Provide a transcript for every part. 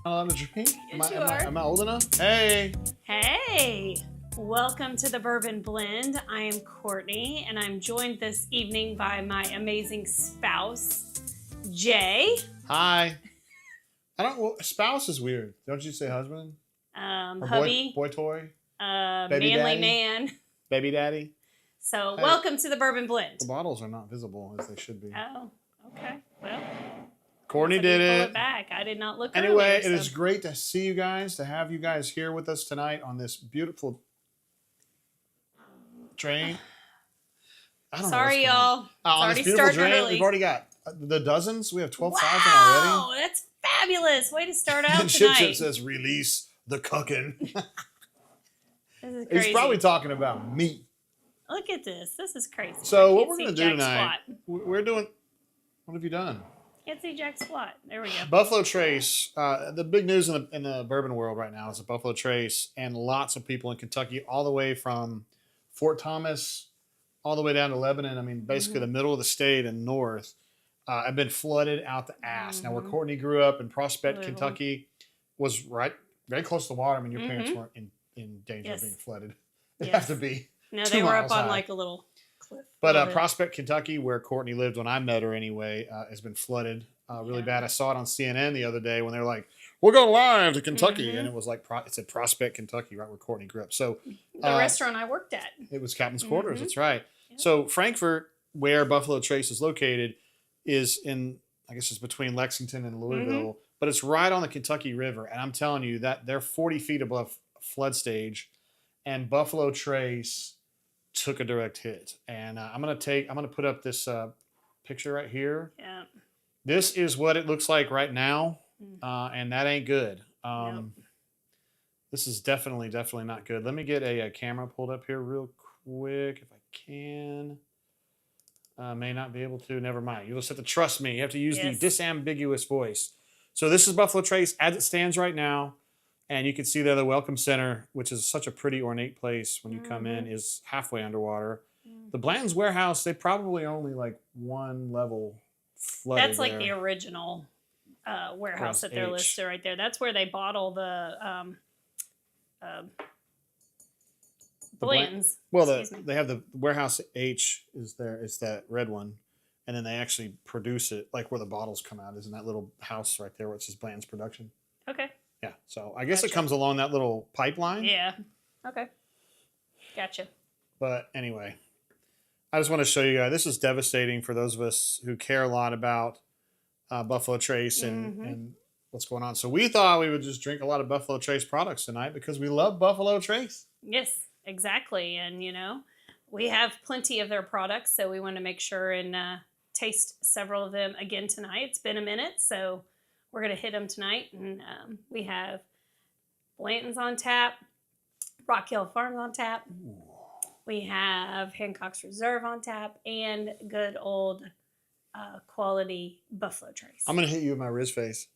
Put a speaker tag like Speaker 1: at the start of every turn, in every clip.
Speaker 1: Allowed to drink?
Speaker 2: Yes, you are.
Speaker 1: Am I old enough? Hey.
Speaker 2: Hey, welcome to the Bourbon Blend. I am Courtney, and I'm joined this evening by my amazing spouse, Jay.
Speaker 1: Hi. Spouse is weird. Don't you say husband? Or
Speaker 2: Hubby.
Speaker 1: Boy toy?
Speaker 2: Manly
Speaker 1: daddy?
Speaker 2: man.
Speaker 1: Baby daddy?
Speaker 2: So,
Speaker 1: Hey.
Speaker 2: welcome to the Bourbon Blend.
Speaker 1: The bottles are not visible as they should be.
Speaker 2: Oh, okay. Well,
Speaker 1: Courtney did
Speaker 2: pull
Speaker 1: it.
Speaker 2: it back. I did not look
Speaker 1: Anyway,
Speaker 2: earlier,
Speaker 1: it is great to see you guys, to have you guys here with us tonight on this beautiful train. I don't
Speaker 2: Sorry,
Speaker 1: know
Speaker 2: y'all. It's
Speaker 1: on
Speaker 2: already
Speaker 1: this beautiful
Speaker 2: starting
Speaker 1: train,
Speaker 2: early.
Speaker 1: we've already got the dozens. We have 12,000
Speaker 2: Wow,
Speaker 1: already.
Speaker 2: that's fabulous. Way to start out
Speaker 1: And
Speaker 2: tonight.
Speaker 1: Chip says, release the cucking.
Speaker 2: This is crazy.
Speaker 1: He's probably talking about me.
Speaker 2: Look at this. This is crazy.
Speaker 1: So
Speaker 2: I
Speaker 1: what
Speaker 2: can't
Speaker 1: we're
Speaker 2: see
Speaker 1: going to do
Speaker 2: jack
Speaker 1: tonight,
Speaker 2: squat.
Speaker 1: we're doing, what have you done?
Speaker 2: Can't see jack squat. There we go.
Speaker 1: Buffalo Trace. The big news in the bourbon world right now is the Buffalo Trace, and lots of people in Kentucky, all the way from Fort Thomas, all the way down to Lebanon. I mean, basically the middle of the state and north, have been flooded out the ass. Now, where Courtney grew up in Prospect, Kentucky, was very close to the water. I mean, your parents weren't in danger of being flooded. They have to be.
Speaker 2: No,
Speaker 1: 2
Speaker 2: they were up
Speaker 1: miles
Speaker 2: on
Speaker 1: high.
Speaker 2: like a little cliff.
Speaker 1: But Prospect, Kentucky, where Courtney lived when I met her anyway, has been flooded really bad. I saw it on CNN the other day when they were like, we're going live to Kentucky. And it was like, it said Prospect, Kentucky, right where Courtney grew up. So
Speaker 2: the restaurant I worked at.
Speaker 1: It was Captain's Quarters. That's right. Yep. So Frankfort, where Buffalo Trace is located, is in, I guess it's between Lexington and Louisville, but it's right on the Kentucky River. And I'm telling you that they're 40 feet above flood stage, and Buffalo Trace took a direct hit. And I'm going to put up this picture right here.
Speaker 2: Yeah.
Speaker 1: This is what it looks like right now. And that ain't good. This is definitely not good. Let me get a camera pulled up here real quick if I can. May not be able to. Never mind. You'll just have to trust me. You have to use the disambiguous voice. So this is Buffalo Trace as it stands right now. And you can see there the Welcome Center, which is such a pretty ornate place when you come in, is halfway underwater. The Blanton's Warehouse, they probably only like one level flooded.
Speaker 2: That's like the original warehouse that they're listed right there. That's where they bottle the Blanton's.
Speaker 1: Well, they have the Warehouse H is there. It's that red one. And then they actually produce it, like where the bottles come out is in that little house right there where it says Blanton's Production.
Speaker 2: Okay.
Speaker 1: Yeah, so I guess it comes along that little pipeline.
Speaker 2: Yeah. Okay. Gotcha.
Speaker 1: But anyway, I just want to show you guys. This is devastating for those of us who care a lot about Buffalo Trace and what's going on. So we thought we would just drink a lot of Buffalo Trace products tonight because we love Buffalo Trace.
Speaker 2: Yes, exactly. And, we have plenty of their products, so we want to make sure and taste several of them again tonight. It's been a minute, so we're going to hit them tonight. And we have Blanton's on tap, Rock Hill Farms on tap. Ooh. We have Hancock's Reserve on tap, and good old quality Buffalo Trace.
Speaker 1: I'm going to hit you with my Riz face.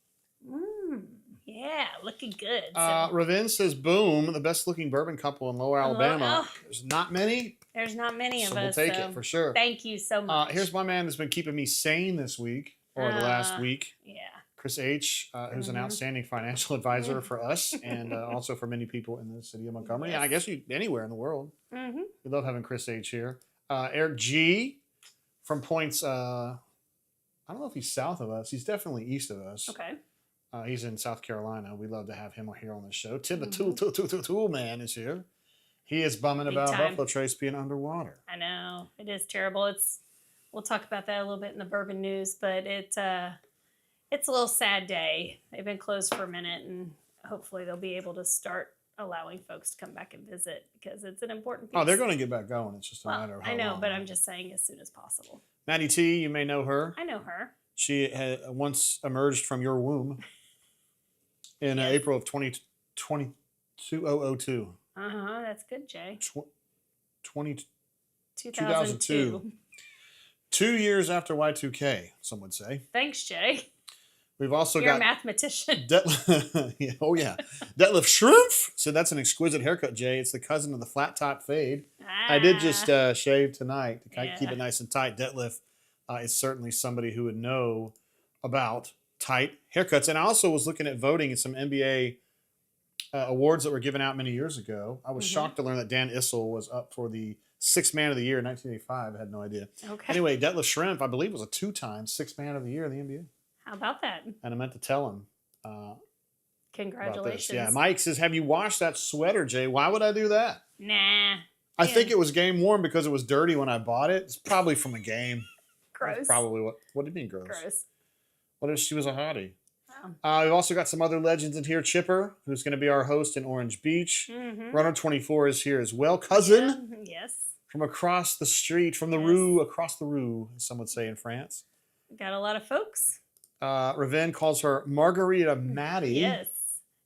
Speaker 2: Yeah, looking good.
Speaker 1: Ravin says, boom, the best looking bourbon couple in Lower Alabama. There's not many.
Speaker 2: There's not many of us.
Speaker 1: We'll take it for sure.
Speaker 2: Thank you so much.
Speaker 1: Here's my man that's been keeping me sane this week, or the last week.
Speaker 2: Yeah.
Speaker 1: Chris H., who's an outstanding financial advisor for us and also for many people in the city of Montgomery. And I guess anywhere in the world. We love having Chris H. here. Eric G. from points, I don't know if he's south of us. He's definitely east of us.
Speaker 2: Okay.
Speaker 1: He's in South Carolina. We love to have him here on the show. Tim the Tool Man is here. He is bumming about Buffalo Trace being underwater.
Speaker 2: I know. It is terrible. We'll talk about that a little bit in the bourbon news, but it's a little sad day. They've been closed for a minute, and hopefully they'll be able to start allowing folks to come back and visit because it's an important piece.
Speaker 1: Oh, they're going to get back going. It's just a matter of how
Speaker 2: I know,
Speaker 1: long.
Speaker 2: but I'm just saying as soon as possible.
Speaker 1: Maddie T., you may know her.
Speaker 2: I know her.
Speaker 1: She had once emerged from your womb in April of 2002.
Speaker 2: That's good, Jay.
Speaker 1: 2002. 2 years after Y2K, some would say.
Speaker 2: Thanks, Jay.
Speaker 1: We've also
Speaker 2: You're
Speaker 1: got
Speaker 2: a mathematician.
Speaker 1: Detlef Schrumpf said that's an exquisite haircut, Jay. It's the cousin of the flat top fade. I did just shave tonight to keep it nice and tight. Detlef is certainly somebody who would know about tight haircuts. And I also was looking at voting in some NBA awards that were given out many years ago. I was shocked to learn that Dan Issel was up for the Sixth Man of the Year in 1985. I had no idea.
Speaker 2: Okay.
Speaker 1: Anyway, Detlef Schrempf, I believe, was a 2-time Sixth Man of the Year in the NBA.
Speaker 2: How about that?
Speaker 1: And I meant to tell him.
Speaker 2: Congratulations.
Speaker 1: Yeah, Mike says, have you washed that sweater, Jay? Why would I do that?
Speaker 2: Nah.
Speaker 1: I think it was game worn because it was dirty when I bought it. It's probably from a game.
Speaker 2: Gross.
Speaker 1: That's probably what do you mean gross?
Speaker 2: Gross.
Speaker 1: What if she was a hottie?
Speaker 2: Oh.
Speaker 1: We've also got some other legends in here. Chipper, who's going to be our host in Orange Beach. Runner 24 is here as well. Cousin.
Speaker 2: Yeah. Yes.
Speaker 1: From across the street, from the rue, across the rue, as some would say in France.
Speaker 2: Got a lot of folks.
Speaker 1: Raven calls her Margarita Maddie.
Speaker 2: Yes.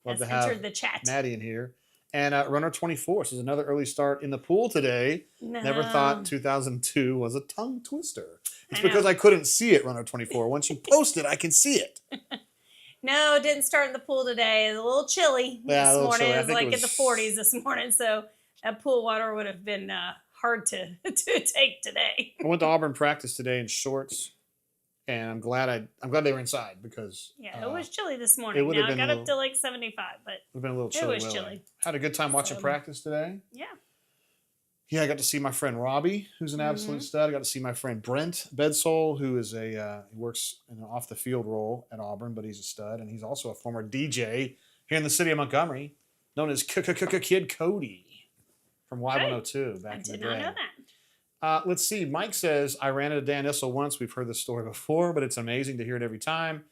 Speaker 1: Love
Speaker 2: Has
Speaker 1: to have
Speaker 2: entered the chat.
Speaker 1: Maddie in here. And Runner 24 says another early start in the pool today.
Speaker 2: No.
Speaker 1: Never thought 2002 was a tongue twister. It's
Speaker 2: I know.
Speaker 1: because I couldn't see it, Runner 24. Once you post it, I can see it.
Speaker 2: No, it didn't start in the pool today. It was a little chilly this morning.
Speaker 1: Chilly.
Speaker 2: It was like in the 40s this morning. So that pool water would have been hard to take today.
Speaker 1: I went to Auburn practice today in shorts, and I'm glad they were inside because
Speaker 2: it was chilly this morning. Now it got up to like 75, but
Speaker 1: it would have been a little chilly.
Speaker 2: It was chilly.
Speaker 1: Had a good time watching practice today.
Speaker 2: Yeah.
Speaker 1: Yeah, I got to see my friend Robbie, who's an absolute stud. I got to see my friend Brent Bedsole, who is he works in an off the field role at Auburn, but he's a stud, and he's also a former DJ here in the city of Montgomery, known as Kid Cody from Y102 back in the day.
Speaker 2: I did not know that.
Speaker 1: Let's see. Mike says, I ran into Dan Issel once. We've heard this story before, but it's amazing to hear it every time.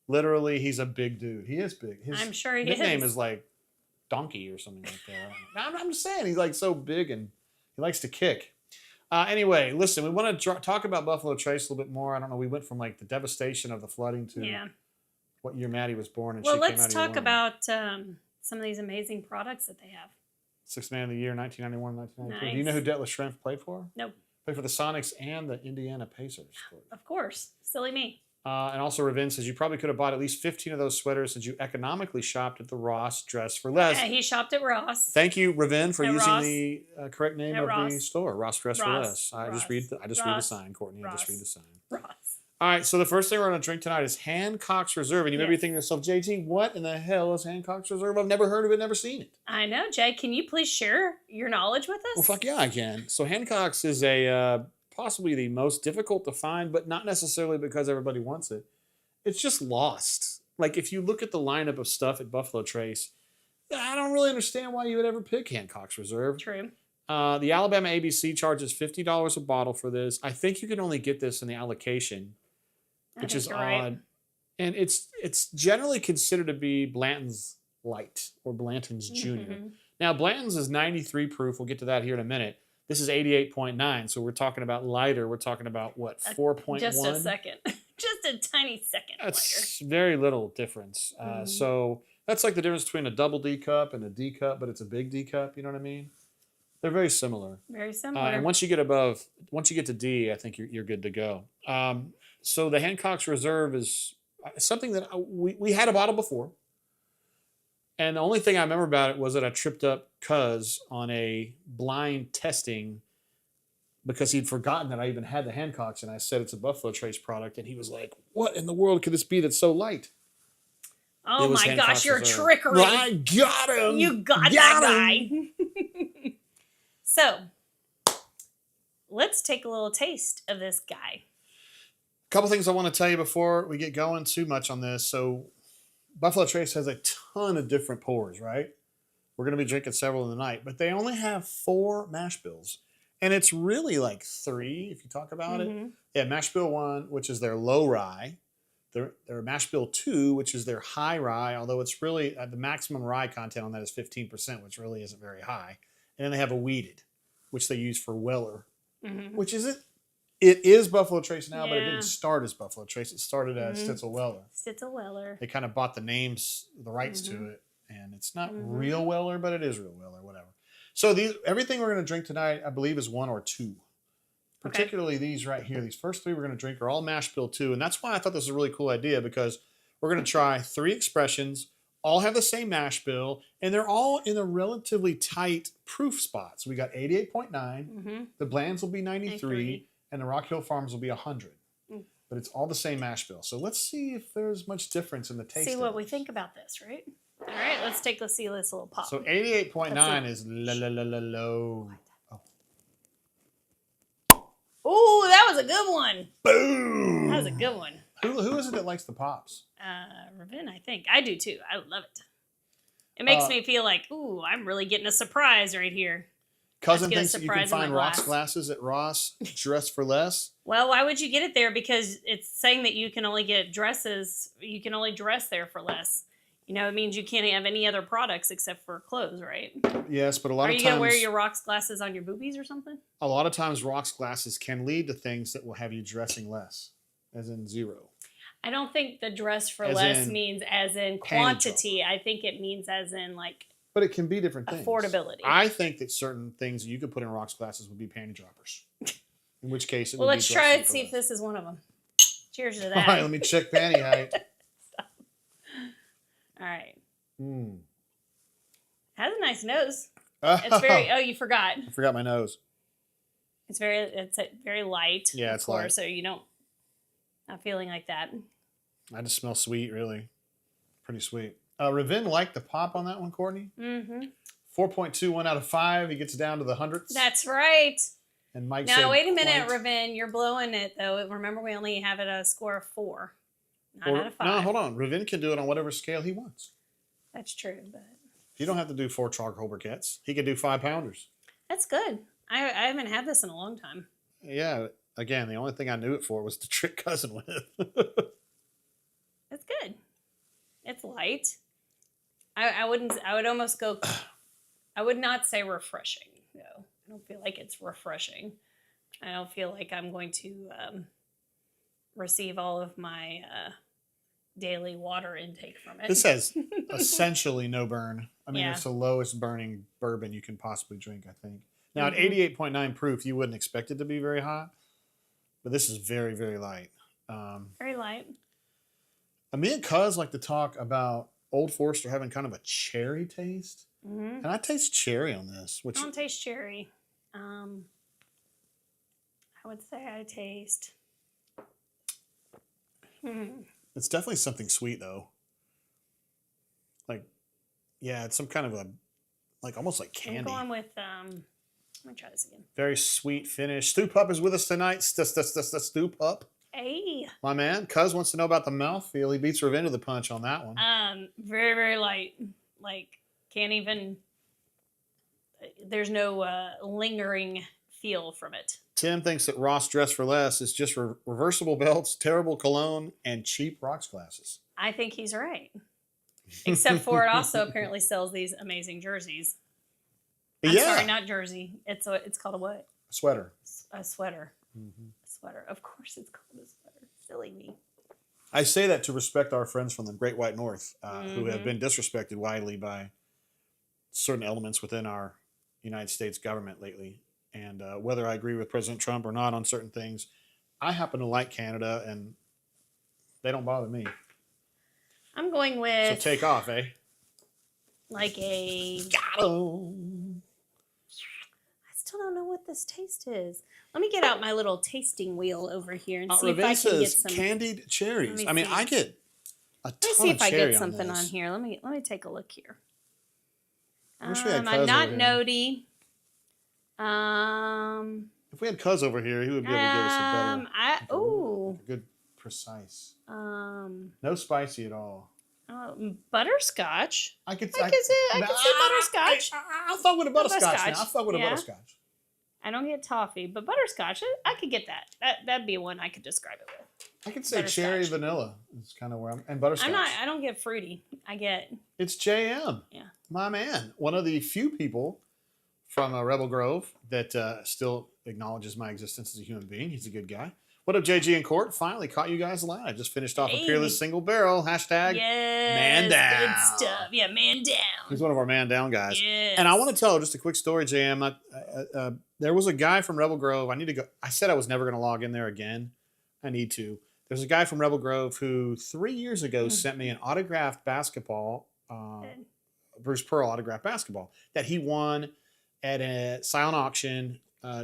Speaker 1: Literally, he's a big dude. He is big. His
Speaker 2: I'm sure he
Speaker 1: nickname is like Donkey or something like that. I'm just saying, he's like so big and he likes to kick. Anyway, listen, we want to talk about Buffalo Trace a little bit more. I don't know. We went from like the devastation of the flooding to what year Maddie was born. And
Speaker 2: let's talk about some of these amazing products that they have.
Speaker 1: Sixth Man of the Year, 1991, 1992.
Speaker 2: Nice.
Speaker 1: Do you know who Detlef Schrempf played for?
Speaker 2: Nope.
Speaker 1: Played for the Sonics and the Indiana Pacers.
Speaker 2: Of course. Silly me.
Speaker 1: And also Ravin says, you probably could have bought at least 15 of those sweaters since you economically shopped at the Ross Dress for Less.
Speaker 2: Yeah, he shopped at Ross.
Speaker 1: Thank you, Ravin, for
Speaker 2: At
Speaker 1: using
Speaker 2: Ross.
Speaker 1: the correct name
Speaker 2: At
Speaker 1: of
Speaker 2: Ross.
Speaker 1: the store, Ross Dress for
Speaker 2: Ross.
Speaker 1: Less. I just
Speaker 2: Ross.
Speaker 1: read the
Speaker 2: Ross.
Speaker 1: sign, Courtney. I just read the sign.
Speaker 2: Ross.
Speaker 1: All right, so the first thing we're going to drink tonight is Hancock's Reserve. And you may be thinking to yourself, JT, what in the hell is Hancock's Reserve? I've never heard of it, never seen it.
Speaker 2: I know, Jay. Can you please share your knowledge with us?
Speaker 1: Well, fuck yeah, I can. So Hancock's is a possibly the most difficult to find, but not necessarily because everybody wants it. It's just lost. Like, if you look at the lineup of stuff at Buffalo Trace, I don't really understand why you would ever pick Hancock's Reserve.
Speaker 2: True.
Speaker 1: The Alabama ABC charges $50 a bottle for this. I think you can only get this in the allocation, which is odd. Right. And it's generally considered to be Blanton's Light or Blanton's Junior. Now, Blanton's is 93 proof. We'll get to that here in a minute. This is 88.9, so we're talking about lighter. We're talking about, what, 4.1?
Speaker 2: Just a second. Just a tiny second
Speaker 1: That's very little difference. So that's like the difference between a double D cup and a D cup, but it's a big D cup. You know what I mean? They're very similar.
Speaker 2: Very similar.
Speaker 1: And once you get to D, I think you're good to go. So the Hancock's Reserve is something that we had a bottle before. And the only thing I remember about it was that I tripped up Cuz on a blind testing because he'd forgotten that I even had the Hancock's, and I said it's a Buffalo Trace product, and he was like, what in the world could this be that's so light?
Speaker 2: Oh my
Speaker 1: Hancock's
Speaker 2: gosh, you're
Speaker 1: Reserve.
Speaker 2: trickery.
Speaker 1: I got him.
Speaker 2: You got that guy. So, let's take a little taste of this guy.
Speaker 1: A couple things I want to tell you before we get going too much on this. So, Buffalo Trace has a ton of different pours, right? We're going to be drinking several in the night, but they only have 4 mash bills. And it's really like 3 if you talk about it. Yeah, mash bill 1, which is their low rye. Their mash bill 2, which is their high rye, although it's really the maximum rye content on that is 15%, which really isn't very high. And then they have a wheated, which they use for Weller, which isn't. It is Buffalo Trace now, but it didn't start as Buffalo Trace. It started as Stitzel Weller.
Speaker 2: Stitzel Weller.
Speaker 1: They kind of bought the rights to it, and it's not real Weller, but it is real Weller, whatever. So everything we're going to drink tonight, I believe, is 1 or 2. Particularly these right here. These first 3 we're going to drink are all mash bill 2, and that's why I thought this was a really cool idea, because we're going to try 3 expressions, all have the same mash bill, and they're all in a relatively tight proof spot. So we got 88.9, the Blands will be 93, and the Rock Hill Farms will be 100. but it's all the same mash bill. So let's see if there's much difference in the taste.
Speaker 2: See
Speaker 1: of
Speaker 2: what we
Speaker 1: this.
Speaker 2: think about this, right? All right, let's see this little pop.
Speaker 1: So 88.9 is low.
Speaker 2: Oh, that was a good one.
Speaker 1: Boom!
Speaker 2: That was a good one.
Speaker 1: Who is it that likes the pops?
Speaker 2: Ravin, I think. I do too. I love it. It makes me feel like, ooh, I'm really getting a surprise right here.
Speaker 1: Cousin thinks that you can find rocks glasses at Ross, dress for less.
Speaker 2: Well, why would you get it there? Because it's saying that you can only get dresses. You can only dress there for less. You know, it means you can't have any other products except for clothes, right?
Speaker 1: Yes, but a lot of times...
Speaker 2: Are you going to wear your rocks glasses on your boobies or something?
Speaker 1: A lot of times rocks glasses can lead to things that will have you dressing less, as in zero.
Speaker 2: I don't think the dress for less means as in quantity. I think it means as in like...
Speaker 1: But it can be different things.
Speaker 2: Affordability.
Speaker 1: I think that certain things you could put in rocks glasses would be panty droppers. In which case it would be...
Speaker 2: Well, let's try it, see if this is one of them. Cheers to that.
Speaker 1: All right, let me check panty height.
Speaker 2: All right.
Speaker 1: Mm.
Speaker 2: Has a nice nose. It's very... Oh, you forgot.
Speaker 1: I forgot my nose.
Speaker 2: It's very light.
Speaker 1: Yeah, it's light.
Speaker 2: So you don't... Not feeling like that.
Speaker 1: I just smell sweet, really. Pretty sweet. Ravin liked the pop on that one, Courtney.
Speaker 2: Mm-hmm.
Speaker 1: 4.21 out of 5. He gets down to the hundredths.
Speaker 2: That's right.
Speaker 1: And Mike
Speaker 2: now,
Speaker 1: said
Speaker 2: wait a minute, Ravin. You're blowing it, though. Remember, we only have it a score of 4. Not out of 5.
Speaker 1: No, hold on. Ravin can do it on whatever scale he wants.
Speaker 2: That's true, but...
Speaker 1: You don't have to do 4 charcoal briquettes. He could do 5-pounders.
Speaker 2: That's good. I haven't had this in a long time.
Speaker 1: Yeah. Again, the only thing I knew it for was to trick cousin with.
Speaker 2: It's good. It's light. I would almost go... I would not say refreshing, though. I don't feel like it's refreshing. I don't feel like I'm going to receive all of my daily water intake from it.
Speaker 1: This has essentially no burn. I mean,
Speaker 2: Yeah.
Speaker 1: It's the lowest burning bourbon you can possibly drink, I think. Now, at 88.9 proof, you wouldn't expect it to be very hot, but this is very, very light.
Speaker 2: Very light.
Speaker 1: Me and Cuz like to talk about Old Forester having kind of a cherry taste.
Speaker 2: Mm-hmm.
Speaker 1: And I taste cherry on this. Which
Speaker 2: I don't taste cherry. I would say I taste...
Speaker 1: It's definitely something sweet, though. Like, yeah, it's some kind of a, like almost like candy.
Speaker 2: I'm going with, let me try this again.
Speaker 1: Very sweet finish. Stu Pup is with us tonight. Stu Pup.
Speaker 2: Hey.
Speaker 1: My man. Cuz wants to know about the mouthfeel. He beats Ravin to the punch on that one.
Speaker 2: Very, very light. Like, can't even, there's no lingering feel from it.
Speaker 1: Tim thinks that Ross Dress for Less is just reversible belts, terrible cologne, and cheap rocks glasses.
Speaker 2: I think he's right. Except for it also apparently sells these amazing jerseys. I'm sorry, not jersey. It's called a what?
Speaker 1: A sweater.
Speaker 2: A sweater.
Speaker 1: Mm-hmm.
Speaker 2: A sweater. Of course it's called a sweater. Silly me.
Speaker 1: I say that to respect our friends from the Great White North who have been disrespected widely by certain elements within our United States government lately. And whether I agree with President Trump or not on certain things, I happen to like Canada, and they don't bother me.
Speaker 2: I'm going with...
Speaker 1: So take off, eh?
Speaker 2: Like a...
Speaker 1: Got 'em.
Speaker 2: I still don't know what this taste is. Let me get out my little tasting wheel over here and see if
Speaker 1: Ravin
Speaker 2: I can get
Speaker 1: says
Speaker 2: some...
Speaker 1: candied cherries. I mean,
Speaker 2: see.
Speaker 1: I get a ton
Speaker 2: Let me see if I get
Speaker 1: on
Speaker 2: something on
Speaker 1: this.
Speaker 2: here. Let me take a look here.
Speaker 1: I wish we had
Speaker 2: I'm
Speaker 1: Cuz
Speaker 2: not
Speaker 1: over here.
Speaker 2: notey.
Speaker 1: If we had Cuz over here, he would be able to give us a better, a good precise. No spicy at all.
Speaker 2: Butterscotch.
Speaker 1: I could
Speaker 2: I could say butterscotch.
Speaker 1: I'll fuck with a butterscotch now.
Speaker 2: Butterscotch,
Speaker 1: I'll fuck with a
Speaker 2: yeah.
Speaker 1: butterscotch.
Speaker 2: I don't get toffee, but butterscotch, I could get that. That'd be one I could describe it with.
Speaker 1: I could say cherry
Speaker 2: Butterscotch.
Speaker 1: vanilla. It's kind of where I'm. And butterscotch.
Speaker 2: I don't get fruity. I get...
Speaker 1: It's JM.
Speaker 2: Yeah.
Speaker 1: My man. One of the few people from Rebel Grove that still acknowledges my existence as a human being. He's a good guy. What up, JG and Court? Finally caught you guys live. Just finished off a Peerless Single Barrel. Hashtag
Speaker 2: yes,
Speaker 1: Man Down.
Speaker 2: good stuff. Yeah, man down.
Speaker 1: He's one of our Man Down guys.
Speaker 2: Yes.
Speaker 1: And I want to tell just a quick story, JM. There was a guy from Rebel Grove. I need to go. I said I was never going to log in there again. I need to. There's a guy from Rebel Grove who 3 years ago sent me an autographed basketball, Bruce Pearl autographed basketball that he won at a silent auction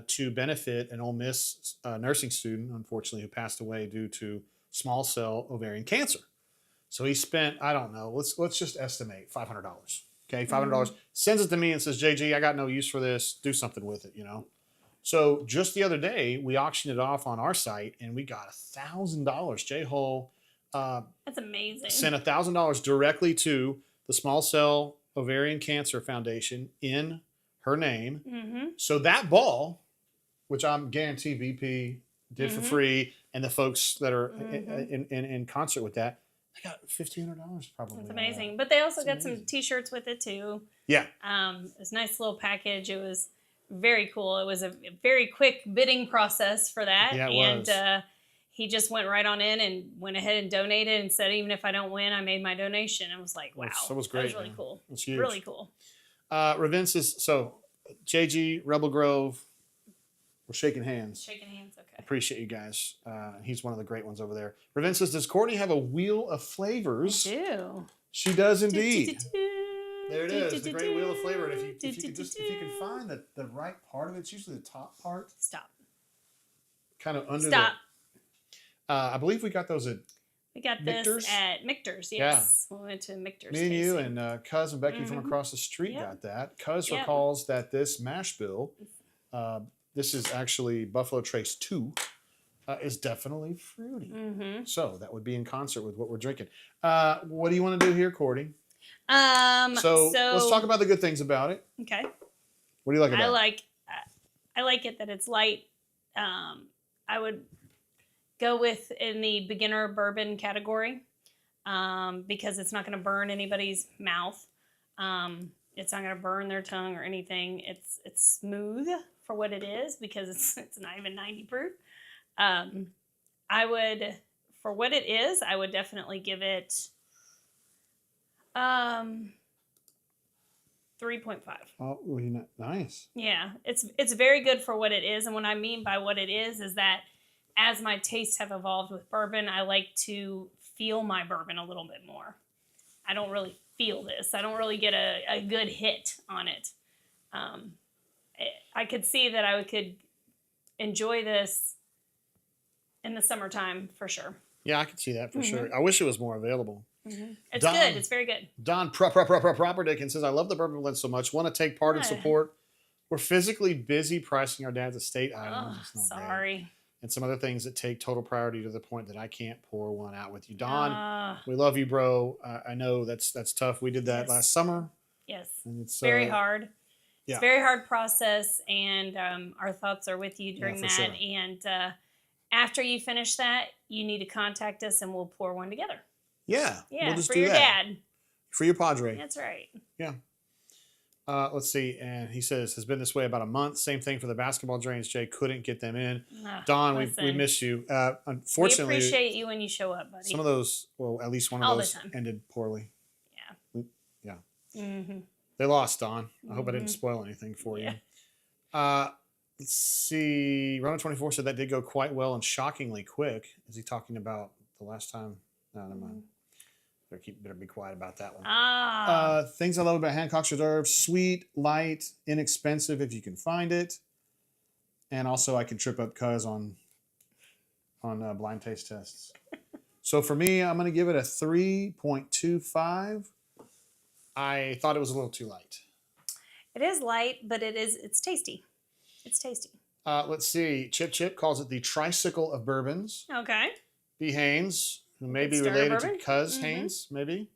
Speaker 1: to benefit an Ole Miss nursing student, unfortunately, who passed away due to small cell ovarian cancer. So he spent, I don't know, let's just estimate $500. Okay, $500. Sends it to me and says, JG, I got no use for this. Do something with it, you know. So just the other day, we auctioned it off on our site, and we got $1,000. J Hull
Speaker 2: That's amazing.
Speaker 1: sent $1,000 directly to the Small Cell Ovarian Cancer Foundation in her name. So that ball, which I'm guarantee VP did for free, and the folks that are in concert with that, they got $1,500 probably.
Speaker 2: That's amazing. But they also got some T-shirts with it too.
Speaker 1: Yeah.
Speaker 2: It was a nice little package. It was very cool. It was a very quick bidding process for that.
Speaker 1: Yeah, it was.
Speaker 2: And he just went right on in and went ahead and donated and said, even if I don't win, I made my donation. It was like, wow.
Speaker 1: That was great.
Speaker 2: That was really cool.
Speaker 1: It was huge.
Speaker 2: Really cool.
Speaker 1: Ravince's, so JG, Rebel Grove, we're shaking hands.
Speaker 2: Shaking hands, okay.
Speaker 1: Appreciate you guys. He's one of the great ones over there. Ravince says, does Courtney have a wheel of flavors?
Speaker 2: I do.
Speaker 1: She does indeed. There it is, the great wheel of flavor. And if you can find the right part of it, it's usually the top part.
Speaker 2: Stop.
Speaker 1: Kind of under
Speaker 2: Stop.
Speaker 1: I believe we got those at
Speaker 2: We got
Speaker 1: Michter's?
Speaker 2: this at Michter's, yes. We went to Michter's.
Speaker 1: me and you
Speaker 2: tasting.
Speaker 1: and Cuz and Becky from across the street got that. Cuz
Speaker 2: Yep.
Speaker 1: recalls that this mash bill, this is actually Buffalo Trace 2, is definitely fruity. So that would be in concert with what we're drinking. What do you want to do here, Courtney? So let's talk about the good things about it.
Speaker 2: Okay.
Speaker 1: What do you like about it?
Speaker 2: I like it that it's light. I would go with in the beginner bourbon category because it's not going to burn anybody's mouth. It's not going to burn their tongue or anything. It's smooth for what it is because it's not even 90 proof. I would, for what it is, I would definitely give it 3.5.
Speaker 1: Oh, well, nice.
Speaker 2: Yeah, it's very good for what it is. And what I mean by what it is that as my tastes have evolved with bourbon, I like to feel my bourbon a little bit more. I don't really feel this. I don't really get a good hit on it. I could see that I could enjoy this in the summertime for sure.
Speaker 1: Yeah, I could see that for sure. I wish it was more available.
Speaker 2: It's good. It's very good.
Speaker 1: Don Proper Dickens says, I love the bourbon blend so much. Want to take part and support. We're physically busy pricing our dad's estate items.
Speaker 2: Oh, sorry.
Speaker 1: And some other things that take total priority to the point that I can't pour one out with you. Don, we love you, bro. I know that's tough. We did that last summer.
Speaker 2: Yes.
Speaker 1: And it's
Speaker 2: very hard.
Speaker 1: Yeah.
Speaker 2: It's a very hard process, and our thoughts are with you during that.
Speaker 1: Sure.
Speaker 2: And after you finish that, you need to contact us, and we'll pour one together.
Speaker 1: Yeah.
Speaker 2: Yeah,
Speaker 1: we'll just
Speaker 2: for
Speaker 1: do
Speaker 2: your
Speaker 1: that.
Speaker 2: dad.
Speaker 1: For your padre.
Speaker 2: That's right.
Speaker 1: Yeah. Let's see. And he says, has been this way about a month. Same thing for the basketball drains. Jay couldn't get them in. Don, we miss you. Unfortunately,
Speaker 2: we appreciate you when you show up, buddy.
Speaker 1: Some of those, well, at least one of those ended poorly.
Speaker 2: Yeah.
Speaker 1: They lost, Don. I hope I didn't spoil anything for you. Let's see. Rona 24 said that did go quite well and shockingly quick. Is he talking about the last time? No, never mind. Better be quiet about that one. Things I love about Hancock's Reserve: sweet, light, inexpensive if you can find it, and also I can trip up Cuz on blind taste tests. So for me, I'm going to give it a 3.25. I thought it was a little too light.
Speaker 2: It is light, but it's tasty. It's tasty.
Speaker 1: Let's see. Chip calls it the tricycle of bourbons.
Speaker 2: Okay.
Speaker 1: B. Haynes, who may be related to Cuz Haynes, maybe,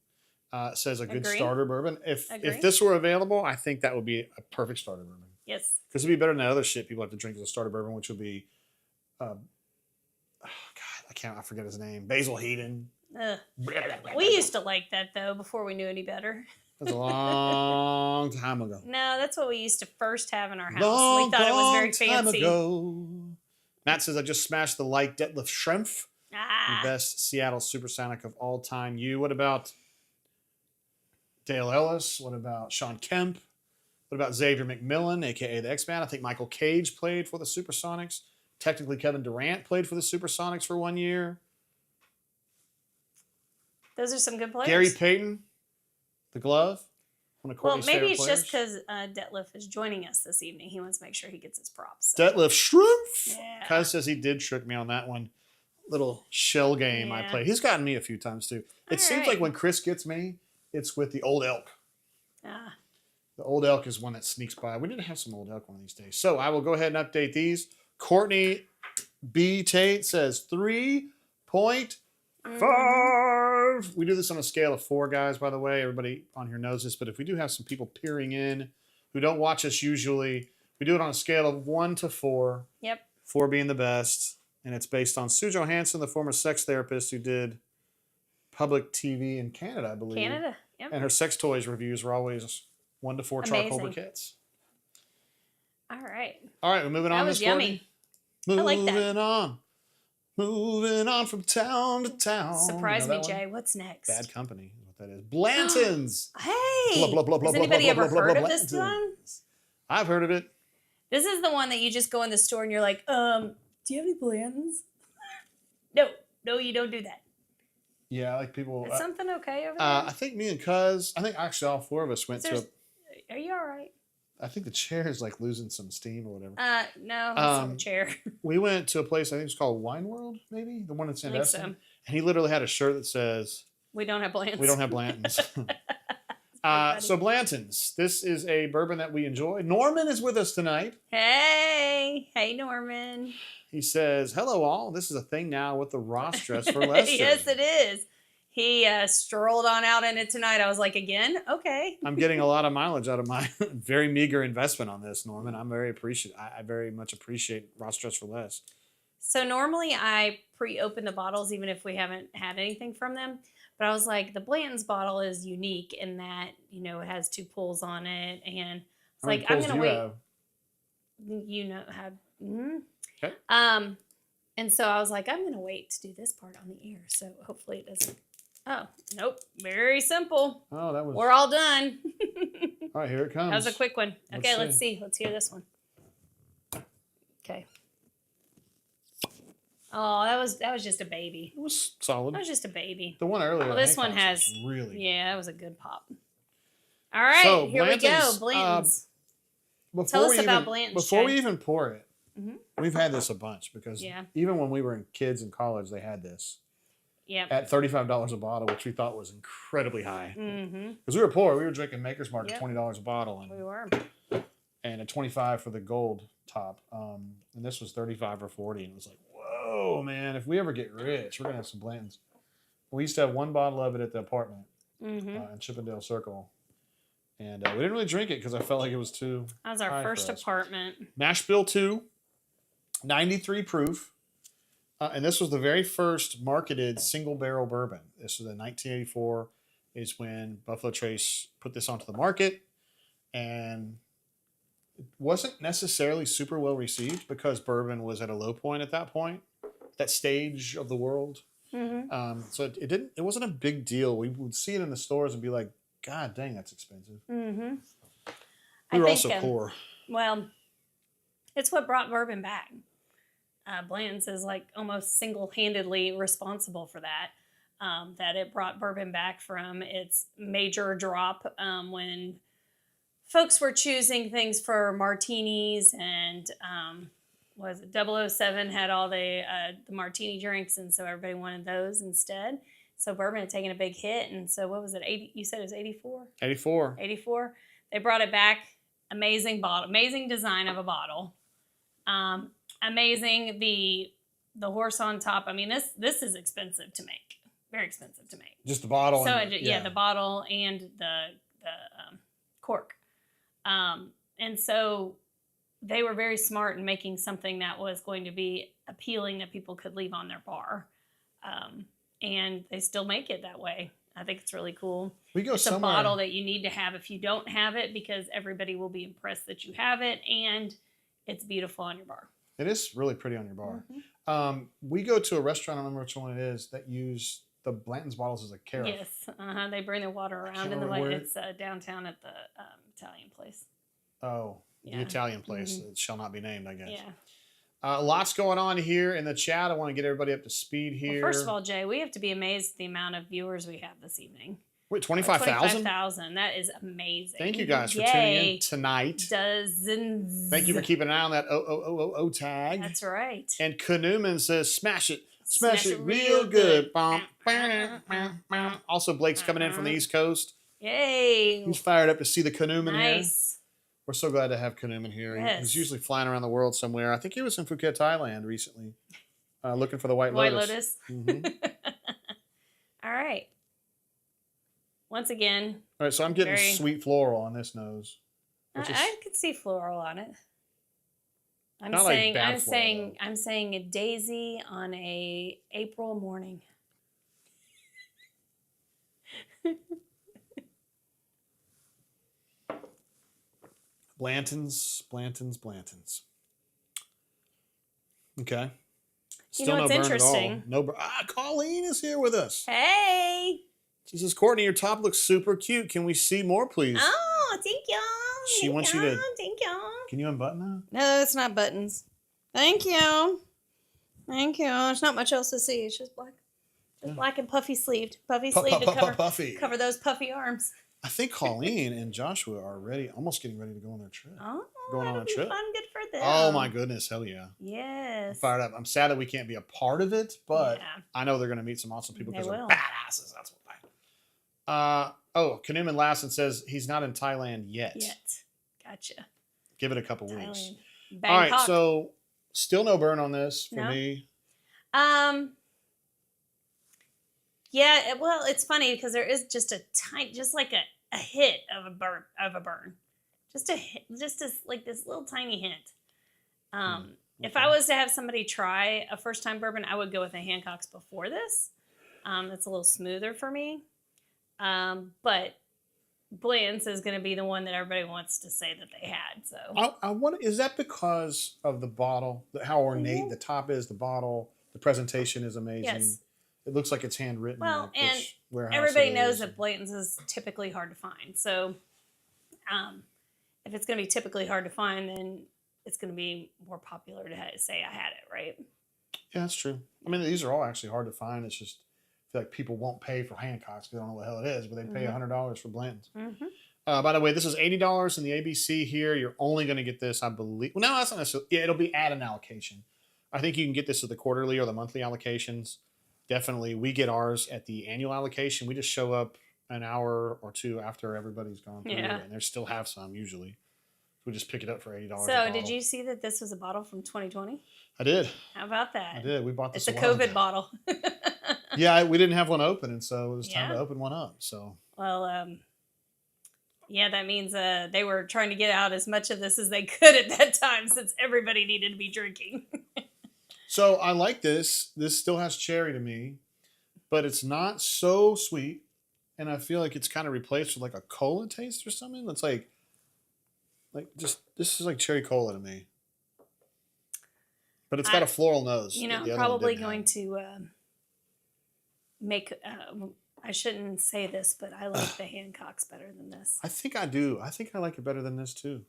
Speaker 1: says a good starter bourbon. If this were available, I think that would be a perfect starter bourbon.
Speaker 2: Yes.
Speaker 1: Because it'd be better than the other shit people have to drink as a starter bourbon, which would be, I forget his name. Basil Heaton.
Speaker 2: We used to like that, though, before we knew any better.
Speaker 1: That's a long time ago.
Speaker 2: No, that's what we used to first have in our house. We thought it was very fancy.
Speaker 1: Ago. Matt says, I just smashed the light deadlift shrimp. The best Seattle supersonic of all time. What about Dale Ellis? What about Sean Kemp? What about Xavier McMillan, a.k.a. the X-Man? I think Michael Cage played for the Supersonics. Technically, Kevin Durant played for the Supersonics for 1 year.
Speaker 2: Those are some good players.
Speaker 1: Gary Payton, the glove. One of
Speaker 2: Well,
Speaker 1: Courtney's
Speaker 2: maybe
Speaker 1: favorite
Speaker 2: it's
Speaker 1: players.
Speaker 2: just because Detlef is joining us this evening. He wants to make sure he gets his props. So.
Speaker 1: Detlef Schrempf.
Speaker 2: Yeah.
Speaker 1: Kaz says he did trick me on that one. Little shell game I
Speaker 2: Yeah.
Speaker 1: played. He's gotten me a few times too. It seems like when Chris gets me, it's with the old elk.
Speaker 2: Ah.
Speaker 1: The old elk is one that sneaks by. We need to have some old elk one of these days. So I will go ahead and update these. Courtney B. Tate says 3.5. We do this on a scale of 4, guys, by the way. Everybody on here knows this. But if we do have some people peering in who don't watch us usually, we do it on a scale of 1 to 4.
Speaker 2: Yep.
Speaker 1: 4 being the best. And it's based on Sue Johansson, the former sex therapist who did public TV in Canada, I believe.
Speaker 2: Canada, yep.
Speaker 1: And her sex toys reviews were always 1 to 4 charcoal
Speaker 2: Amazing.
Speaker 1: briquettes.
Speaker 2: All right.
Speaker 1: All right, we're moving on.
Speaker 2: That was yummy.
Speaker 1: Moving
Speaker 2: I like that.
Speaker 1: on. Moving on from town to town.
Speaker 2: Surprise
Speaker 1: You know
Speaker 2: me,
Speaker 1: that one?
Speaker 2: Jay. What's next?
Speaker 1: Bad Company is what that is. Blanton's.
Speaker 2: Hey!
Speaker 1: Blah, blah, blah, blah,
Speaker 2: Has
Speaker 1: blah,
Speaker 2: anybody
Speaker 1: blah,
Speaker 2: ever
Speaker 1: blah, blah,
Speaker 2: heard
Speaker 1: blah,
Speaker 2: of this one?
Speaker 1: Blanton's. I've heard of it.
Speaker 2: This is the one that you just go in the store and you're like, do you have any Blanton's? No, you don't do that.
Speaker 1: Yeah, like people.
Speaker 2: Is something okay over there?
Speaker 1: I think me and Cuz, I think actually all 4 of us went to.
Speaker 2: Are you all right?
Speaker 1: I think the chair is like losing some steam or whatever.
Speaker 2: No, it's not a chair.
Speaker 1: We went to a place, I think it's called Wine World, maybe? The one in
Speaker 2: I think
Speaker 1: Sandestin.
Speaker 2: so.
Speaker 1: And he literally had a shirt that says,
Speaker 2: We don't have Blanton's.
Speaker 1: we don't have Blanton's. So Blanton's, this is a bourbon that we enjoy. Norman is with us tonight.
Speaker 2: Hey Norman.
Speaker 1: He says, hello all, this is a thing now with the Ross dress for less.
Speaker 2: Yes, it is. He strolled on out in it tonight. I was like, again? Okay.
Speaker 1: I'm getting a lot of mileage out of my very meager investment on this, Norman. I'm very appreciative. I very much appreciate Ross dress for less.
Speaker 2: So normally I pre-open the bottles even if we haven't had anything from them. But I was like, the Blanton's bottle is unique in that, it has 2 pulls on it. And it's like, I'm going to wait.
Speaker 1: Have?
Speaker 2: Have. Mm-hmm.
Speaker 1: Okay.
Speaker 2: And so I was like, I'm going to wait to do this part on the air. So hopefully it doesn't. Oh, nope. Very simple.
Speaker 1: Oh, that was.
Speaker 2: We're all done.
Speaker 1: All right, here it comes.
Speaker 2: That was a quick one. Okay, let's
Speaker 1: see.
Speaker 2: see. Let's hear this one. Okay. Oh, that was just a baby.
Speaker 1: It was solid.
Speaker 2: That was just a baby.
Speaker 1: The one earlier.
Speaker 2: Well, this one
Speaker 1: Hancock's
Speaker 2: has
Speaker 1: was really.
Speaker 2: Yeah, that was a good pop. All right,
Speaker 1: So,
Speaker 2: here we go.
Speaker 1: Blanton's,
Speaker 2: Blanton's.
Speaker 1: Before
Speaker 2: Tell us
Speaker 1: we
Speaker 2: about
Speaker 1: even,
Speaker 2: Blanton's,
Speaker 1: Before we
Speaker 2: Jay.
Speaker 1: even pour it,
Speaker 2: Mhm.
Speaker 1: we've had this a bunch because
Speaker 2: Yeah.
Speaker 1: even when we were kids in college, they had this
Speaker 2: Yep.
Speaker 1: at $35 a bottle, which we thought was incredibly high.
Speaker 2: Mm-hmm.
Speaker 1: Because we were poor, we were drinking Maker's Mark at
Speaker 2: Yep.
Speaker 1: $20 a bottle,
Speaker 2: We were.
Speaker 1: and at $25 for the gold top. And this was $35 or $40, and it was like, whoa, man! If we ever get rich, we're gonna have some Blanton's. We used to have 1 bottle of it at the apartment
Speaker 2: Mm-hmm.
Speaker 1: in Chippendale Circle, and we didn't really drink it because I felt like it was too.
Speaker 2: That was our
Speaker 1: high
Speaker 2: first
Speaker 1: for us.
Speaker 2: apartment.
Speaker 1: Mash Bill 2, 93 proof. And this was the very first marketed single barrel bourbon. This was in 1984 is when Buffalo Trace put this onto the market. And it wasn't necessarily super well received because bourbon was at a low point at that point, that stage of the world.
Speaker 2: Mm-hmm.
Speaker 1: So it wasn't a big deal. We would see it in the stores and be like, God dang, that's expensive.
Speaker 2: Mm-hmm.
Speaker 1: We were also poor.
Speaker 2: Well, it's what brought bourbon back. Blanton's is like almost single-handedly responsible for that. That it brought bourbon back from its major drop when folks were choosing things for martinis and was it 007 had all the martini drinks, and so everybody wanted those instead. So bourbon had taken a big hit, and so what was it? 80? You said it was 84.
Speaker 1: 84.
Speaker 2: 84. They brought it back. Amazing bottle. Amazing design of a bottle. Amazing the horse on top. I mean, this is expensive to make. Very expensive to make.
Speaker 1: Just the bottle.
Speaker 2: So
Speaker 1: and
Speaker 2: the bottle and the cork. And so they were very smart in making something that was going to be appealing that people could leave on their bar. And they still make it that way. I think it's really cool. It's a bottle that you need to have if you don't have it because everybody will be impressed that you have it and it's beautiful on your bar.
Speaker 1: It is really pretty on your bar.
Speaker 2: Mm-hmm.
Speaker 1: We go to a restaurant, I don't remember which one it is, that use the Blanton's bottles as a carafe.
Speaker 2: Yes. They bring their water around in the way. It's downtown at the Italian place.
Speaker 1: Oh, the Italian place that shall not be named, I guess.
Speaker 2: Yeah.
Speaker 1: Lots going on here in the chat. I want to get everybody up to speed here.
Speaker 2: Well, first of all, Jay, we have to be amazed at the amount of viewers we have this evening.
Speaker 1: Wait, 25,000?
Speaker 2: 25,000. That is amazing.
Speaker 1: Thank you guys for tuning in tonight.
Speaker 2: Dozens.
Speaker 1: Thank you for keeping an eye on that O tag.
Speaker 2: That's right.
Speaker 1: And Newman says, smash it. Smash it real good. Also, Blake's coming in from the East Coast.
Speaker 2: Yay.
Speaker 1: He's fired up to see the Newman here.
Speaker 2: Nice.
Speaker 1: We're so glad to have Newman here.
Speaker 2: Yes.
Speaker 1: He's usually flying around the world somewhere. I think he was in Phuket, Thailand recently, looking for the White Lotus. Mm-hmm.
Speaker 2: All right. Once again.
Speaker 1: All right, so I'm getting sweet floral on this nose.
Speaker 2: I could see floral on it. I'm saying a daisy on a April morning.
Speaker 1: Blanton's. Okay.
Speaker 2: Still you know what's interesting?
Speaker 1: No, Colleen is here with us.
Speaker 2: Hey.
Speaker 1: She says, Courtney, your top looks super cute. Can we see more, please?
Speaker 2: Oh, thank you.
Speaker 1: She wants you to.
Speaker 2: Thank you.
Speaker 1: Can you unbutton that?
Speaker 2: No, it's not buttons. Thank you. Thank you. There's not much else to see. It's just black. Just black and puffy sleeved. Puffy sleeved to cover those puffy arms.
Speaker 1: I think Colleen and Joshua are almost getting ready to go on their trip.
Speaker 2: Oh,
Speaker 1: going on a trip.
Speaker 2: Fun, good for them.
Speaker 1: Oh my goodness, hell yeah!
Speaker 2: Yes.
Speaker 1: I'm fired up. I'm sad that we can't be a part of it, but I know they're going to meet some awesome people because they're badasses. That's what Kanuman Lassen says he's not in Thailand yet.
Speaker 2: Gotcha.
Speaker 1: Give it a couple weeks.
Speaker 2: Bangkok.
Speaker 1: All right, so still no burn on this for me.
Speaker 2: Yeah, well, it's funny because there is just a tiny, just like a hit of a burn, just like this little tiny hint. Okay. If I was to have somebody try a first time bourbon, I would go with a Hancock's before this. It's a little smoother for me, but Blant's is going to be the one that everybody wants to say that they had. So
Speaker 1: I wonder, is that because of the bottle, how ornate the top is, the bottle, the presentation is amazing. Yes. It looks like it's handwritten.
Speaker 2: Well, and everybody knows that Blanton's is typically hard to find. So if it's going to be typically hard to find, then it's going to be more popular to say I had it, right?
Speaker 1: Yeah, that's true. I mean, these are all actually hard to find. It's just I feel like people won't pay for Hancock's because they don't know what the hell it is, but they pay $100 for Blanton's. Mm-hmm. By the way, this is $80 in the ABC here. You're only going to get this, I believe. Well, no, that's not necessarily. Yeah, it'll be at an allocation. I think you can get this at the quarterly or the monthly allocations. Definitely, we get ours at the annual allocation. We just show up an hour or two after everybody's gone through, and they still have some usually. We just pick it up for $80.
Speaker 2: So, did you see that this was a bottle from 2020?
Speaker 1: I did.
Speaker 2: How about that?
Speaker 1: I did. We bought this.
Speaker 2: It's a COVID bottle.
Speaker 1: Yeah, we didn't have one open, and so it was time to open one up. So,
Speaker 2: well, yeah, that means they were trying to get out as much of this as they could at that time, since everybody needed to be drinking.
Speaker 1: So I like this. This still has cherry to me, but it's not so sweet. And I feel like it's kind of replaced with like a cola taste or something. That's like just, this is like cherry cola to me. But it's got a floral nose.
Speaker 2: You know, I'm probably going to make, I shouldn't say this, but I like the Hancock's better than this.
Speaker 1: I think I do. I think I like it better than this too.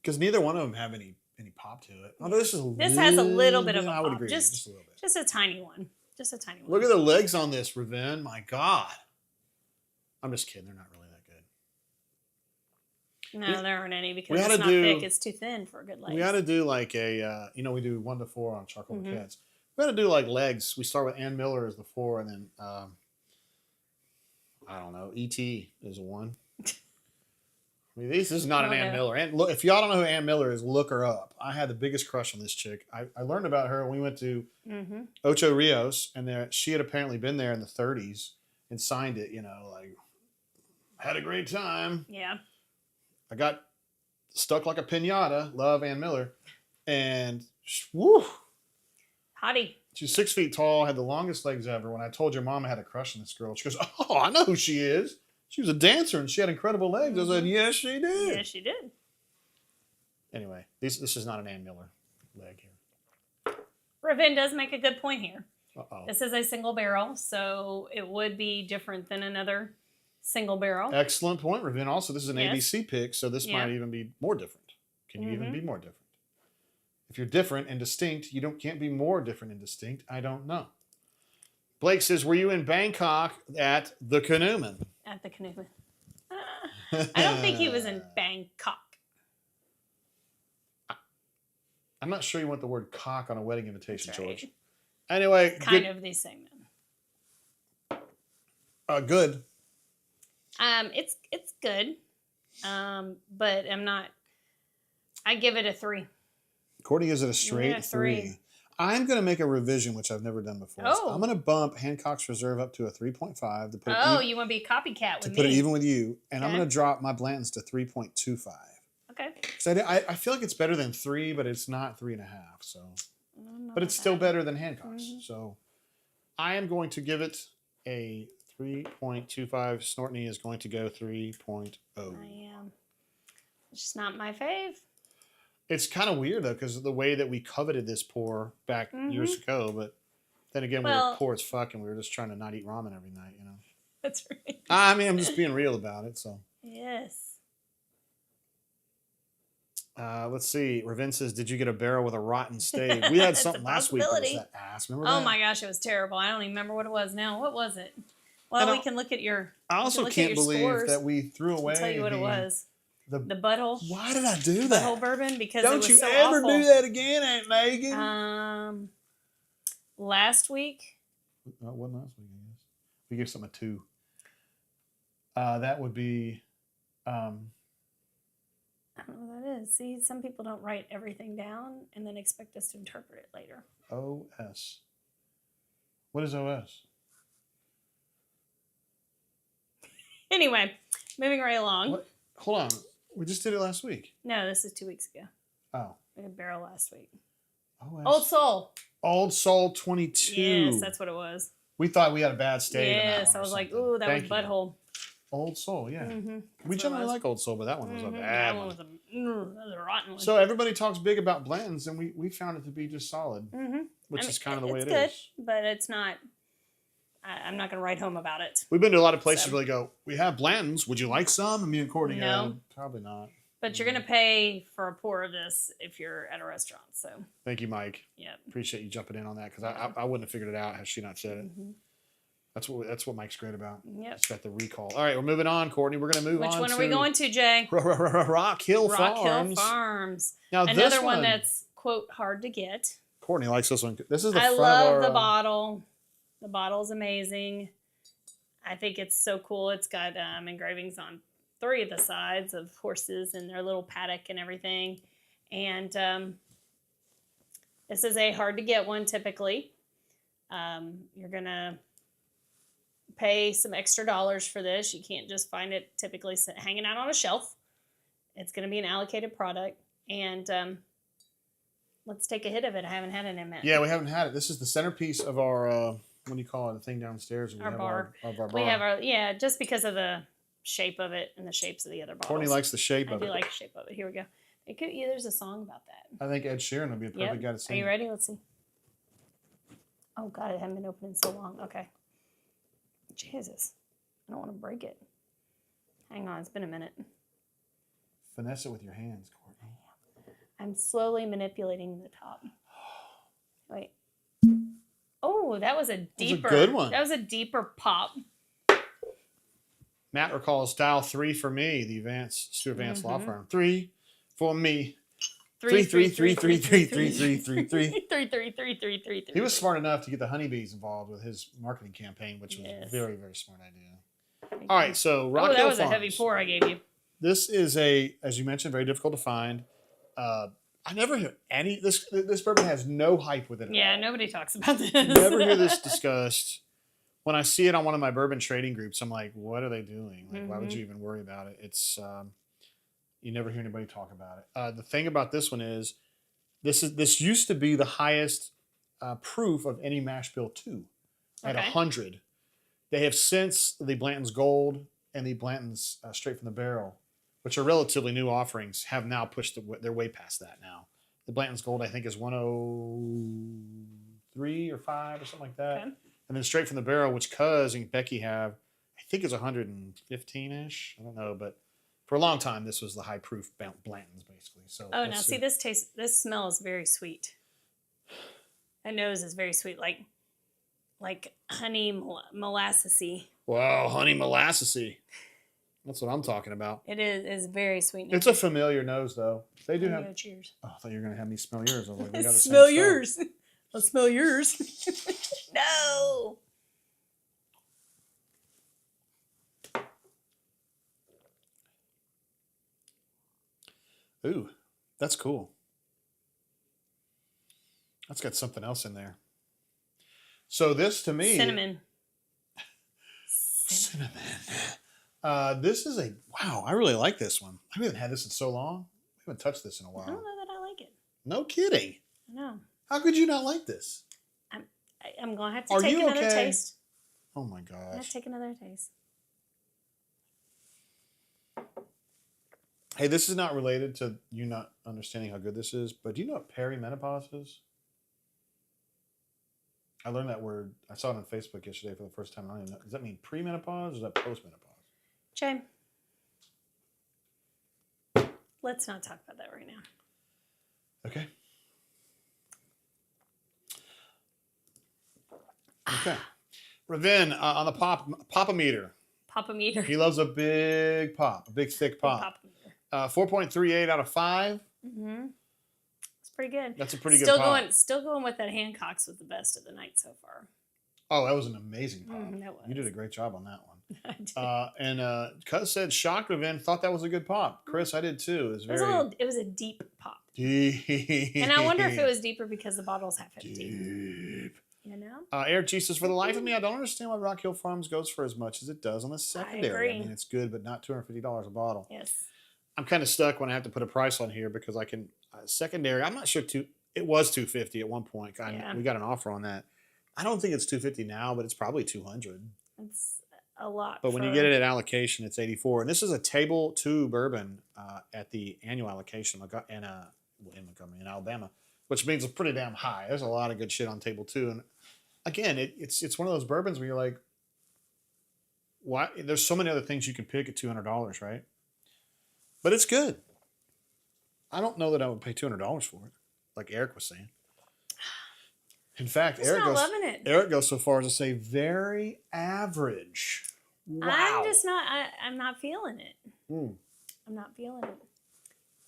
Speaker 1: Because neither one of them have any pop to it. Although this
Speaker 2: has a little bit of a pop.
Speaker 1: I would agree.
Speaker 2: Just a little bit. Just a tiny one. Just a tiny one.
Speaker 1: Look at the legs on this, Raven. My God. I'm just kidding. They're not really that good.
Speaker 2: No, there aren't any because it's not thick. It's too thin for a good leg.
Speaker 1: We ought to do like a, we do 1 to 4 on charcoal cats. We ought to do like legs. We start with Ann Miller as the 4, and then, I don't know, E.T. is a 1. I mean, this is not an Ann Miller. And look, if y'all don't know who Ann Miller is, look her up. I had the biggest crush on this chick. I learned about her when we went to Ocho Rios, and she had apparently been there in the 30s and signed it, had a great time.
Speaker 2: Yeah.
Speaker 1: I got stuck like a piñata. Love Ann Miller. And, woo.
Speaker 2: Hottie.
Speaker 1: She's 6 feet tall, had the longest legs ever. When I told your mom I had a crush on this girl, she goes, oh, I know who she is. She was a dancer and she had incredible legs. I said, yes, she did.
Speaker 2: Yes, she did.
Speaker 1: Anyway, this is not an Ann Miller leg here.
Speaker 2: Raven does make a good point here.
Speaker 1: Uh-oh.
Speaker 2: This is a single barrel, so it would be different than another single barrel.
Speaker 1: Excellent point, Raven. Also, this is an ABC pick, so this might even be more different. Can you even be more different? If you're different and distinct, you can't be more different and distinct. I don't know. Blake says, were you in Bangkok at the Canoeman?
Speaker 2: At the Canoeman. I don't think he was in Bangkok.
Speaker 1: I'm not sure you want the word cock on a wedding invitation,
Speaker 2: That's right.
Speaker 1: George. Anyway,
Speaker 2: Kind of the segment.
Speaker 1: Good.
Speaker 2: It's good. But I'm not. I give it a 3.
Speaker 1: Courtney gives it a straight
Speaker 2: Yeah, 3.
Speaker 1: I'm going to make a revision, which I've never done before. So
Speaker 2: Oh.
Speaker 1: I'm going to bump Hancock's Reserve up to a 3.5 to put
Speaker 2: You want to be a copycat
Speaker 1: to
Speaker 2: with
Speaker 1: put
Speaker 2: me?
Speaker 1: it even with you, and I'm
Speaker 2: Okay.
Speaker 1: going to drop my Blanton's to 3.25.
Speaker 2: Okay.
Speaker 1: So I feel like it's better than 3, but it's not 3.5. So, but it's still better than Hancock's.
Speaker 2: Mhm.
Speaker 1: So, I am going to give it a 3.25. Snortney is going to go 3.0.
Speaker 2: I am. It's just not my fave.
Speaker 1: It's kind of weird though, because of the way that we coveted this pour back years ago. But then again, we were poor as fuck, and we were just trying to not eat ramen every night. You know.
Speaker 2: That's right.
Speaker 1: I mean, I'm just being real about it. So.
Speaker 2: Yes.
Speaker 1: Let's see. Raven says, "Did you get a barrel with a rotten stave?" We had
Speaker 2: It's a
Speaker 1: something last week that was
Speaker 2: possibility.
Speaker 1: that ass. Remember
Speaker 2: Oh
Speaker 1: that?
Speaker 2: my gosh, it was terrible. I don't even remember what it was now. What was it? Well, we can look at your.
Speaker 1: I also
Speaker 2: look at
Speaker 1: can't
Speaker 2: your
Speaker 1: believe
Speaker 2: scores.
Speaker 1: that we threw away.
Speaker 2: I'll tell you what it was.
Speaker 1: The
Speaker 2: butthole.
Speaker 1: Why did I do that?
Speaker 2: Butthole bourbon because
Speaker 1: Don't
Speaker 2: it was
Speaker 1: you
Speaker 2: so
Speaker 1: ever
Speaker 2: awful.
Speaker 1: do that again, Aunt Megan?
Speaker 2: Last week.
Speaker 1: It wasn't last week, I guess. We gave something a 2. That would be.
Speaker 2: I don't know what that is. See, some people don't write everything down and then expect us to interpret it later.
Speaker 1: OS. What is OS?
Speaker 2: Anyway, moving right along.
Speaker 1: What? Hold on. We just did it last week.
Speaker 2: No, this is 2 weeks ago.
Speaker 1: Oh.
Speaker 2: We had a barrel last week.
Speaker 1: OS.
Speaker 2: Old Soul.
Speaker 1: Old Soul 22.
Speaker 2: Yes, that's what it was.
Speaker 1: We thought we had a bad stave.
Speaker 2: Yes, I was like, ooh, that was butthole.
Speaker 1: Old Soul, yeah.
Speaker 2: Mm-hmm.
Speaker 1: We generally like Old Soul, but that one was a bad
Speaker 2: That
Speaker 1: one.
Speaker 2: one was a rotten one.
Speaker 1: So everybody talks big about blends, and we found it to be just solid, which is kind of the way it is.
Speaker 2: It's good, but it's not. I'm not going to write home about it.
Speaker 1: We've been to a lot of places where they go, we have blends. Would you like some? And me and Courtney
Speaker 2: No.
Speaker 1: go, probably not.
Speaker 2: But you're going to pay for a pour of this if you're at a restaurant. So
Speaker 1: Thank you, Mike.
Speaker 2: yeah,
Speaker 1: Appreciate you jumping in on that because I wouldn't have figured it out had she not said it. That's what Mike's great about.
Speaker 2: Yep.
Speaker 1: He's got the recall. All right, we're moving on, Courtney. We're going to move on.
Speaker 2: Which one are we going to, Jay?
Speaker 1: Rock Hill
Speaker 2: Rock
Speaker 1: Farms.
Speaker 2: Hill Farms.
Speaker 1: Now
Speaker 2: Another
Speaker 1: this
Speaker 2: one that's quote hard to get.
Speaker 1: Courtney likes this one. This is the
Speaker 2: I
Speaker 1: front
Speaker 2: love
Speaker 1: of our,
Speaker 2: the bottle. The bottle's amazing. I think it's so cool. It's got engravings on 3 of the sides of horses and their little paddock and everything. And this is a hard to get one typically. You're going to pay some extra dollars for this. You can't just find it typically hanging out on a shelf. It's going to be an allocated product. And let's take a hit of it. I haven't had it in a minute.
Speaker 1: Yeah, we haven't had it. This is the centerpiece of our, what do you call it, the thing downstairs?
Speaker 2: Our bar.
Speaker 1: Of our bar.
Speaker 2: We have our, just because of the shape of it and the shapes of the other bottles.
Speaker 1: Courtney likes the shape
Speaker 2: I
Speaker 1: of
Speaker 2: do
Speaker 1: it.
Speaker 2: like the shape of it. Here we go. There's a song about that.
Speaker 1: I think Ed Sheeran would be a perfect guy to
Speaker 2: Are
Speaker 1: sing.
Speaker 2: you ready? Let's see. Oh, God, it hasn't been open in so long. Okay. Jesus. I don't want to break it. Hang on. It's been a minute.
Speaker 1: Finesse it with your hands, Courtney.
Speaker 2: I'm slowly manipulating the top. Wait. Oh, that was a deeper.
Speaker 1: good one.
Speaker 2: That was a deeper pop.
Speaker 1: Matt recalls dial 3 for me, the Stuart Vance law firm. 3 for me. 3 3 3 3 3 3 3 3 3.
Speaker 2: 3 3 3 3 3 3.
Speaker 1: He was smart enough to get the honeybees involved with his marketing campaign, which was a very, very smart idea. All right, so Rock Hill
Speaker 2: that was
Speaker 1: Farms.
Speaker 2: a heavy pour I gave you.
Speaker 1: This is as you mentioned, very difficult to find. I never hear any. This bourbon has no hype with it.
Speaker 2: Yeah,
Speaker 1: at all.
Speaker 2: nobody talks about this.
Speaker 1: Never hear this discussed. When I see it on one of my bourbon trading groups, I'm like, what are they doing? Like, why would you even worry about it? It's you never hear anybody talk about it. The thing about this one is, this used to be the highest proof of any mash bill 2 at 100. They have since the Blanton's Gold and the Blanton's Straight from the Barrel, which are relatively new offerings, have now pushed their way past that now. The Blanton's Gold, I think, is 103 or 5 or something like that. Okay. And then Straight from the Barrel, which Cuz and Becky have, I think is 115-ish. I don't know, but for a long time, this was the high proof Blanton's basically. So
Speaker 2: now see, this smell is very sweet. That nose is very sweet. Like like honey molassesy.
Speaker 1: Wow, honey molassesy. That's what I'm talking about.
Speaker 2: It is. It's very sweet.
Speaker 1: It's a familiar nose, though. They do have.
Speaker 2: Cheers.
Speaker 1: Oh, I thought you were gonna have me smell yours. I was like, we got the
Speaker 2: Smell
Speaker 1: same
Speaker 2: yours.
Speaker 1: stuff.
Speaker 2: I'll smell yours. No.
Speaker 1: Ooh, that's cool. That's got something else in there. So this to me,
Speaker 2: cinnamon.
Speaker 1: This is a wow. I really like this one. I haven't had this in so long. I haven't touched this in a while.
Speaker 2: I don't know that I like it.
Speaker 1: No kidding.
Speaker 2: No.
Speaker 1: How could you not like this?
Speaker 2: I'm gonna have to take another taste.
Speaker 1: Oh my
Speaker 2: I'm
Speaker 1: gosh.
Speaker 2: gonna take another taste.
Speaker 1: Hey, this is not related to you not understanding how good this is, but do you know what perimenopause is? I learned that word. I saw it on Facebook yesterday for the first time. I don't even know. Does that mean premenopause or is that postmenopause?
Speaker 2: Jay, let's not talk about that right now.
Speaker 1: Okay. Okay. Ravin on the pop-o-meter.
Speaker 2: Pop-o-meter.
Speaker 1: He loves a big pop, a big thick pop. 4.38 out of 5.
Speaker 2: Mm-hmm. It's pretty good.
Speaker 1: That's a pretty good pop.
Speaker 2: Still going with that Hancock's with the best of the night so far.
Speaker 1: Oh, that was an amazing pop.
Speaker 2: That was.
Speaker 1: You did a great job on that one.
Speaker 2: I did.
Speaker 1: And Cuz said shocked Ravin, thought that was a good pop. Chris, I did too.
Speaker 2: It was a deep pop.
Speaker 1: Deep.
Speaker 2: And I wonder if it was deeper because the bottle's half empty.
Speaker 1: Deep.
Speaker 2: You know?
Speaker 1: Eric G says, for the life of me, I don't understand why Rock Hill Farms goes for as much as it does on the secondary. I mean, it's good, but not $250 a bottle.
Speaker 2: Yes.
Speaker 1: I'm kind of stuck when I have to put a price on here because I can secondary. I'm not sure it was $250 at one point. We got an offer on that. I don't think it's $250 now, but it's probably $200.
Speaker 2: It's a lot.
Speaker 1: But when you get it at allocation, it's $84. And this is a table 2 bourbon at the annual allocation in Montgomery, in Alabama, which means it's pretty damn high. There's a lot of good shit on table 2, and again, it's one of those bourbons where you're like, why? There's so many other things you can pick at $200, right? But it's good. I don't know that I would pay $200 for it, like Eric was saying. In fact, Eric goes so far as to say very average. Wow.
Speaker 2: I'm not feeling it.
Speaker 1: Mm.
Speaker 2: I'm not feeling it.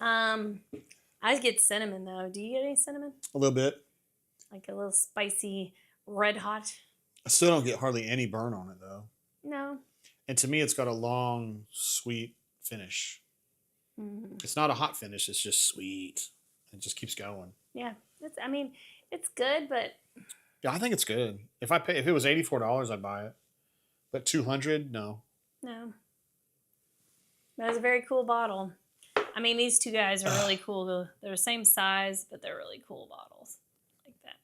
Speaker 2: I get cinnamon though. Do you get any cinnamon?
Speaker 1: A little bit.
Speaker 2: Like a little spicy, red hot.
Speaker 1: I still don't get hardly any burn on it though.
Speaker 2: No.
Speaker 1: And to me, it's got a long, sweet finish. Mm-hmm. It's not a hot finish. It's just sweet. It just keeps going.
Speaker 2: Yeah. It's good, but
Speaker 1: yeah, I think it's good. If it was $84, I'd buy it. But $200, no.
Speaker 2: No. That was a very cool bottle. I mean, these two guys are really cool. They're the same size, but they're really cool bottles like that.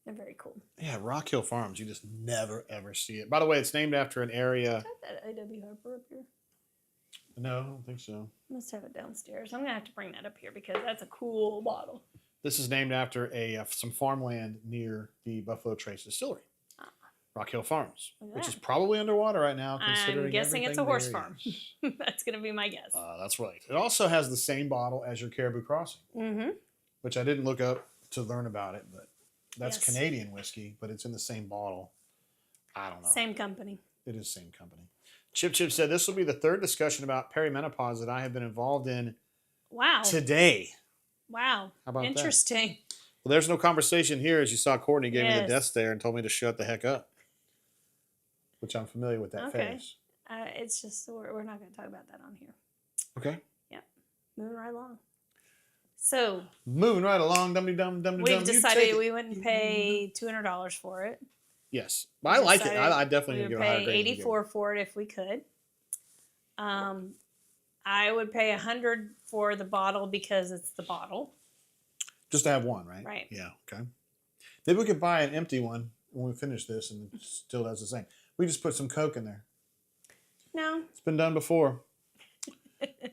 Speaker 2: They're very cool.
Speaker 1: Yeah, Rock Hill Farms. You just never, ever see it. By the way, it's named after an area.
Speaker 2: Is that A.W. Harper up here?
Speaker 1: No, I don't think so.
Speaker 2: I must have it downstairs. I'm going to have to bring that up here because that's a cool bottle.
Speaker 1: This is named after some farmland near the Buffalo Trace Distillery. Rock Hill Farms, which is probably underwater right now. Considering
Speaker 2: I'm guessing it's a horse farm. That's going to be my guess.
Speaker 1: That's right. It also has the same bottle as your Caribou Crossing, which I didn't look up to learn about it, but that's Canadian whiskey, but it's in the same bottle. I don't know.
Speaker 2: Same company.
Speaker 1: It is same company. Chip said, this will be the third discussion about perimenopause that I have been involved in today.
Speaker 2: Wow.
Speaker 1: How about
Speaker 2: Interesting.
Speaker 1: That? Well, there's no conversation here, as you saw Courtney gave me the death stare and told me to shut the heck up, which I'm familiar with that face.
Speaker 2: It's just, we're not going to talk about that on here.
Speaker 1: Okay.
Speaker 2: Yep. Moving right along. So.
Speaker 1: Moving right along.
Speaker 2: We've decided we wouldn't pay $200 for it.
Speaker 1: Yes. But I like it. I definitely would give it a higher grade.
Speaker 2: We would pay $84 for it if we could. I would pay $100 for the bottle because it's the bottle.
Speaker 1: Just to have one, right?
Speaker 2: Right.
Speaker 1: Yeah. Okay. Maybe we could buy an empty one when we finish this and it still does the same. We just put some Coke in there.
Speaker 2: No.
Speaker 1: It's been done before.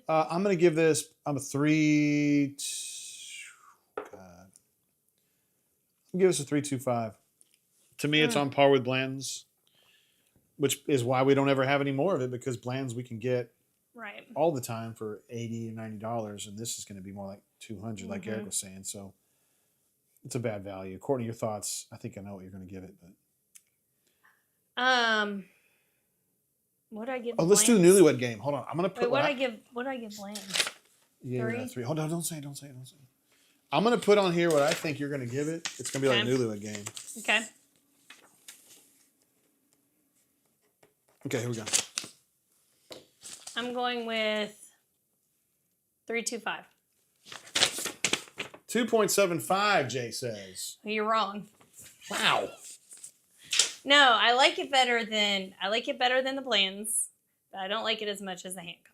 Speaker 1: I'm going to give this, I'm a 3. God. I'll give this a 3.25. To me, it's on par with blends, which is why we don't ever have any more of it, because blends we can get all the time for $80 or $90, and this is going to be more like $200, like Eric was saying. So it's a bad value. Courtney, your thoughts? I think I know what you're going to give it, but
Speaker 2: What do I give?
Speaker 1: Oh, let's do the
Speaker 2: Blands?
Speaker 1: newlywed game. Hold on. I'm gonna put.
Speaker 2: Wait, what I give? What do I give Blands?
Speaker 1: Yeah,
Speaker 2: 3?
Speaker 1: 3. Hold on. Don't say it. Don't say it. Don't say it. I'm gonna put on here what I think you're gonna give it. It's gonna be like a newlywed game.
Speaker 2: Okay.
Speaker 1: Okay, here we go.
Speaker 2: I'm going with 3.25.
Speaker 1: 2.75, Jay says.
Speaker 2: You're wrong.
Speaker 1: Wow.
Speaker 2: No, I like it better than the Blands, but I don't like it as much as the Hancock.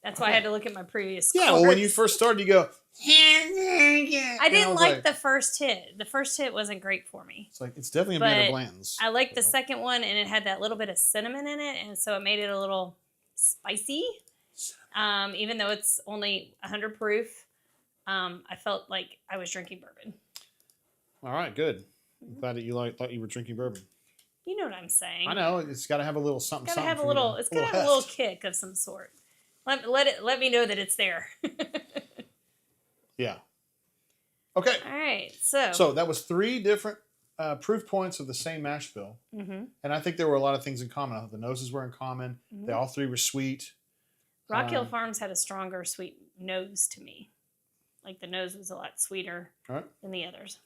Speaker 2: That's why I had to look at my previous scores.
Speaker 1: Yeah, well, when you first started, you go.
Speaker 2: I didn't like the first hit. The first hit wasn't great for me.
Speaker 1: It's like it's definitely gonna be a Blands.
Speaker 2: I liked the second one, and it had that little bit of cinnamon in it, and so it made it a little spicy. Even though it's only 100 proof, I felt like I was drinking bourbon.
Speaker 1: All right, good. I'm glad that thought you were drinking bourbon.
Speaker 2: You know what I'm saying.
Speaker 1: I know it's got to have a little something.
Speaker 2: It's got to have a little. It's got to have a little kick of some sort. Let me know that it's there.
Speaker 1: Yeah. Okay.
Speaker 2: All right. So
Speaker 1: that was 3 different proof points of the same mash bill, and I think there were a lot of things in common. I thought the noses were in common. They all 3 were sweet.
Speaker 2: Rock Hill Farms had a stronger sweet nose to me. Like the nose was a lot sweeter than the others.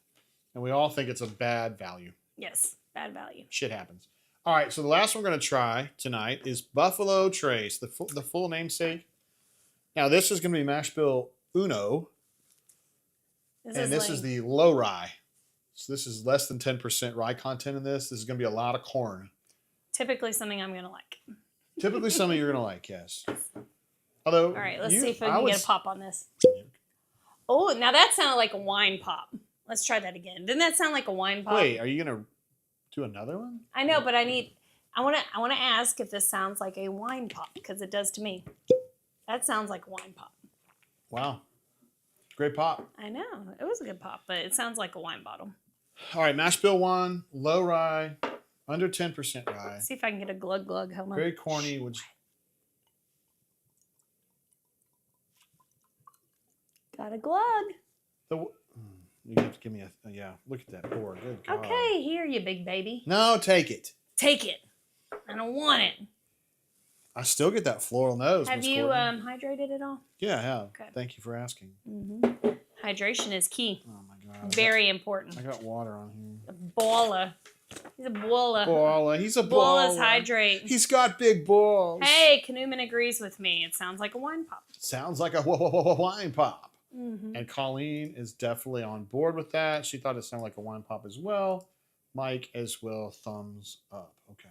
Speaker 1: And we all think it's a bad value.
Speaker 2: Yes, bad value.
Speaker 1: Shit happens. All right, so the last one we're going to try tonight is Buffalo Trace, the full namesake. Now, this is going to be mash bill Uno. This is the low rye. So this is less than 10% rye content in this. This is going to be a lot of corn.
Speaker 2: Typically something I'm going to like.
Speaker 1: Typically something you're going to like, yes. Although,
Speaker 2: all right, let's see if we can get a pop on this. Oh, now that sounded like a wine pop. Let's try that again. Didn't that sound like a wine pop?
Speaker 1: Wait, are you going to do another one?
Speaker 2: I know, but I want to ask if this sounds like a wine pop, because it does to me. That sounds like a wine pop.
Speaker 1: Wow. Great pop.
Speaker 2: I know. It was a good pop, but it sounds like a wine bottle.
Speaker 1: All right, mash bill 1, low rye, under 10% rye.
Speaker 2: Let's see if I can get a glug glug. Hold on.
Speaker 1: Very corny, which...
Speaker 2: Got a glug.
Speaker 1: You have to give me a yeah. Look at that pour. Good God.
Speaker 2: Okay, here you big baby.
Speaker 1: No, take it.
Speaker 2: Take it. I don't want it.
Speaker 1: I still get that floral nose.
Speaker 2: Have you hydrated at all?
Speaker 1: Yeah, I have.
Speaker 2: Okay.
Speaker 1: Thank you for asking.
Speaker 2: Mm-hmm. Hydration is key.
Speaker 1: Oh my God.
Speaker 2: Very important.
Speaker 1: I got water on here.
Speaker 2: A baller. He's a baller.
Speaker 1: Baller. He's a baller.
Speaker 2: Ballas hydrate.
Speaker 1: He's got big balls.
Speaker 2: Hey, Canoeman agrees with me. It sounds like a wine pop.
Speaker 1: Sounds like a wine pop.
Speaker 2: Mm-hmm.
Speaker 1: And Colleen is definitely on board with that. She thought it sounded like a wine pop as well. Mike as well, thumbs up. Okay.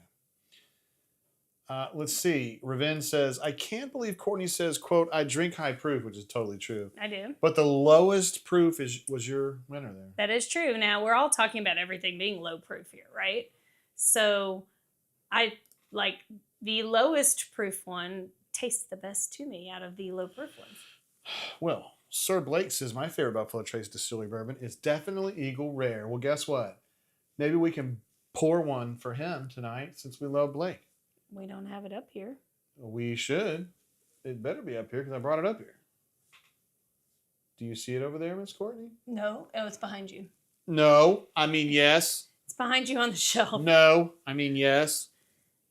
Speaker 1: Let's see. Raven says, I can't believe Courtney says, quote, I drink high proof, which is totally true.
Speaker 2: I do.
Speaker 1: But the lowest proof was your winner there.
Speaker 2: That is true. Now, we're all talking about everything being low proof here, right? So, I like the lowest proof one tastes the best to me out of the low proof ones.
Speaker 1: Well, Sir Blake says, my favorite Buffalo Trace Distillery bourbon is definitely Eagle Rare. Well, guess what? Maybe we can pour one for him tonight since we love Blake.
Speaker 2: We don't have it up here.
Speaker 1: We should. It better be up here because I brought it up here. Do you see it over there, Miss Courtney?
Speaker 2: No. Oh, it's behind you.
Speaker 1: No. I mean, yes.
Speaker 2: It's behind you on the shelf.
Speaker 1: No. I mean, yes.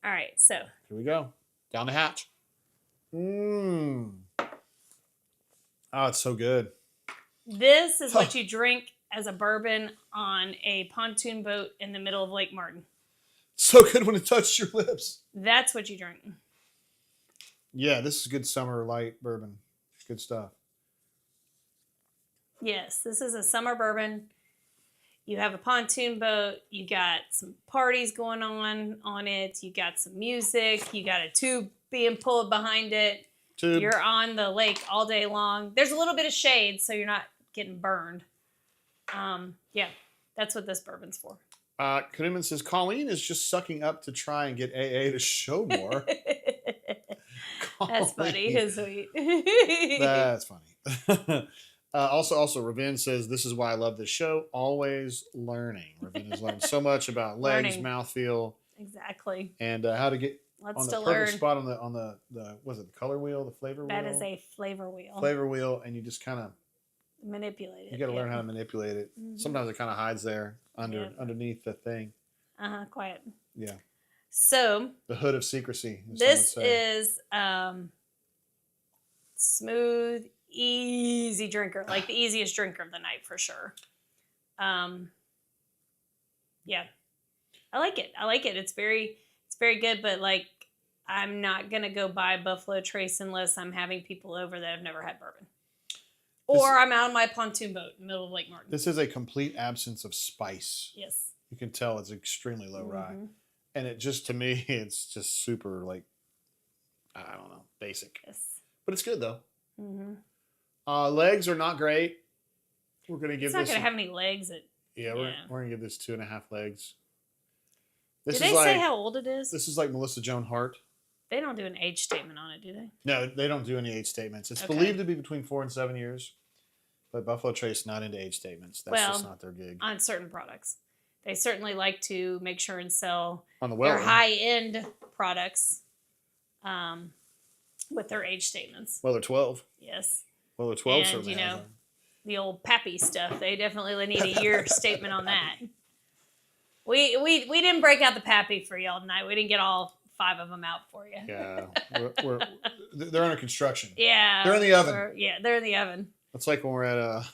Speaker 2: All right. So.
Speaker 1: Here we go. Down the hatch. Mmm. Oh, it's so good.
Speaker 2: This is what you drink as a bourbon on a pontoon boat in the middle of Lake Martin.
Speaker 1: So good when it touched your lips.
Speaker 2: That's what you drink.
Speaker 1: Yeah, this is good summer light bourbon. Good stuff.
Speaker 2: Yes, this is a summer bourbon. You have a pontoon boat. You got some parties going on it. You got some music. You got a tube being pulled behind it.
Speaker 1: Tube.
Speaker 2: You're on the lake all day long. There's a little bit of shade, so you're not getting burned. Yeah, that's what this bourbon's for.
Speaker 1: Knuman says, Colleen is just sucking up to try and get AA to show more.
Speaker 2: That's funny. His sweet.
Speaker 1: That's funny. Also, Ravin says, this is why I love this show. Always learning. Ravin has learned so much about legs, mouthfeel.
Speaker 2: Exactly.
Speaker 1: And how to get
Speaker 2: Let's
Speaker 1: on the
Speaker 2: still
Speaker 1: perfect
Speaker 2: learn.
Speaker 1: spot on the was it the color wheel, the flavor wheel?
Speaker 2: That is a flavor wheel.
Speaker 1: Flavor wheel, and you just kind of
Speaker 2: manipulate it.
Speaker 1: You got to learn how to manipulate it.
Speaker 2: Mm-hmm.
Speaker 1: Sometimes it kind of hides there underneath the thing.
Speaker 2: Quiet.
Speaker 1: Yeah.
Speaker 2: So
Speaker 1: The hood of secrecy.
Speaker 2: this is smooth, easy drinker, like the easiest drinker of the night for sure. Yeah, I like it. It's very good, but like I'm not gonna go buy Buffalo Trace unless I'm having people over that have never had bourbon, or I'm out on my pontoon boat in the middle of Lake Martin.
Speaker 1: This is a complete absence of spice.
Speaker 2: Yes,
Speaker 1: you can tell it's extremely low rye, and it just, to me, it's just super, like, I don't know, basic.
Speaker 2: Yes,
Speaker 1: but it's good though. Legs are not great. We're gonna give
Speaker 2: it's not
Speaker 1: this.
Speaker 2: Gonna have any legs.
Speaker 1: We're gonna give this 2.5 legs.
Speaker 2: Did they say how old it is?
Speaker 1: This is like Melissa Joan Hart.
Speaker 2: They don't do an age statement on it, do they?
Speaker 1: No, they don't do any age statements. It's believed to be between 4 and 7 years, but Buffalo Trace not into age statements. That's just not their gig.
Speaker 2: On certain products, they certainly like to make sure and sell
Speaker 1: on the
Speaker 2: their high-end products with their age statements.
Speaker 1: Well, they're 12.
Speaker 2: Yes.
Speaker 1: Well, they're 12.
Speaker 2: And you know, the old pappy stuff. They definitely need a year statement on that. We didn't break out the pappy for y'all tonight. We didn't get all 5 of them out for you.
Speaker 1: Yeah, they're under construction.
Speaker 2: Yeah,
Speaker 1: they're in the oven.
Speaker 2: They're in the oven.
Speaker 1: It's like when we're at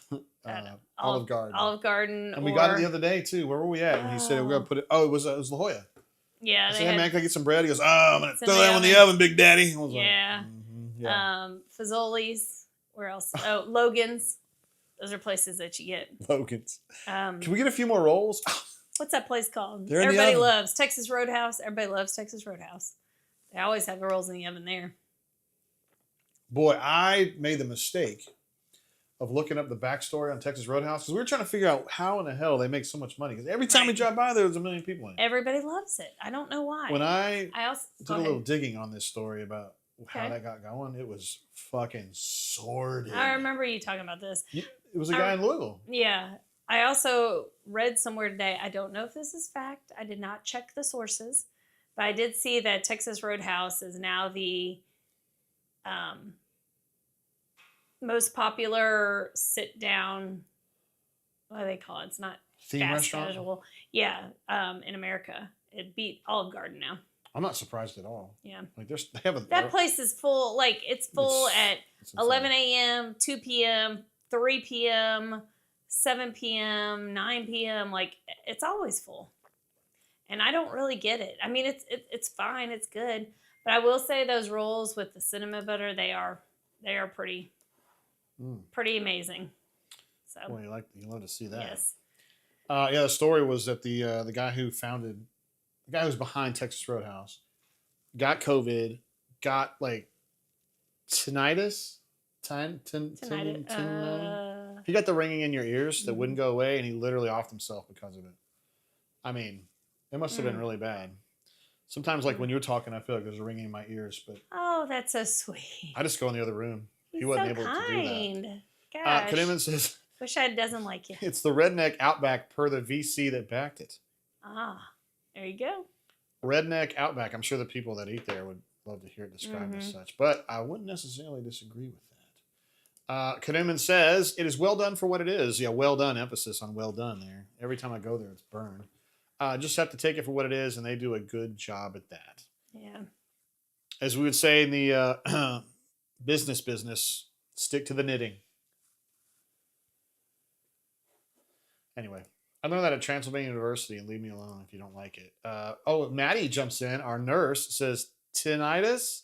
Speaker 1: Olive Garden.
Speaker 2: Olive Garden.
Speaker 1: And we got it the other day too. Where were we at? And he said we're gonna put it. Oh, it was La Jolla.
Speaker 2: Yeah.
Speaker 1: I said, hey man, can I get some bread? He goes, oh, I'm gonna throw that in the oven, Big Daddy. I was
Speaker 2: yeah. Fazoli's. Where else? Oh, Logan's. Those are places that you get.
Speaker 1: Logan's. Can we get a few more rolls?
Speaker 2: What's that place called?
Speaker 1: Everybody
Speaker 2: loves Texas Roadhouse. Everybody loves Texas Roadhouse. They always have the rolls in the oven there.
Speaker 1: Boy, I made the mistake of looking up the backstory on Texas Roadhouse because we were trying to figure out how in the hell they make so much money. Because every time we drive by, there's a million people in it.
Speaker 2: Everybody loves it. I don't know why.
Speaker 1: When I
Speaker 2: also
Speaker 1: did a little digging on this story about how that got going, it was fucking sordid.
Speaker 2: I remember you talking about this.
Speaker 1: It was a guy in Louisville.
Speaker 2: Yeah. I also read somewhere today, I don't know if this is fact, I did not check the sources, but I did see that Texas Roadhouse is now the most popular sit-down, what do they call it? It's not
Speaker 1: theme
Speaker 2: fast
Speaker 1: restaurant?
Speaker 2: casual. Yeah, in America. It beat Olive Garden now.
Speaker 1: I'm not surprised at all.
Speaker 2: Yeah.
Speaker 1: Like they have
Speaker 2: that place is full, like it's full at 11 a.m., 2 p.m., 3 p.m., 7 p.m., 9 p.m. Like it's always full, and I don't really get it. I mean, it's fine, it's good, but I will say those rolls with the cinnamon butter, they are pretty amazing. So
Speaker 1: well, you love to see that.
Speaker 2: Yes.
Speaker 1: The story was that the guy who's behind Texas Roadhouse got COVID, got like tinnitus. He got the ringing in your ears that wouldn't go away, and he literally offed himself because of it. I mean, it must have been really bad. Sometimes, like when you're talking, I feel like there's a ringing in my ears, but
Speaker 2: oh, that's so sweet.
Speaker 1: I just go in the other room.
Speaker 2: He's
Speaker 1: he wasn't
Speaker 2: so
Speaker 1: able
Speaker 2: kind.
Speaker 1: to do that.
Speaker 2: Gosh.
Speaker 1: Kidman says,
Speaker 2: wish I doesn't like you.
Speaker 1: It's the Redneck Outback per the VC that backed it.
Speaker 2: Ah, there you go.
Speaker 1: Redneck Outback. I'm sure the people that eat there would love to hear it described as such, but I wouldn't necessarily disagree with that. Kidman says, it is well done for what it is. Yeah, well done. Emphasis on well done there. Every time I go there, it's burned. Just have to take it for what it is, and they do a good job at that.
Speaker 2: Yeah.
Speaker 1: As we would say in the business, stick to the knitting. Anyway, I learned that at Transylvania University, and leave me alone if you don't like it. Maddie jumps in. Our nurse says tinnitus.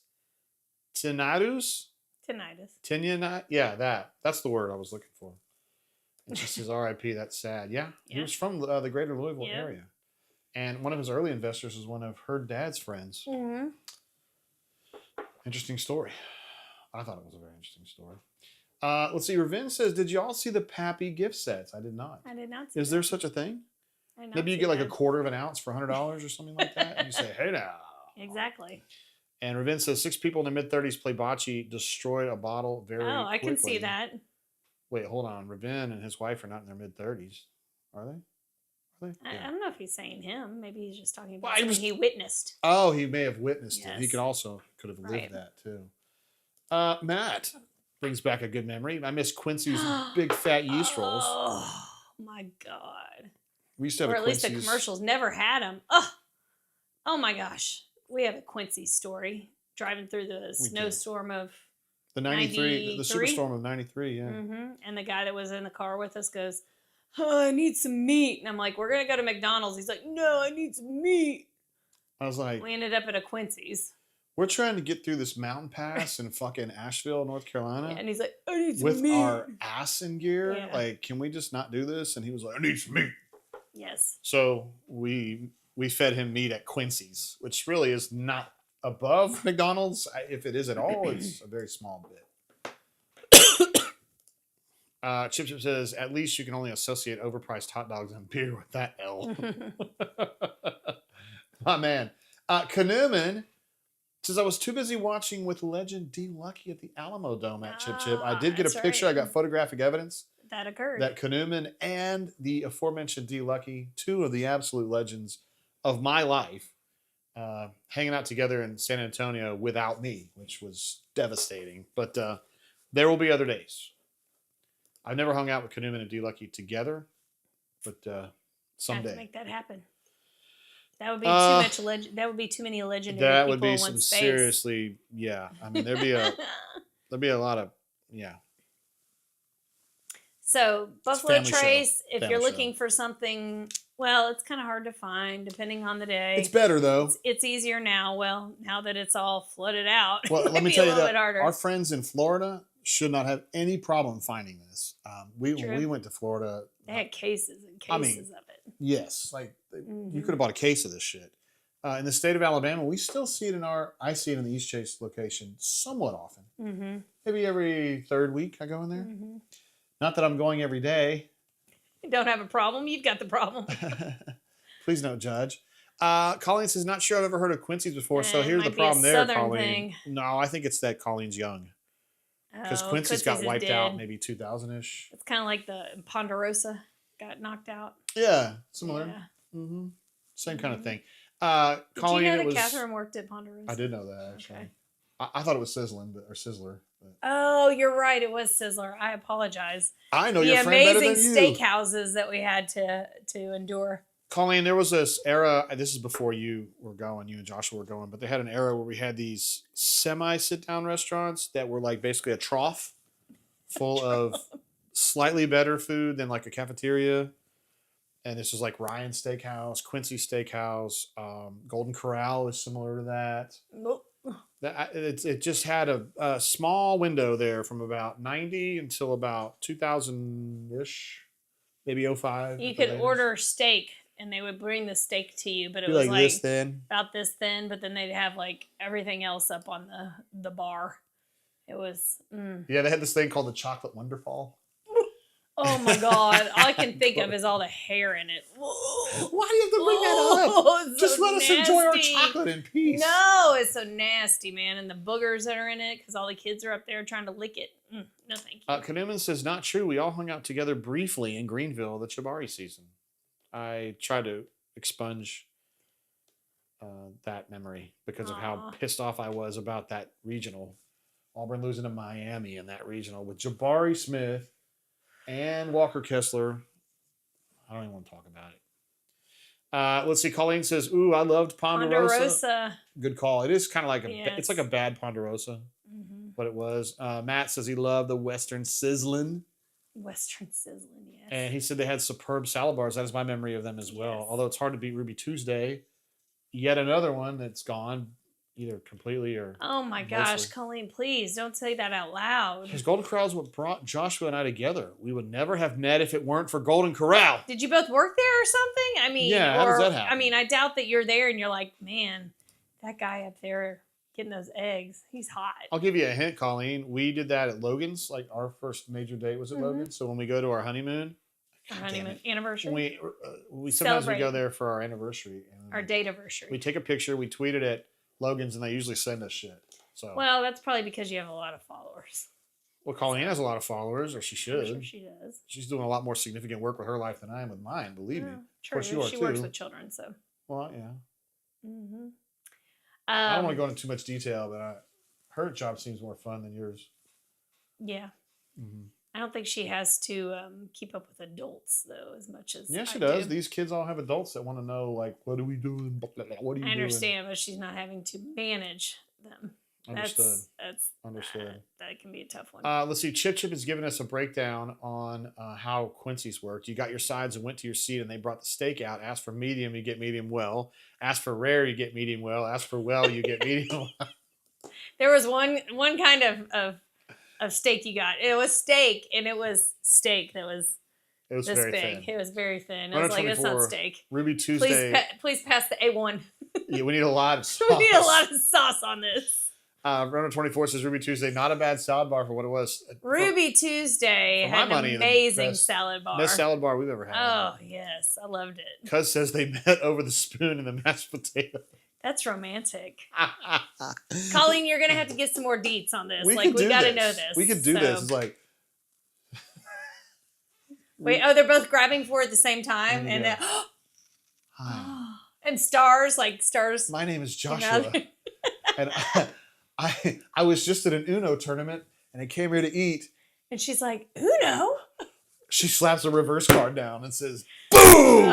Speaker 1: Yeah, that's the word I was looking for. And she says, R.I.P. That's sad. Yeah, he was from the greater Louisville area. And one of his early investors was one of her dad's friends. Mm-hmm. Interesting story. I thought it was a very interesting story. Let's see. Ravin says, did you all see the Pappy gift sets? I did not.
Speaker 2: I did not see
Speaker 1: Is there such a thing? Maybe you get like a quarter of an ounce for $100 or something like that. And you say, hey now.
Speaker 2: Exactly.
Speaker 1: And Ravin says 6 people in their mid-30s play bocce, destroy a bottle very quickly.
Speaker 2: I can see that.
Speaker 1: Wait, hold on. Ravin and his wife are not in their mid-30s. Are they?
Speaker 2: I don't know if he's saying him. Maybe he's just talking about something he witnessed.
Speaker 1: Oh, he may have witnessed it. He could have lived that too. Matt brings back a good memory. I miss Quincy's big fat yeast rolls.
Speaker 2: Oh my God.
Speaker 1: We used to have
Speaker 2: or at least the commercials. Never had them. Oh, Oh my gosh. We have a Quincy story. Driving through the
Speaker 1: We do.
Speaker 2: snowstorm of
Speaker 1: The 93, the
Speaker 2: 93?
Speaker 1: superstorm of 93, yeah.
Speaker 2: And the guy that was in the car with us goes, oh, I need some meat. And I'm like, we're going to go to McDonald's. He's like, no, I need some meat.
Speaker 1: I was like,
Speaker 2: We ended up at a Quincy's.
Speaker 1: we're trying to get through this mountain pass in fucking Asheville, North Carolina.
Speaker 2: Yeah, and he's like, I need some
Speaker 1: with
Speaker 2: meat.
Speaker 1: our ass in gear.
Speaker 2: Yeah.
Speaker 1: Like, can we just not do this? And he was like, I need some meat.
Speaker 2: Yes.
Speaker 1: So we fed him meat at Quincy's, which really is not above McDonald's. If it is at all, it's a very small bit. Chip Chip says, at least you can only associate overpriced hot dogs and beer with that L. My man. Kanuman says, I was too busy watching with legend D Lucky at the Alamo Dome at Chip Chip. I did get a picture.
Speaker 2: Right.
Speaker 1: I got photographic evidence
Speaker 2: that occurred.
Speaker 1: that Kanuman and the aforementioned D Lucky, two of the absolute legends of my life, hanging out together in San Antonio without me, which was devastating. But there will be other days. I've never hung out with Kanuman and D Lucky together, but someday.
Speaker 2: Have to make that happen. That would be too much. That would be too many legendary
Speaker 1: that
Speaker 2: people
Speaker 1: would be
Speaker 2: in
Speaker 1: some
Speaker 2: one space.
Speaker 1: seriously, yeah. I mean, there'd be a lot of, yeah.
Speaker 2: So Buffalo
Speaker 1: family
Speaker 2: Trace, if
Speaker 1: Family
Speaker 2: you're
Speaker 1: show.
Speaker 2: looking for something, well, it's kind of hard to find depending on the day.
Speaker 1: It's better though.
Speaker 2: It's easier now. Well, now that it's all flooded out,
Speaker 1: Well,
Speaker 2: it
Speaker 1: let
Speaker 2: might
Speaker 1: me
Speaker 2: be
Speaker 1: tell
Speaker 2: a
Speaker 1: you
Speaker 2: little
Speaker 1: that
Speaker 2: bit harder.
Speaker 1: our friends in Florida should not have any problem finding this. When
Speaker 2: True.
Speaker 1: we went to Florida,
Speaker 2: They had cases and
Speaker 1: I
Speaker 2: cases
Speaker 1: mean,
Speaker 2: of it.
Speaker 1: yes, like you could have bought a case of this shit. In the state of Alabama, we still see it I see it in the East Chase location somewhat often.
Speaker 2: Mm-hmm.
Speaker 1: Maybe every third week I go in there.
Speaker 2: Mm-hmm.
Speaker 1: Not that I'm going every day.
Speaker 2: You don't have a problem. You've got the problem.
Speaker 1: Please don't judge. Colleen says, not sure I've ever heard of Quincy's before. So
Speaker 2: It
Speaker 1: here's the
Speaker 2: might be a
Speaker 1: problem there,
Speaker 2: Southern
Speaker 1: Colleen.
Speaker 2: thing.
Speaker 1: No, I think it's that Colleen's young. Because
Speaker 2: Oh,
Speaker 1: Quincy's got
Speaker 2: is
Speaker 1: wiped
Speaker 2: dead.
Speaker 1: out maybe 2000-ish.
Speaker 2: It's kind of like the Ponderosa got knocked out.
Speaker 1: Yeah, similar.
Speaker 2: Yeah.
Speaker 1: Mm-hmm. Same kind of
Speaker 2: Mhm.
Speaker 1: thing.
Speaker 2: Did
Speaker 1: Colleen,
Speaker 2: you know
Speaker 1: it
Speaker 2: that
Speaker 1: was,
Speaker 2: Catherine worked at Ponderosa?
Speaker 1: I did know that, actually.
Speaker 2: Okay.
Speaker 1: I thought it was Sizzler. But
Speaker 2: Oh, you're right. It was Sizzler. I apologize.
Speaker 1: I know
Speaker 2: The
Speaker 1: your friend better
Speaker 2: amazing
Speaker 1: than you.
Speaker 2: steakhouses that we had to endure.
Speaker 1: Colleen, there was this era, this is before you were going, you and Joshua were going, but they had an era where we had these semi-sit-down restaurants that were like basically a trough full of slightly better food than like a cafeteria. And this was like Ryan Steakhouse, Quincy Steakhouse, Golden Corral is similar to that.
Speaker 2: Nope.
Speaker 1: It just had a small window there from about 90 until about 2000-ish, maybe 05.
Speaker 2: You
Speaker 1: at the
Speaker 2: could
Speaker 1: latest.
Speaker 2: order steak, and they would bring the steak to you, but it
Speaker 1: Be
Speaker 2: was
Speaker 1: like
Speaker 2: like
Speaker 1: this thin.
Speaker 2: about this thin. But then they'd have like everything else up on the bar. It was.
Speaker 1: Yeah, they had this thing called the Chocolate Wonderfall.
Speaker 2: Oh my god! All I can think of is all the hair in it.
Speaker 1: Why do you have to bring that up?
Speaker 2: It's
Speaker 1: Just
Speaker 2: so
Speaker 1: let us enjoy our
Speaker 2: nasty.
Speaker 1: chocolate in peace.
Speaker 2: No, it's so nasty, man, and the boogers that are in it because all the kids are up there trying to lick it. No, thank you.
Speaker 1: Kanuman says, not true. We all hung out together briefly in Greenville the Chibari season. I tried to expunge that memory because of how
Speaker 2: Aw.
Speaker 1: pissed off I was about that regional. Auburn losing to Miami in that regional with Jabari Smith and Walker Kessler. I don't even want to talk about it. Let's see. Colleen says, ooh, I loved Ponderosa. Good call. It is kind of like it's like a bad Ponderosa, but it was. Matt says he loved the Western Sizzlin'.
Speaker 2: Western Sizzlin', yes.
Speaker 1: And he said they had superb salad bars. That is my memory of them as well.
Speaker 2: Yes.
Speaker 1: Although it's hard to beat Ruby Tuesday. Yet another one that's gone either completely or
Speaker 2: Oh my gosh,
Speaker 1: mostly.
Speaker 2: Colleen, please don't say that out loud.
Speaker 1: Because Golden Corral is what brought Joshua and I together. We would never have met if it weren't for Golden Corral.
Speaker 2: Did you both work there or something? I mean,
Speaker 1: Yeah, how does that happen?
Speaker 2: I mean, I doubt that you're there and you're like, man, that guy up there getting those eggs, he's hot.
Speaker 1: I'll give you a hint, Colleen. We did that at Logan's. Like our first major date was at Logan's. So when we go to our honeymoon,
Speaker 2: Our
Speaker 1: God damn
Speaker 2: honeymoon
Speaker 1: it.
Speaker 2: anniversary,
Speaker 1: we sometimes we go
Speaker 2: Celebrate.
Speaker 1: there for our anniversary. And
Speaker 2: our date anniversary.
Speaker 1: we take a picture, we tweet it at Logan's, and they usually send us shit. So
Speaker 2: Well, that's probably because you have a lot of followers.
Speaker 1: well, Colleen has a lot of followers, or she should.
Speaker 2: I'm sure she does.
Speaker 1: She's doing a lot more significant work with her life than I am with mine. Believe me.
Speaker 2: Yeah,
Speaker 1: Of course,
Speaker 2: true.
Speaker 1: you are
Speaker 2: She
Speaker 1: too.
Speaker 2: works with children, so.
Speaker 1: Well, yeah.
Speaker 2: Mm-hmm.
Speaker 1: I don't want to go into too much detail, but her job seems more fun than yours.
Speaker 2: Yeah.
Speaker 1: Mm-hmm.
Speaker 2: I don't think she has to keep up with adults though as much as
Speaker 1: Yeah, she
Speaker 2: I
Speaker 1: does.
Speaker 2: do.
Speaker 1: These kids all have adults that want to know, like, what are we doing? What are you
Speaker 2: I
Speaker 1: doing?
Speaker 2: understand, but she's not having to manage them.
Speaker 1: Understood.
Speaker 2: That's
Speaker 1: Understood.
Speaker 2: that can be a tough one.
Speaker 1: Let's see. Chip has given us a breakdown on how Quincy's work. You got your sides and went to your seat, and they brought the steak out. Ask for medium, you get medium well. Ask for rare, you get medium well. Ask for well, you get medium well.
Speaker 2: There was one kind of steak you got. It was steak, and it was steak that was
Speaker 1: It was
Speaker 2: this
Speaker 1: very
Speaker 2: big.
Speaker 1: thin.
Speaker 2: It was very thin. I was like, it's not steak.
Speaker 1: Ruby Tuesday.
Speaker 2: Please pass the A1.
Speaker 1: Yeah, we need a lot of sauce.
Speaker 2: We need a lot of sauce on this.
Speaker 1: Runner 24 says Ruby Tuesday, not a bad salad bar for what it was.
Speaker 2: Ruby Tuesday had an amazing salad bar.
Speaker 1: Best salad bar we've ever had.
Speaker 2: Oh, yes. I loved it.
Speaker 1: Cuz says they met over the spoon and the mashed potato.
Speaker 2: That's romantic. Colleen, you're going to have to get some more deets on this.
Speaker 1: We
Speaker 2: got to know this.
Speaker 1: We could do this. It's like...
Speaker 2: Wait, they're both grabbing for it at the same time? And then,
Speaker 1: hi.
Speaker 2: And stars, like stars.
Speaker 1: My name is Joshua. And I was just at an Uno tournament, and I came here to eat.
Speaker 2: And she's like, Uno?
Speaker 1: She slaps a reverse card down and says, boom!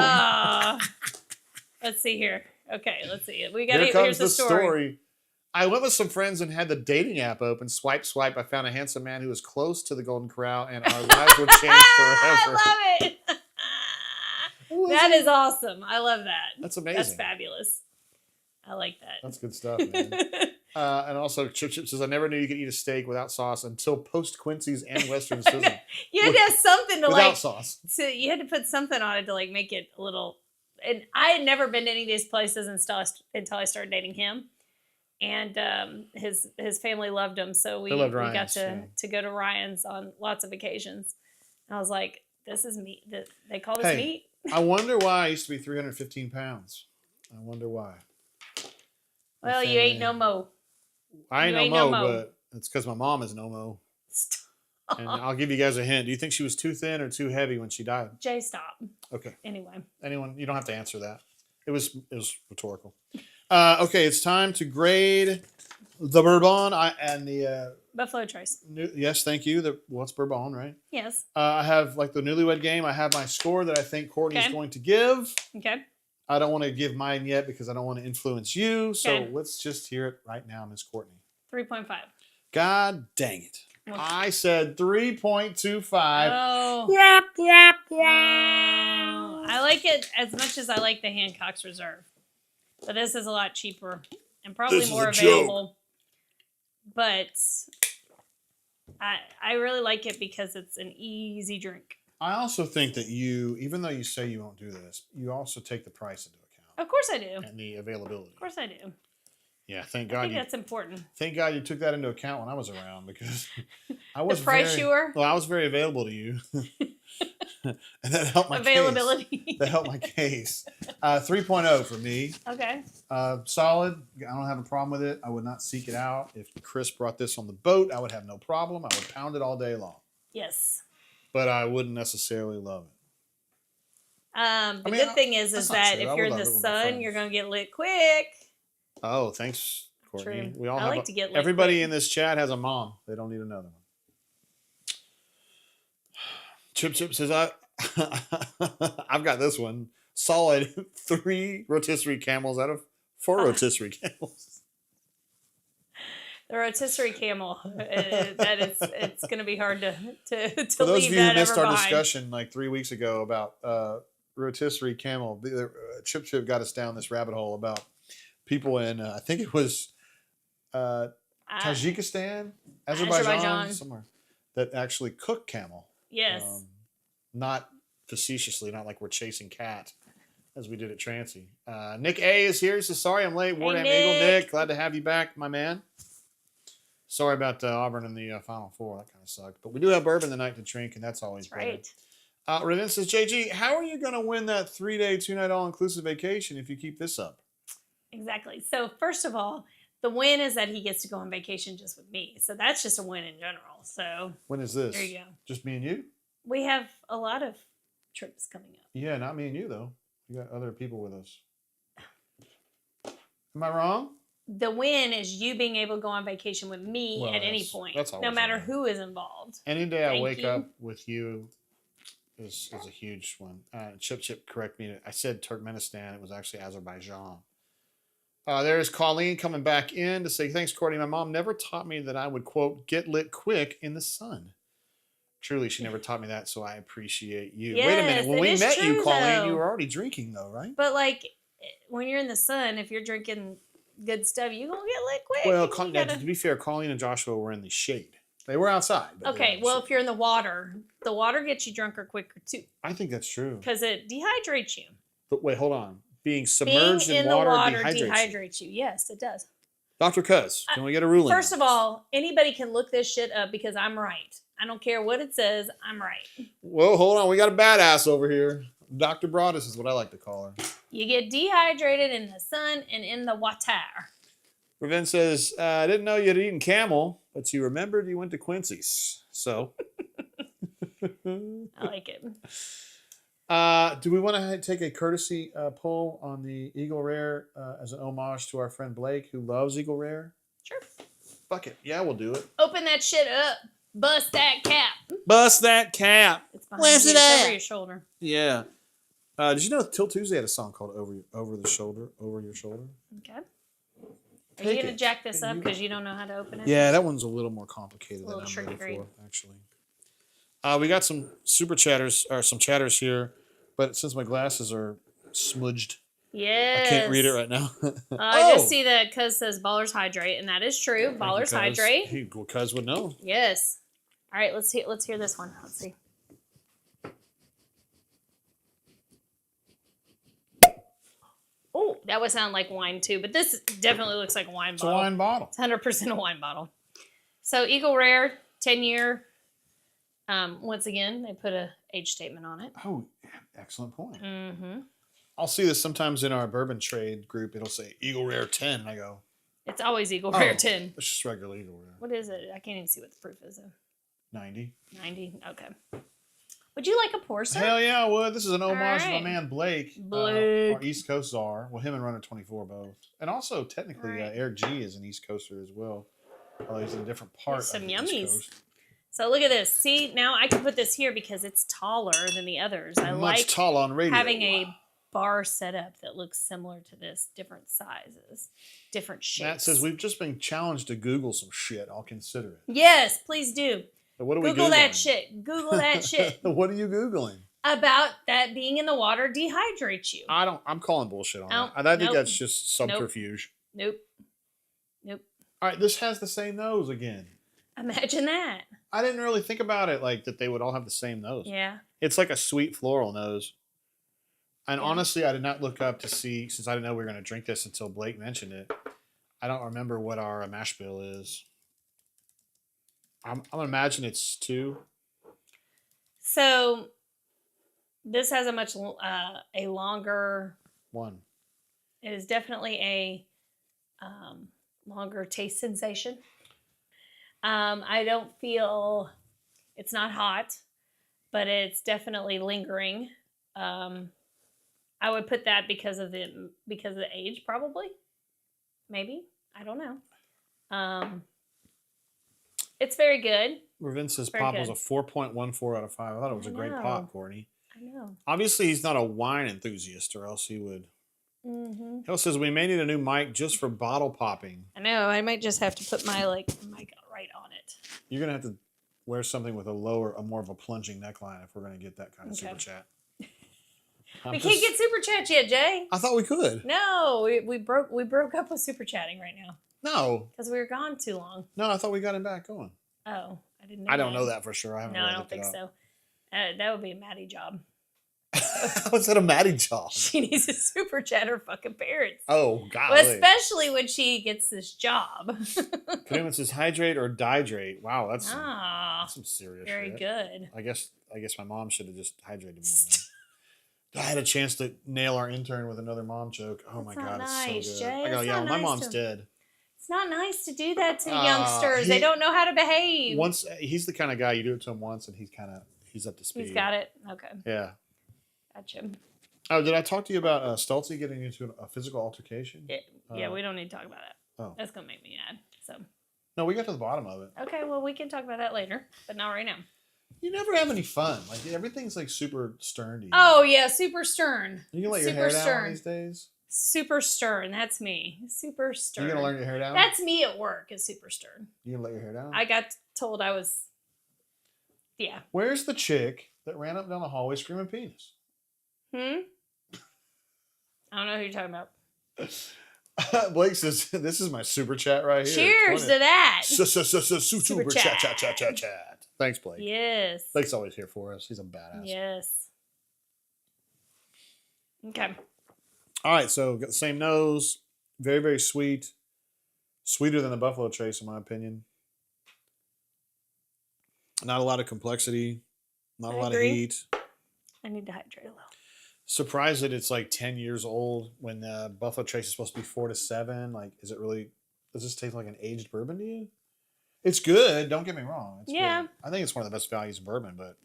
Speaker 2: Let's see here. Okay, let's see.
Speaker 1: Here's the story. I went with some friends and had the dating app open. Swipe, swipe. I found a handsome man who was close to the Golden Corral, and our lives would change forever.
Speaker 2: I love it. That is awesome. I love that.
Speaker 1: That's amazing.
Speaker 2: That's fabulous. I like that.
Speaker 1: That's good stuff, man. And also, Chip says, I never knew you could eat a steak without sauce until post Quincy's and Western Sizzle.
Speaker 2: You had to have something to
Speaker 1: without sauce.
Speaker 2: So you had to put something on it to like make it a little. And I had never been to any of these places until I started dating him. And his family loved him, so we got to go to Ryan's on lots of occasions. And I was like, this is meat. They call this meat?
Speaker 1: I wonder why I used to be 315 pounds. I wonder why.
Speaker 2: Well, you ain't no mo.
Speaker 1: I ain't no mo, but it's because my mom is no mo.
Speaker 2: Stop.
Speaker 1: And I'll give you guys a hint. Do you think she was too thin or too heavy when she died?
Speaker 2: Jay, stop.
Speaker 1: Okay.
Speaker 2: Anyway.
Speaker 1: Anyone, you don't have to answer that. It was rhetorical. Okay, it's time to grade the Bourbon and the
Speaker 2: Buffalo Trace.
Speaker 1: Yes, thank you. It's Bourbon, right?
Speaker 2: Yes.
Speaker 1: I have like the Newlywed Game. I have my score that I think Courtney is going to give.
Speaker 2: Okay.
Speaker 1: I don't want to give mine yet because I don't want to influence you. So let's just hear it right now, Miss Courtney.
Speaker 2: 3.5.
Speaker 1: God dang it. I said 3.25.
Speaker 2: Oh.
Speaker 3: Yep.
Speaker 2: I like it as much as I like the Hancock's Reserve. But this is a lot cheaper and probably more available. But I really like it because it's an easy drink.
Speaker 1: I also think that you, even though you say you won't do this, you also take the price into account.
Speaker 2: Of course I do.
Speaker 1: And the availability.
Speaker 2: Of course I do.
Speaker 1: Yeah, thank God.
Speaker 2: I think that's important.
Speaker 1: Thank God you took that into account when I was around because I was
Speaker 2: the price you were?
Speaker 1: Well, I was very available to you. And that helped my
Speaker 2: availability.
Speaker 1: Case. That helped my case. 3.0 for me.
Speaker 2: Okay.
Speaker 1: Solid. I don't have a problem with it. I would not seek it out. If Chris brought this on the boat, I would have no problem. I would pound it all day long.
Speaker 2: Yes.
Speaker 1: But I wouldn't necessarily love it.
Speaker 2: The good thing is that if you're in the sun, you're going to get lit quick.
Speaker 1: Oh, thanks, Courtney.
Speaker 2: True.
Speaker 1: We all
Speaker 2: I
Speaker 1: have
Speaker 2: like to get lit
Speaker 1: everybody
Speaker 2: quick.
Speaker 1: in this chat has a mom. They don't need another one. Chip says, I've got this one. Solid 3 rotisserie camels out of 4 rotisserie camels.
Speaker 2: The rotisserie camel. It's going to be hard to
Speaker 1: For those
Speaker 2: leave
Speaker 1: of you who
Speaker 2: that
Speaker 1: missed
Speaker 2: ever
Speaker 1: our
Speaker 2: behind.
Speaker 1: discussion like 3 weeks ago about rotisserie camel, Chip got us down this rabbit hole about people in, I think it was Tajikistan, Azerbaijan, somewhere, that actually cook camel.
Speaker 2: Yes.
Speaker 1: Not facetiously, not like we're chasing cat as we did at Trancy. Nick A is here. He says, sorry I'm late. Wardham Eagle Nick, glad to have you back, my man. Sorry about Auburn in the Final Four. That kind of sucked. But we do have bourbon tonight to drink, and that's always great. Right. Revin says, JG, how are you going to win that 3-day, 2-night all-inclusive vacation if you keep this up?
Speaker 2: Exactly. So first of all, the win is that he gets to go on vacation just with me. So that's just a win in general. So
Speaker 1: when is this?
Speaker 2: There you go.
Speaker 1: Just me and you?
Speaker 2: We have a lot of trips coming up.
Speaker 1: Yeah, not me and you, though. You got other people with us. Am I wrong?
Speaker 2: the win is you being able to go on vacation with me
Speaker 1: Well,
Speaker 2: at any point,
Speaker 1: that's
Speaker 2: no
Speaker 1: always
Speaker 2: matter
Speaker 1: a win.
Speaker 2: who is involved.
Speaker 1: Any day I
Speaker 2: Thank
Speaker 1: wake
Speaker 2: you.
Speaker 1: up with you is a huge one. Chip, correct me. I said Turkmenistan. It was actually Azerbaijan. There's Colleen coming back in to say, thanks, Courtney. My mom never taught me that I would, quote, get lit quick in the sun. Truly, she never taught me that, so I appreciate you. Wait a minute.
Speaker 2: Yes,
Speaker 1: When
Speaker 2: it
Speaker 1: we
Speaker 2: is
Speaker 1: met you,
Speaker 2: true,
Speaker 1: Colleen,
Speaker 2: though.
Speaker 1: you were already drinking, though, right?
Speaker 2: But like when you're in the sun, if you're drinking good stuff, you gonna get lit quick.
Speaker 1: Well,
Speaker 2: You gotta-
Speaker 1: to be fair, Colleen and Joshua were in the shade. They were outside. But they were
Speaker 2: Okay,
Speaker 1: in the
Speaker 2: well,
Speaker 1: shade.
Speaker 2: if you're in the water gets you drunker quicker too,
Speaker 1: I think that's true.
Speaker 2: because it dehydrates you.
Speaker 1: But wait, hold on. Being
Speaker 2: Being
Speaker 1: submerged
Speaker 2: in
Speaker 1: in
Speaker 2: the
Speaker 1: water,
Speaker 2: water
Speaker 1: dehydrates you.
Speaker 2: dehydrates you. Yes, it does.
Speaker 1: Dr. Cuz, can we get a ruling?
Speaker 2: First of all, anybody can look this shit up because I'm right. I don't care what it says. I'm right.
Speaker 1: Well, hold on. We got a badass over here. Dr. Broadus is what I like to call her.
Speaker 2: You get dehydrated in the sun and in the water.
Speaker 1: Raven says, I didn't know you'd eaten camel, but you remembered you went to Quincy's. So.
Speaker 2: I like it.
Speaker 1: Do we want to take a courtesy poll on the Eagle Rare as an homage to our friend Blake, who loves Eagle Rare?
Speaker 2: Sure.
Speaker 1: Fuck it. Yeah, we'll do it.
Speaker 2: Open that shit up. Bust that cap.
Speaker 1: Bust that cap.
Speaker 2: It's behind
Speaker 1: Where's
Speaker 2: you.
Speaker 1: it
Speaker 2: It's
Speaker 1: at?
Speaker 2: over your shoulder.
Speaker 1: Yeah. Did you know Till Tuesday had a song called Over Your Shoulder?
Speaker 2: Okay. Are
Speaker 1: Take
Speaker 2: you going to
Speaker 1: it.
Speaker 2: jack this
Speaker 1: Yeah,
Speaker 2: up
Speaker 1: you-
Speaker 2: because you don't know how to open it?
Speaker 1: Yeah, that one's a little more complicated
Speaker 2: A
Speaker 1: than
Speaker 2: little
Speaker 1: I'm ready
Speaker 2: tricky.
Speaker 1: for, actually. We got some super chatters, or some chatters here, but since my glasses are smudged,
Speaker 2: Yes.
Speaker 1: I can't read it right now.
Speaker 2: I just see that Cuz says Ballers Hydrate, and that is true. Ballers Hydrate.
Speaker 1: Cuz would know.
Speaker 2: Yes. All right, let's hear this one. Let's see. Oh, that would sound like wine too, but this definitely looks like a wine
Speaker 1: It's a
Speaker 2: bottle.
Speaker 1: wine bottle.
Speaker 2: It's 100% a wine bottle. So Eagle Rare, 10-year. Once again, they put a age statement on it.
Speaker 1: Oh, excellent point.
Speaker 2: Mm-hmm.
Speaker 1: I'll see this sometimes in our bourbon trade group. It'll say Eagle Rare 10. And I go,
Speaker 2: It's always Eagle Rare
Speaker 1: Oh.
Speaker 2: 10.
Speaker 1: it's just regular Eagle Rare.
Speaker 2: What is it? I can't even see what the proof is though.
Speaker 1: 90.
Speaker 2: 90. Okay. Would you like a pour, sir?
Speaker 1: Hell yeah, I would. This is an homage to my
Speaker 2: right.
Speaker 1: man Blake.
Speaker 2: Blake.
Speaker 1: Our East Coast czar. Well, him and Runner 24 both. And also, technically,
Speaker 2: Right.
Speaker 1: Eric G is an East Coaster as well. Although he's in a different part
Speaker 2: There's some
Speaker 1: of the
Speaker 2: yummies.
Speaker 1: East Coast.
Speaker 2: So look at this. See, now I can put this here because it's taller than the others. I
Speaker 1: Much
Speaker 2: like
Speaker 1: tall on radio.
Speaker 2: having a bar setup that looks similar to this, different sizes, different shapes.
Speaker 1: Matt says, we've just been challenged to Google some shit. I'll consider it.
Speaker 2: Yes, please do.
Speaker 1: So what are we
Speaker 2: Google
Speaker 1: Googling?
Speaker 2: that shit. Google that shit.
Speaker 1: What are you Googling?
Speaker 2: About that being in the water dehydrates you.
Speaker 1: I'm calling bullshit on
Speaker 2: Oh,
Speaker 1: that. I think
Speaker 2: nope.
Speaker 1: that's just subterfuge.
Speaker 2: Nope. Nope.
Speaker 1: All right, this has the same nose again.
Speaker 2: Imagine that.
Speaker 1: I didn't really think about it like that they would all have the same nose.
Speaker 2: Yeah.
Speaker 1: It's like a sweet floral nose. And
Speaker 2: Yeah.
Speaker 1: honestly, I did not look up to see, since I didn't know we were going to drink this until Blake mentioned it. I don't remember what our mash bill is. I'm going to imagine it's 2.
Speaker 2: So this has a much a longer.
Speaker 1: 1.
Speaker 2: It is definitely a longer taste sensation. I don't feel it's not hot, but it's definitely lingering. I would put that because of the age, probably, maybe. I don't know. It's very good.
Speaker 1: Ravin says
Speaker 2: Very
Speaker 1: pop
Speaker 2: good.
Speaker 1: was a 4.14 out of 5. I thought it was a great
Speaker 2: know.
Speaker 1: pop, Courtney.
Speaker 2: I know.
Speaker 1: Obviously, he's not a wine enthusiast, or else he would.
Speaker 2: Mm-hmm.
Speaker 1: He also says we may need a new mic just for bottle popping.
Speaker 2: I know. I might just have to put my mic right on it.
Speaker 1: You're gonna have to wear something with a more of a plunging neckline if we're gonna get that kind of
Speaker 2: Okay.
Speaker 1: super chat.
Speaker 2: We can't get super chats yet, Jay.
Speaker 1: I thought we could.
Speaker 2: No, we broke up with super chatting right now
Speaker 1: No,
Speaker 2: because we were gone too long.
Speaker 1: no, I thought we got him back going.
Speaker 2: Oh, I didn't know.
Speaker 1: I don't know that for sure. I haven't.
Speaker 2: No,
Speaker 1: really
Speaker 2: I don't
Speaker 1: looked
Speaker 2: think
Speaker 1: it
Speaker 2: so. That would be a Maddie job.
Speaker 1: How is that a Maddie job?
Speaker 2: She needs a super chat her fucking parents.
Speaker 1: Oh God.
Speaker 2: Well, especially when she gets this job.
Speaker 1: Kareem says hydrate or dihydrate. Wow, that's
Speaker 2: Ah,
Speaker 1: some serious
Speaker 2: very
Speaker 1: shit.
Speaker 2: good.
Speaker 1: I guess my mom should have just hydrated more. I had a chance to nail our intern with another mom joke. Oh
Speaker 2: That's
Speaker 1: my
Speaker 2: not
Speaker 1: God,
Speaker 2: nice,
Speaker 1: it's so good.
Speaker 2: Jay.
Speaker 1: I go,
Speaker 2: That's
Speaker 1: yeah,
Speaker 2: not
Speaker 1: my
Speaker 2: nice
Speaker 1: mom's
Speaker 2: to-
Speaker 1: dead.
Speaker 2: It's not nice to do that to
Speaker 1: Ah,
Speaker 2: youngsters. They don't know how to behave.
Speaker 1: Once he's the kind of guy you do it to him once and he's up to speed.
Speaker 2: He's got it. Okay,
Speaker 1: Yeah.
Speaker 2: gotcha.
Speaker 1: Oh, did I talk to you about Stoltzy getting into a physical altercation?
Speaker 2: Yeah, we don't need to talk about that.
Speaker 1: Oh.
Speaker 2: That's going to make me mad. So.
Speaker 1: No, we got to the bottom of it.
Speaker 2: Okay, well, we can talk about that later, but not right now.
Speaker 1: You never have any fun. Like, everything's like super stern to you.
Speaker 2: Oh, yeah, super stern.
Speaker 1: You can let your
Speaker 2: super
Speaker 1: hair
Speaker 2: stern.
Speaker 1: down these days?
Speaker 2: Super stern. That's me. Super stern.
Speaker 1: You going to learn your hair down?
Speaker 2: That's me at work, is super stern.
Speaker 1: You going to let your hair down?
Speaker 2: I got told I was, yeah.
Speaker 1: Where's the chick that ran up and down the hallway screaming penis?
Speaker 2: I don't know who you're talking about.
Speaker 1: Blake says, this is my super chat right here.
Speaker 2: Cheers to that.
Speaker 1: Super chat. Thanks, Blake.
Speaker 2: Yes.
Speaker 1: Blake's always here for us. He's a badass.
Speaker 2: Yes. Okay.
Speaker 1: All right, so got the same nose. Very, very sweet. Sweeter than the Buffalo Trace, in my opinion. Not a lot of complexity. Not a lot of heat.
Speaker 2: I need to hydrate a little.
Speaker 1: Surprised that it's like 10 years old when the Buffalo Trace is supposed to be 4 to 7. Like, is it really, does this taste like an aged bourbon to you? It's good. Don't get me wrong. It's good. I think it's one of the best values of bourbon, but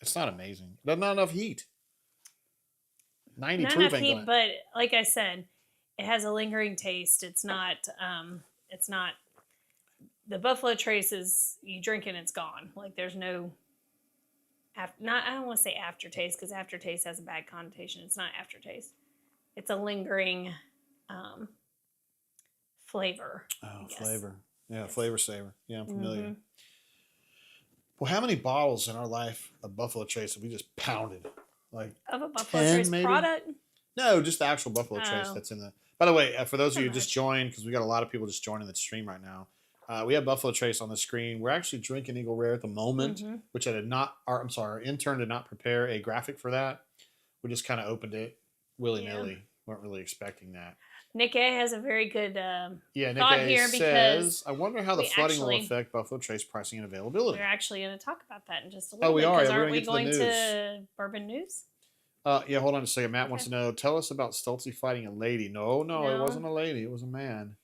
Speaker 1: it's not amazing. There's not enough heat. 90
Speaker 2: not
Speaker 1: proof
Speaker 2: enough
Speaker 1: ain't
Speaker 2: heat,
Speaker 1: gonna...
Speaker 2: but like I said, it has a lingering taste. It's not, the Buffalo Trace is, you drink and it's gone. Like there's no, I don't want to say aftertaste because aftertaste has a bad connotation. It's not aftertaste. It's a lingering flavor.
Speaker 1: Oh, flavor. Yeah, yes. Flavor saver. Yeah, I'm familiar. Mm-hmm. Well, how many bottles in our life of Buffalo Trace have we just pounded? Like
Speaker 2: of a Buffalo Trace maybe? Product?
Speaker 1: No, just the actual Buffalo Trace that's in the... By the way, for those of you who just joined, because we got a lot of people just joining the stream right now, we have Buffalo Trace on the screen. We're actually drinking Eagle Rare at the moment, which our intern did not prepare a graphic for that. We just kind of opened it willy-nilly. Yeah. Weren't really expecting that.
Speaker 2: Nick A has a very good
Speaker 1: Nick
Speaker 2: thought
Speaker 1: A
Speaker 2: here
Speaker 1: says, I wonder how the flooding will affect Buffalo Trace pricing and availability.
Speaker 2: We're actually going to talk about that in just a little bit.
Speaker 1: We are.
Speaker 2: Because
Speaker 1: yeah,
Speaker 2: aren't we going to Bourbon News?
Speaker 1: Yeah, hold on a second. Matt wants to know, tell us about Stoltzy fighting a lady. No, it wasn't a lady. It was a man.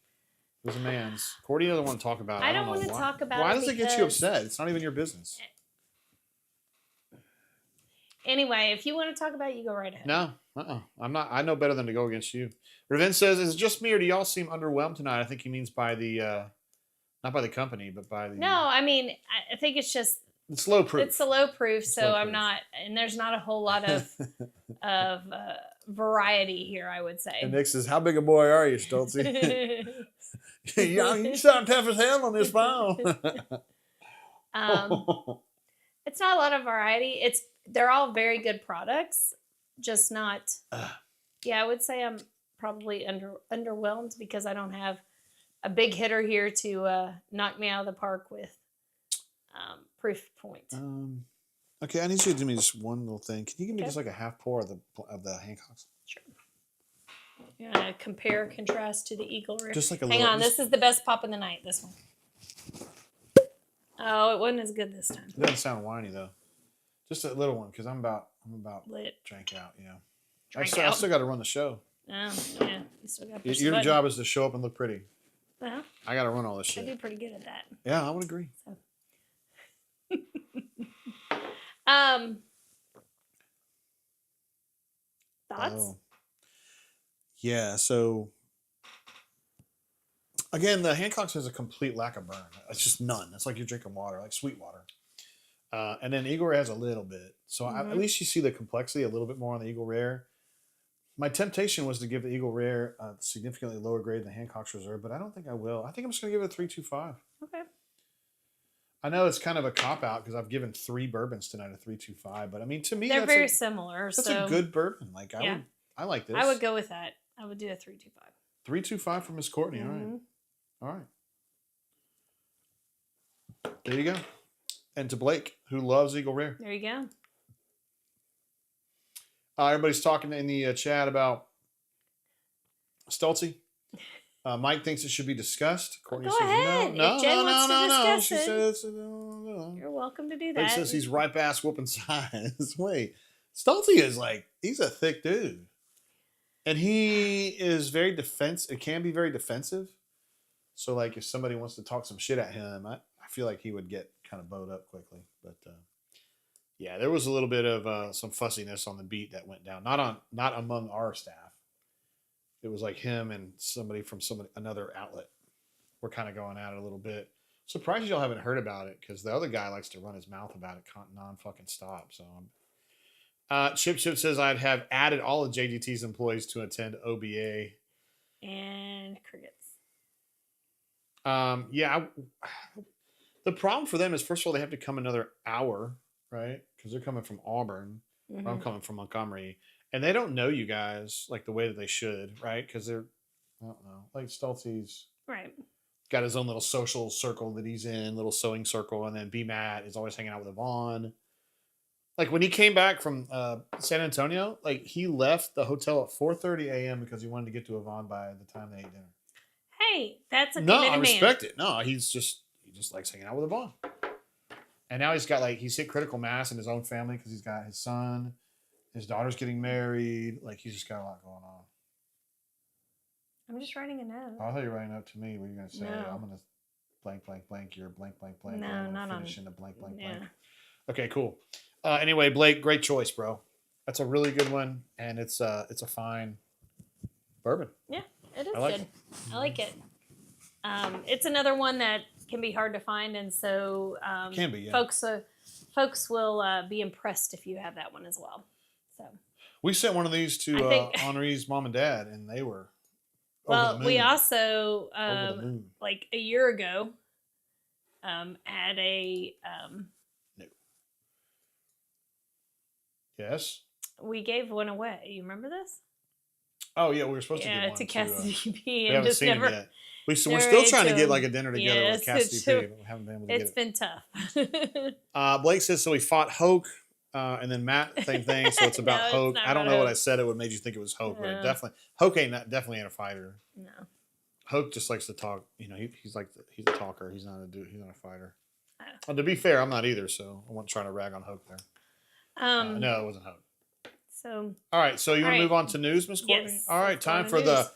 Speaker 1: It was a man's. Courtney doesn't want to talk about it.
Speaker 2: I don't want to talk about it.
Speaker 1: Why does it get you upset? It's not even your business.
Speaker 2: Anyway, if you want to talk about it, you go right ahead.
Speaker 1: No, I'm not. I know better than to go against you. Raven says, is it just me or do y'all seem underwhelmed tonight? I think he means by the, not by the company, but by the...
Speaker 2: No, I mean, I think it's just...
Speaker 1: It's low proof.
Speaker 2: It's a low proof, so I'm not... And there's not a whole lot of variety here, I would say.
Speaker 1: And Nick says, how big a boy are you, Stoltzy? You sound tough as hell on this phone.
Speaker 2: It's not a lot of variety. They're all very good products, just not... Yeah, I would say I'm probably underwhelmed because I don't have a big hitter here to knock me out of the park with proof point.
Speaker 1: Okay, I need you to do me just one little thing. Can you give me just like a half pour of the Hancocks?
Speaker 2: Sure. You want to compare, contrast to the Eagle Rare?
Speaker 1: Just like a
Speaker 2: Hang
Speaker 1: little,
Speaker 2: on, this is the best pop of the night, this one. Oh, it wasn't as good this time.
Speaker 1: It doesn't sound whiny though. Just a little one, because I'm about
Speaker 2: lit.
Speaker 1: Drank out, I still got to run the show.
Speaker 2: Oh, yeah. You still got to
Speaker 1: Your job is to show up and look pretty.
Speaker 2: Well,
Speaker 1: I got to run all this shit.
Speaker 2: I do pretty good at that.
Speaker 1: Yeah, I would agree.
Speaker 2: So. Thoughts?
Speaker 1: Oh. Yeah, so again, the Hancock's has a complete lack of burn. It's just none. It's like you're drinking water, like sweet water. And then Eagle Rare has a little bit. So at least you see the complexity a little bit more on the Eagle Rare. My temptation was to give the Eagle Rare a significantly lower grade than the Hancock's Reserve, but I don't think I will. I think I'm just going to give it a 3.25.
Speaker 2: Okay.
Speaker 1: I know it's kind of a cop-out because I've given 3 bourbons tonight a 3.25, but I mean, to me,
Speaker 2: they're very similar.
Speaker 1: That's a good bourbon. Like I like this.
Speaker 2: I would go with that. I would do a 3.25.
Speaker 1: 3.25 for Miss Courtney. All right. There you go. And to Blake, who loves Eagle Rare.
Speaker 2: There you go.
Speaker 1: Everybody's talking in the chat about Stoltzy. Mike thinks it should be discussed. Courtney says
Speaker 2: ahead.
Speaker 1: no.
Speaker 2: If Jen wants to discuss
Speaker 1: She says no.
Speaker 2: You're welcome to do that.
Speaker 1: Blake says he's ripe ass whooping size. Wait, Stoltzy is he's a thick dude, and he is very defensive. It can be very defensive. So if somebody wants to talk some shit at him, I feel like he would get kind of bowed up quickly. But yeah, there was a little bit of some fussiness on the beat that went down. Not among our staff. it was like him and somebody from another outlet were kind of going at it a little bit. Surprised y'all haven't heard about it because the other guy likes to run his mouth about it non-fucking stop. So, Chip says I'd have added all of JGT's employees to attend OBA.
Speaker 2: And crickets.
Speaker 1: Yeah. The problem for them is, first of all, they have to come another hour, right? Because they're coming from Auburn.
Speaker 2: Mm-hmm.
Speaker 1: I'm coming from Montgomery. And they don't know you guys like the way that they should, right? Because they're, I don't know, like Stoltzy's
Speaker 2: Right.
Speaker 1: got his own little social circle that he's in, little sewing circle. And then B. Matt is always hanging out with Yvonne. Like when he came back from San Antonio, like he left the hotel at 4:30 a.m. because he wanted to get to Yvonne by the time they ate dinner.
Speaker 2: Hey, that's a
Speaker 1: No,
Speaker 2: committed
Speaker 1: I
Speaker 2: man.
Speaker 1: respect it. No, he just likes hanging out with Yvonne. And now he's hit critical mass in his own family because he's got his son, his daughter's getting married. Like he's just got a lot going on.
Speaker 2: I'm just writing a note.
Speaker 1: Oh, I thought you were writing up to me. What are you going to say?
Speaker 2: No.
Speaker 1: I'm going to blank, blank, blank. You're blank, blank, blank.
Speaker 2: No,
Speaker 1: I'm
Speaker 2: not
Speaker 1: finish
Speaker 2: on.
Speaker 1: in the blank, blank,
Speaker 2: Yeah.
Speaker 1: blank. Okay, cool. Anyway, Blake, great choice, bro. That's a really good one, and it's a fine bourbon.
Speaker 2: Yeah, it is
Speaker 1: I like
Speaker 2: good.
Speaker 1: it.
Speaker 2: I like it. It's another one that can be hard to find, and so
Speaker 1: Can be, yeah.
Speaker 2: folks will be impressed if you have that one as well. So
Speaker 1: We sent one of these to
Speaker 2: I think-
Speaker 1: Henri's mom and dad, and they were
Speaker 2: well,
Speaker 1: over the
Speaker 2: we
Speaker 1: moon.
Speaker 2: also
Speaker 1: Over the moon.
Speaker 2: like a year ago had a
Speaker 1: No. Yes.
Speaker 2: we gave one away. You remember this?
Speaker 1: Oh yeah, we were supposed to
Speaker 2: Yeah,
Speaker 1: get one
Speaker 2: to
Speaker 1: to,
Speaker 2: Cassidy B.
Speaker 1: we
Speaker 2: And
Speaker 1: haven't
Speaker 2: just
Speaker 1: seen
Speaker 2: never.
Speaker 1: him yet. We're
Speaker 2: never
Speaker 1: still
Speaker 2: ate
Speaker 1: trying to get
Speaker 2: them.
Speaker 1: like a dinner together
Speaker 2: Yes,
Speaker 1: with Cassidy
Speaker 2: it's
Speaker 1: P,
Speaker 2: true.
Speaker 1: but we haven't been able to
Speaker 2: It's
Speaker 1: get
Speaker 2: been tough.
Speaker 1: it. Blake says so. We fought Hoke, and then Matt, same thing. So it's about
Speaker 2: No, it's
Speaker 1: Hoke.
Speaker 2: not
Speaker 1: I don't
Speaker 2: about
Speaker 1: know what
Speaker 2: Hoke.
Speaker 1: I said. It would made you think it was Hoke, but
Speaker 2: No.
Speaker 1: it definitely ain't a fighter.
Speaker 2: No.
Speaker 1: Hoke just likes to talk. You know, he's a talker. He's not a dude. He's not a fighter.
Speaker 2: Oh.
Speaker 1: Well, to be fair, I'm not either. So I wasn't trying to rag on Hoke there. No, it wasn't Hoke.
Speaker 2: So
Speaker 1: All right, so you want
Speaker 2: All
Speaker 1: to
Speaker 2: right.
Speaker 1: move on to news, Miss Courtney?
Speaker 2: Yes,
Speaker 1: All right,
Speaker 2: let's go
Speaker 1: time
Speaker 2: to
Speaker 1: for
Speaker 2: news.
Speaker 1: the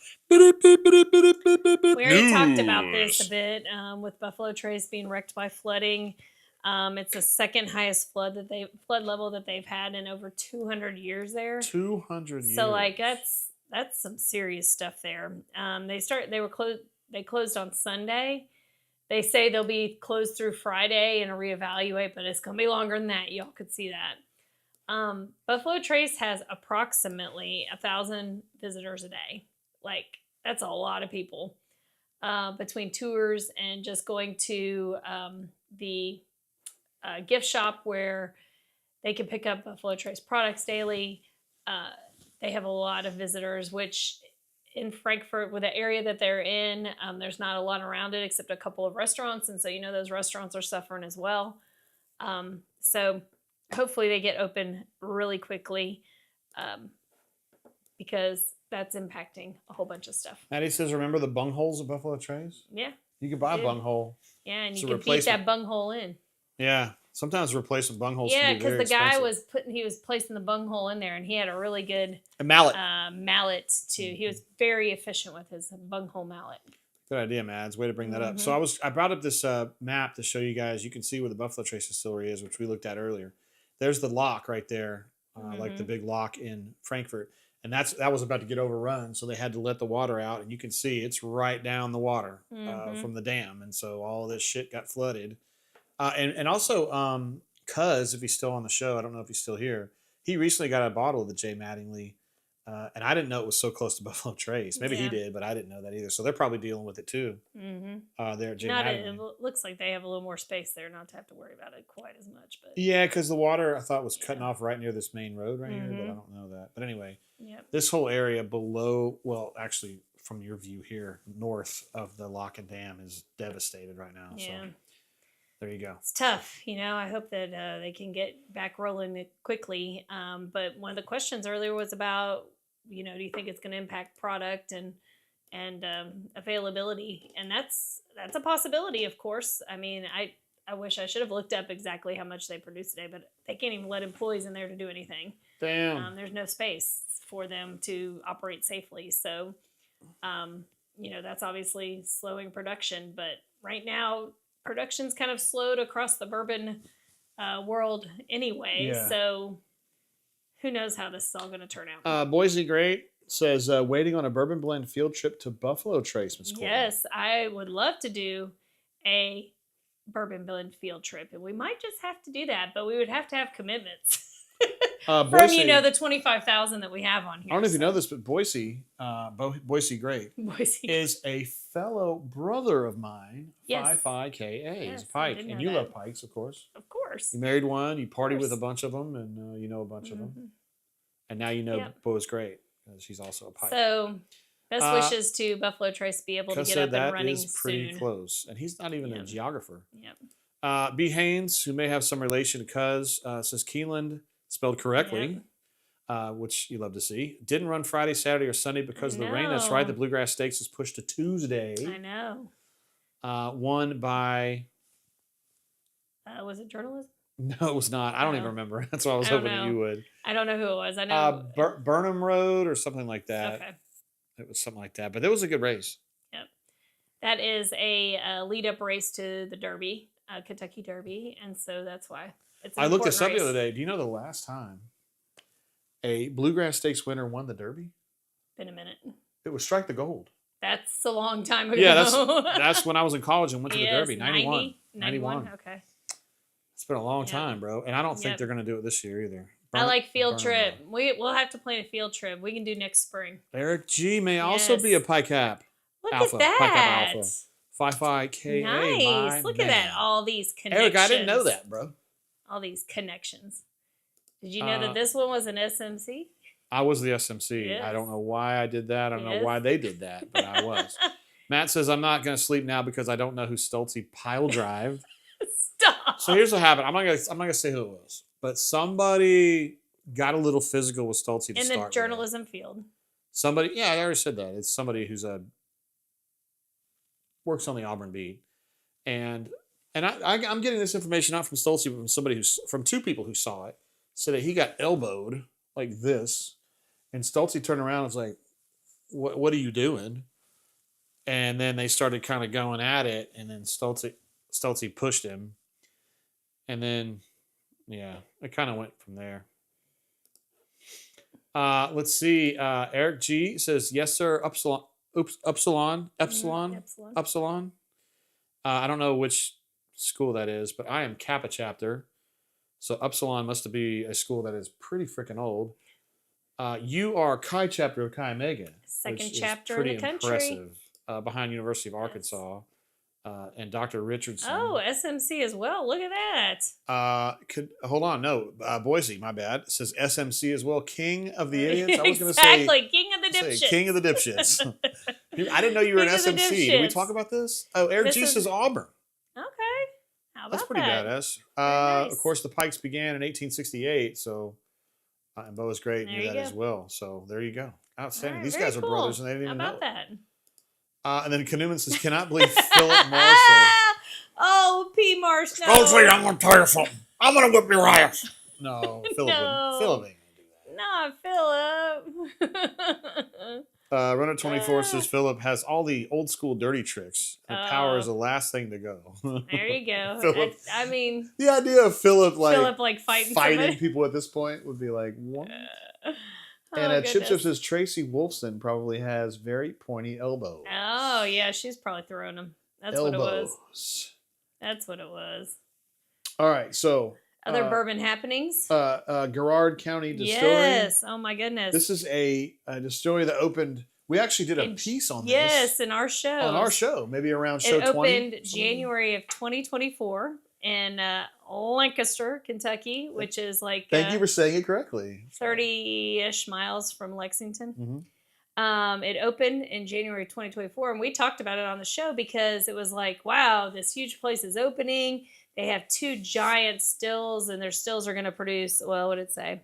Speaker 2: we already talked about this a bit with Buffalo Trace being wrecked by flooding. It's the second highest flood level that they've had in over 200 years there.
Speaker 1: 200 years.
Speaker 2: So like that's some serious stuff there. They closed on Sunday. They say they'll be closed through Friday and reevaluate, but it's gonna be longer than that. Y'all could see that. Buffalo Trace has approximately 1,000 visitors a day. Like that's a lot of people between tours and just going to the gift shop where they can pick up Buffalo Trace products daily. They have a lot of visitors, which in Frankfurt, with the area that they're in, there's not a lot around it except a couple of restaurants. And so, those restaurants are suffering as well. So hopefully they get open really quickly because that's impacting a whole bunch of stuff.
Speaker 1: Maddie says, remember the bung holes at Buffalo Trace?
Speaker 2: Yeah.
Speaker 1: You can buy a
Speaker 2: Dude.
Speaker 1: bung hole.
Speaker 2: Yeah, and
Speaker 1: It's
Speaker 2: you
Speaker 1: a
Speaker 2: can beat
Speaker 1: replacement.
Speaker 2: that bung hole in.
Speaker 1: Yeah. Sometimes replacement bung holes
Speaker 2: Yeah,
Speaker 1: can be
Speaker 2: because
Speaker 1: very
Speaker 2: the guy
Speaker 1: expensive.
Speaker 2: he was placing the bung hole in there, and he had a really good
Speaker 1: A mallet.
Speaker 2: mallet too. He was very efficient with his bung hole mallet.
Speaker 1: Good idea, Mads. Way to bring that up. So I brought up this map to show you guys. You can see where the Buffalo Trace Distillery is, which we looked at earlier. There's the lock right there, like the big lock in Frankfurt. And that was about to get overrun, so they had to let the water out. And you can see it's right down the water from the dam. And so all this shit got flooded. And also, Cuz, if he's still on the show, I don't know if he's still here, he recently got a bottle of the J. Mattingly. And I didn't know it was so close to Buffalo Trace. Maybe he did, but I didn't know that either. So they're probably dealing with it too. There at J. Mattingly.
Speaker 2: It looks like they have a little more space there, not to have to worry about it quite as much. But
Speaker 1: Yeah, because the water I thought was cutting off right near this main road right here, but I don't know that. But anyway, this whole area below, well, actually from your view here, north of the lock and dam is devastated right now.
Speaker 2: Yeah.
Speaker 1: So there you go.
Speaker 2: It's tough. I hope that they can get back rolling quickly. But one of the questions earlier was about, do you think it's going to impact product and availability? And that's a possibility, of course. I mean, I wish I should have looked up exactly how much they produce today, but they can't even let employees in there to do anything.
Speaker 1: Damn.
Speaker 2: There's no space for them to operate safely. So, that's obviously slowing production. But right now, production's kind of slowed across the bourbon world anyway.
Speaker 1: Yeah.
Speaker 2: So who knows how this is all going to turn out.
Speaker 1: Boise, great. says, waiting on a bourbon blend field trip to Buffalo Trace, Miss Courtney.
Speaker 2: Yes, I would love to do a bourbon blend field trip, and we might just have to do that, but we would have to have commitments from
Speaker 1: Boise,
Speaker 2: the 25,000 that we have on here.
Speaker 1: I don't know if you know this, but Boise, Boise Great,
Speaker 2: Boise
Speaker 1: is a fellow brother of mine.
Speaker 2: Yes.
Speaker 1: Phi Ka.
Speaker 2: Yes,
Speaker 1: He's
Speaker 2: I
Speaker 1: Pike,
Speaker 2: did
Speaker 1: and
Speaker 2: know
Speaker 1: you
Speaker 2: that.
Speaker 1: love Pikes, of course.
Speaker 2: Of course.
Speaker 1: You married one. You party
Speaker 2: course.
Speaker 1: with a bunch of them, and you know a bunch of them.
Speaker 2: Mhm.
Speaker 1: And now you know
Speaker 2: Yep.
Speaker 1: Bo's Great because she's also a Pike.
Speaker 2: So, best wishes to Buffalo Trace be able to get up and running
Speaker 1: that is pretty
Speaker 2: soon.
Speaker 1: close, and he's not even a
Speaker 2: Yep.
Speaker 1: geographer.
Speaker 2: Yep.
Speaker 1: B. Haynes, who may have some relation to Cuz, says Keeneland spelled correctly, which you love to see. Didn't run Friday, Saturday, or Sunday because of the rain. That's right. The Bluegrass Stakes is pushed to Tuesday.
Speaker 2: I know.
Speaker 1: Won by.
Speaker 2: Was it journalism?
Speaker 1: No, it was not. I don't even remember. That's why I was
Speaker 2: I don't
Speaker 1: hoping that you
Speaker 2: know.
Speaker 1: would.
Speaker 2: I don't know who it was. I know.
Speaker 1: Burnham Road or something like that.
Speaker 2: Okay.
Speaker 1: It was something like that. But it was a good race.
Speaker 2: Yep. That is a lead-up race to the Derby, Kentucky Derby, and so that's why. It's an
Speaker 1: I looked this up
Speaker 2: important
Speaker 1: the other
Speaker 2: race.
Speaker 1: day. Do you know the last time a Bluegrass Stakes winner won the Derby?
Speaker 2: Been a minute.
Speaker 1: It was Strike the Gold.
Speaker 2: That's a long time ago.
Speaker 1: Yeah, that's when I was in college and went to the
Speaker 2: Yes,
Speaker 1: Derby. 91.
Speaker 2: 91? Okay.
Speaker 1: It's been a long
Speaker 2: Yep.
Speaker 1: time, bro. And I don't think
Speaker 2: Yep.
Speaker 1: they're going to do it this year either.
Speaker 2: I like field
Speaker 1: Burnham
Speaker 2: trip.
Speaker 1: Road.
Speaker 2: We'll have to plan a field trip. We can do next spring.
Speaker 1: Eric G may also be a
Speaker 2: Yes.
Speaker 1: Pike Cap.
Speaker 2: Look
Speaker 1: Alpha.
Speaker 2: at that.
Speaker 1: Pike Cap Alpha. Phi Ka.
Speaker 2: Nice. Look at that. All these connections.
Speaker 1: Eric, I didn't know that, bro.
Speaker 2: All these connections. Did you know that this one was an SMC?
Speaker 1: I was the SMC.
Speaker 2: Yes.
Speaker 1: I don't know why I did that. I don't know
Speaker 2: Yes.
Speaker 1: why they did that, but I was. Matt says, I'm not going to sleep now because I don't know who Stoltze pile drive.
Speaker 2: Stop.
Speaker 1: So here's what happened. I'm not gonna say who it was, but somebody got a little physical with Stoltze to
Speaker 2: In
Speaker 1: start
Speaker 2: the
Speaker 1: with.
Speaker 2: journalism field.
Speaker 1: Somebody, yeah, I already said that. It's somebody who's works on the Auburn beat, and I'm getting this information not from Stoltze, but from somebody from two people who saw it, said that he got elbowed like this, and Stoltze turned around and was like, "What are you doing?" And then they started kind of going at it, and then Stoltze pushed him. And then, yeah, it kind of went from there. Let's see. Eric G says, yes, sir. Upsilon. I don't know which school that is, but I am Kappa chapter. So Upsilon must be a school that is pretty freaking old. You are Chi chapter of Chi Omega.
Speaker 2: Second
Speaker 1: which
Speaker 2: chapter
Speaker 1: is pretty
Speaker 2: in the country.
Speaker 1: impressive. Behind University of Arkansas. And Dr. Richardson.
Speaker 2: Oh, SMC as well. Look at that.
Speaker 1: Hold on, no, Boise, my bad. It says SMC as well. King of the idiots. I was going to
Speaker 2: exactly.
Speaker 1: say
Speaker 2: King of the dipshits.
Speaker 1: King of the dipshits. I didn't know you were an
Speaker 2: King of the
Speaker 1: SMC. Did we
Speaker 2: dipshits.
Speaker 1: talk about this? Oh, Eric G says Auburn.
Speaker 2: Okay. How about
Speaker 1: That's pretty
Speaker 2: that?
Speaker 1: badass.
Speaker 2: Very nice.
Speaker 1: Of course, the Pikes began in 1868, so and Bo is great
Speaker 2: There
Speaker 1: knew
Speaker 2: you
Speaker 1: that
Speaker 2: go.
Speaker 1: as well. So there you go. Outstanding.
Speaker 2: All right,
Speaker 1: These
Speaker 2: very
Speaker 1: guys are
Speaker 2: cool.
Speaker 1: brothers, and they didn't
Speaker 2: How
Speaker 1: even
Speaker 2: about
Speaker 1: know.
Speaker 2: that?
Speaker 1: And then Canoeman says, cannot believe Philip Marshall.
Speaker 2: Oh, P. Marsh, no.
Speaker 1: I'm going to tell you something. I'm going to whip your ass. No, Philip
Speaker 2: No.
Speaker 1: Philip ain't going to do that.
Speaker 2: Not Philip.
Speaker 1: Runner 24 says Philip has all the old school dirty tricks. Her power is the last thing to go.
Speaker 2: There you go.
Speaker 1: Philip.
Speaker 2: I mean,
Speaker 1: The idea of Philip
Speaker 2: fighting somebody.
Speaker 1: people at this point would be like, what?
Speaker 2: Oh,
Speaker 1: And Chip
Speaker 2: goodness.
Speaker 1: says Tracy Wolfson probably has very pointy elbows.
Speaker 2: Oh, yeah, she's probably throwing them. That's what it was.
Speaker 1: Elbows.
Speaker 2: That's what it was.
Speaker 1: All right, so
Speaker 2: Other bourbon happenings?
Speaker 1: Garrard County Distillery.
Speaker 2: Yes. Oh, my goodness.
Speaker 1: This is a distillery that opened. We actually did a piece on this.
Speaker 2: Yes, in our show.
Speaker 1: On our show, maybe around show
Speaker 2: It
Speaker 1: 20.
Speaker 2: opened January of 2024 in Lancaster, Kentucky, which is like
Speaker 1: Thank you for saying it correctly.
Speaker 2: 30-ish miles from Lexington.
Speaker 1: Mm-hmm.
Speaker 2: It opened in January 2024, and we talked about it on the show because it was like, wow, this huge place is opening. They have 2 giant stills, and their stills are going to produce, well, what did it say?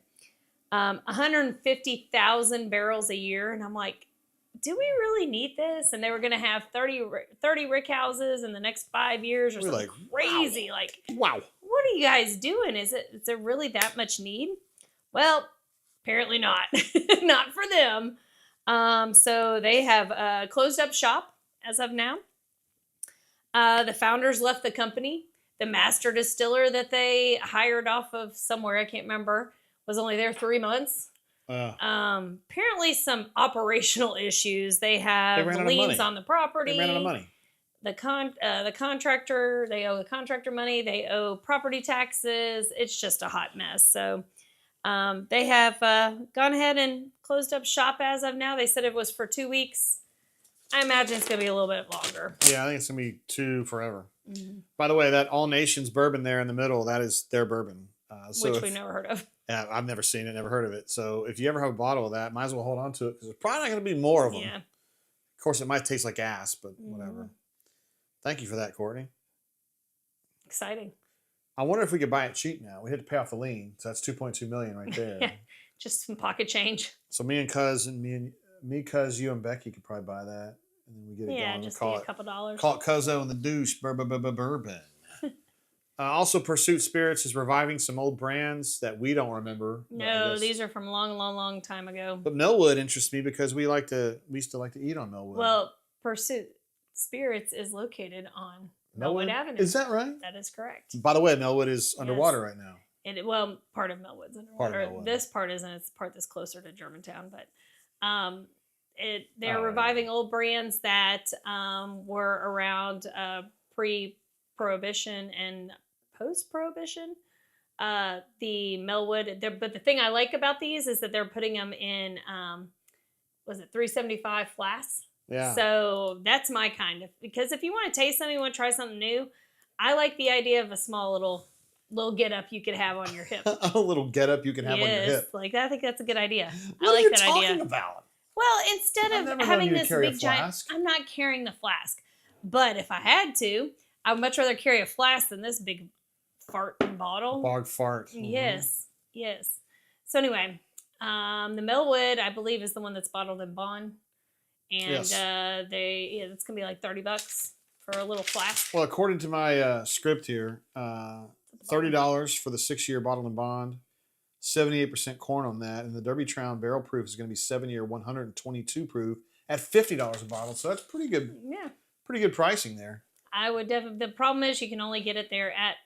Speaker 2: 150,000 barrels a year. And I'm like, do we really need this? And they were going to have 30 rick houses in the next 5 years or
Speaker 1: We're
Speaker 2: something
Speaker 1: like,
Speaker 2: crazy.
Speaker 1: wow.
Speaker 2: Like,
Speaker 1: Wow.
Speaker 2: what are you guys doing? Is there really that much need? Well, apparently not. Not for them. So they have closed up shop as of now. The founders left the company. The master distiller that they hired off of somewhere, I can't remember, was only there 3 months. Apparently some operational issues. They
Speaker 1: They
Speaker 2: have
Speaker 1: ran out of
Speaker 2: liens
Speaker 1: money.
Speaker 2: on the property.
Speaker 1: They ran out of money.
Speaker 2: The contractor, they owe the contractor money. They owe property taxes. It's just a hot mess. So they have gone ahead and closed up shop as of now. They said it was for 2 weeks. I imagine it's going to be a little bit longer.
Speaker 1: Yeah, I think it's going to be 2 forever.
Speaker 2: Mm-hmm.
Speaker 1: By the way, that All Nations bourbon there in the middle, that is their bourbon.
Speaker 2: Which we've never heard of.
Speaker 1: Yeah, I've never seen it, never heard of it. So if you ever have a bottle of that, might as well hold on to it because there's probably not going to be more of them.
Speaker 2: Yeah.
Speaker 1: Of course, it might taste like ass, but whatever. Thank you for that, Courtney.
Speaker 2: Exciting.
Speaker 1: I wonder if we could buy it cheap now. We had to pay off the lien, so that's $2.2 million right there.
Speaker 2: Yeah, just some pocket change.
Speaker 1: So me, Cuz, you and Becky could probably buy that, and then we get it going.
Speaker 2: Just a couple dollars.
Speaker 1: Call it Cuzzo and the Douche Bourbon. Also, Pursuit Spirits is reviving some old brands that we don't remember.
Speaker 2: No, these are from long time ago.
Speaker 1: But Millwood interests me because we used to like to eat on Millwood.
Speaker 2: Well, Pursuit Spirits is located on Millwood Avenue.
Speaker 1: Is that right?
Speaker 2: That is correct.
Speaker 1: By the way, Millwood is underwater right now.
Speaker 2: Part of Millwood's underwater. This part isn't. It's the part that's closer to Germantown. But they're reviving old brands that were around pre-Prohibition and post-Prohibition. The Millwood. But the thing I like about these is that they're putting them in, was it 375 flasks?
Speaker 1: Yeah.
Speaker 2: So that's my kind of, because if you want to taste something, you want to try something new, I like the idea of a small little get up you could have on your hip.
Speaker 1: A little get up you can have on your hip.
Speaker 2: Like I think that's a good idea.
Speaker 1: What
Speaker 2: I like
Speaker 1: are you
Speaker 2: that
Speaker 1: talking
Speaker 2: idea.
Speaker 1: about?
Speaker 2: Well, instead of having this big giant,
Speaker 1: flask.
Speaker 2: I'm not carrying the flask. But if I had to, I would much rather carry a flask than this big farting bottle.
Speaker 1: Bog fart. Mm-hmm.
Speaker 2: Yes. So anyway, the Millwood, I believe, is the one that's bottled in Bond. And it's gonna be like $30 for a little flask.
Speaker 1: Well, according to my script here, $30 for the 6-year bottle and bond, 78% corn on that, and the Derby Crown barrel proof is going to be 7-year, 122 proof at $50 a bottle. So that's pretty good. Yeah, pretty good pricing there.
Speaker 2: I would definitely. The problem is you can only get it there at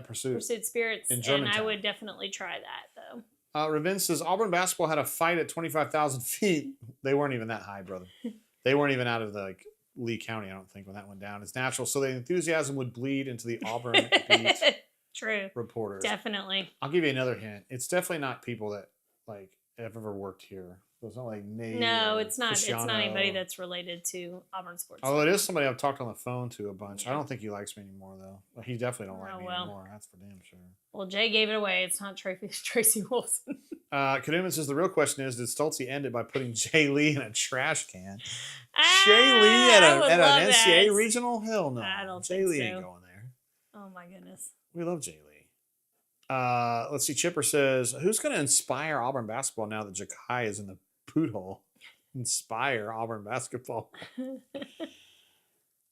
Speaker 1: Pursuit
Speaker 2: Spirits, and I would definitely try that though.
Speaker 1: Ravin says Auburn basketball had a fight at 25,000 feet. They weren't even that high, brother. They weren't even out of the Lee County, I don't think, when that went down. It's natural. So the enthusiasm would bleed into the Auburn beat.
Speaker 2: True.
Speaker 1: Reporters.
Speaker 2: Definitely.
Speaker 1: I'll give you another hint. It's definitely not people that have ever worked here. So it's not like Nate.
Speaker 2: No, it's not.
Speaker 1: Cristiano.
Speaker 2: It's not anybody that's related to Auburn sports.
Speaker 1: Although it is somebody I've talked on the phone to a bunch. Yeah. I don't think he likes me anymore, though. Well, he definitely don't like me anymore. That's for damn sure.
Speaker 2: Well, Jay gave it away. It's not Tracy Wilson.
Speaker 1: Kaduman says the real question is, did Stoltze end it by putting Jay Lee in a trash can? Jay Lee at an NCAA regional? Hell no.
Speaker 2: I don't
Speaker 1: Jay
Speaker 2: think
Speaker 1: Lee
Speaker 2: so.
Speaker 1: ain't going there.
Speaker 2: Oh my goodness.
Speaker 1: We love Jay Lee. Let's see. Chipper says, who's going to inspire Auburn basketball now that Jakai is in the boot hole? Inspire Auburn basketball.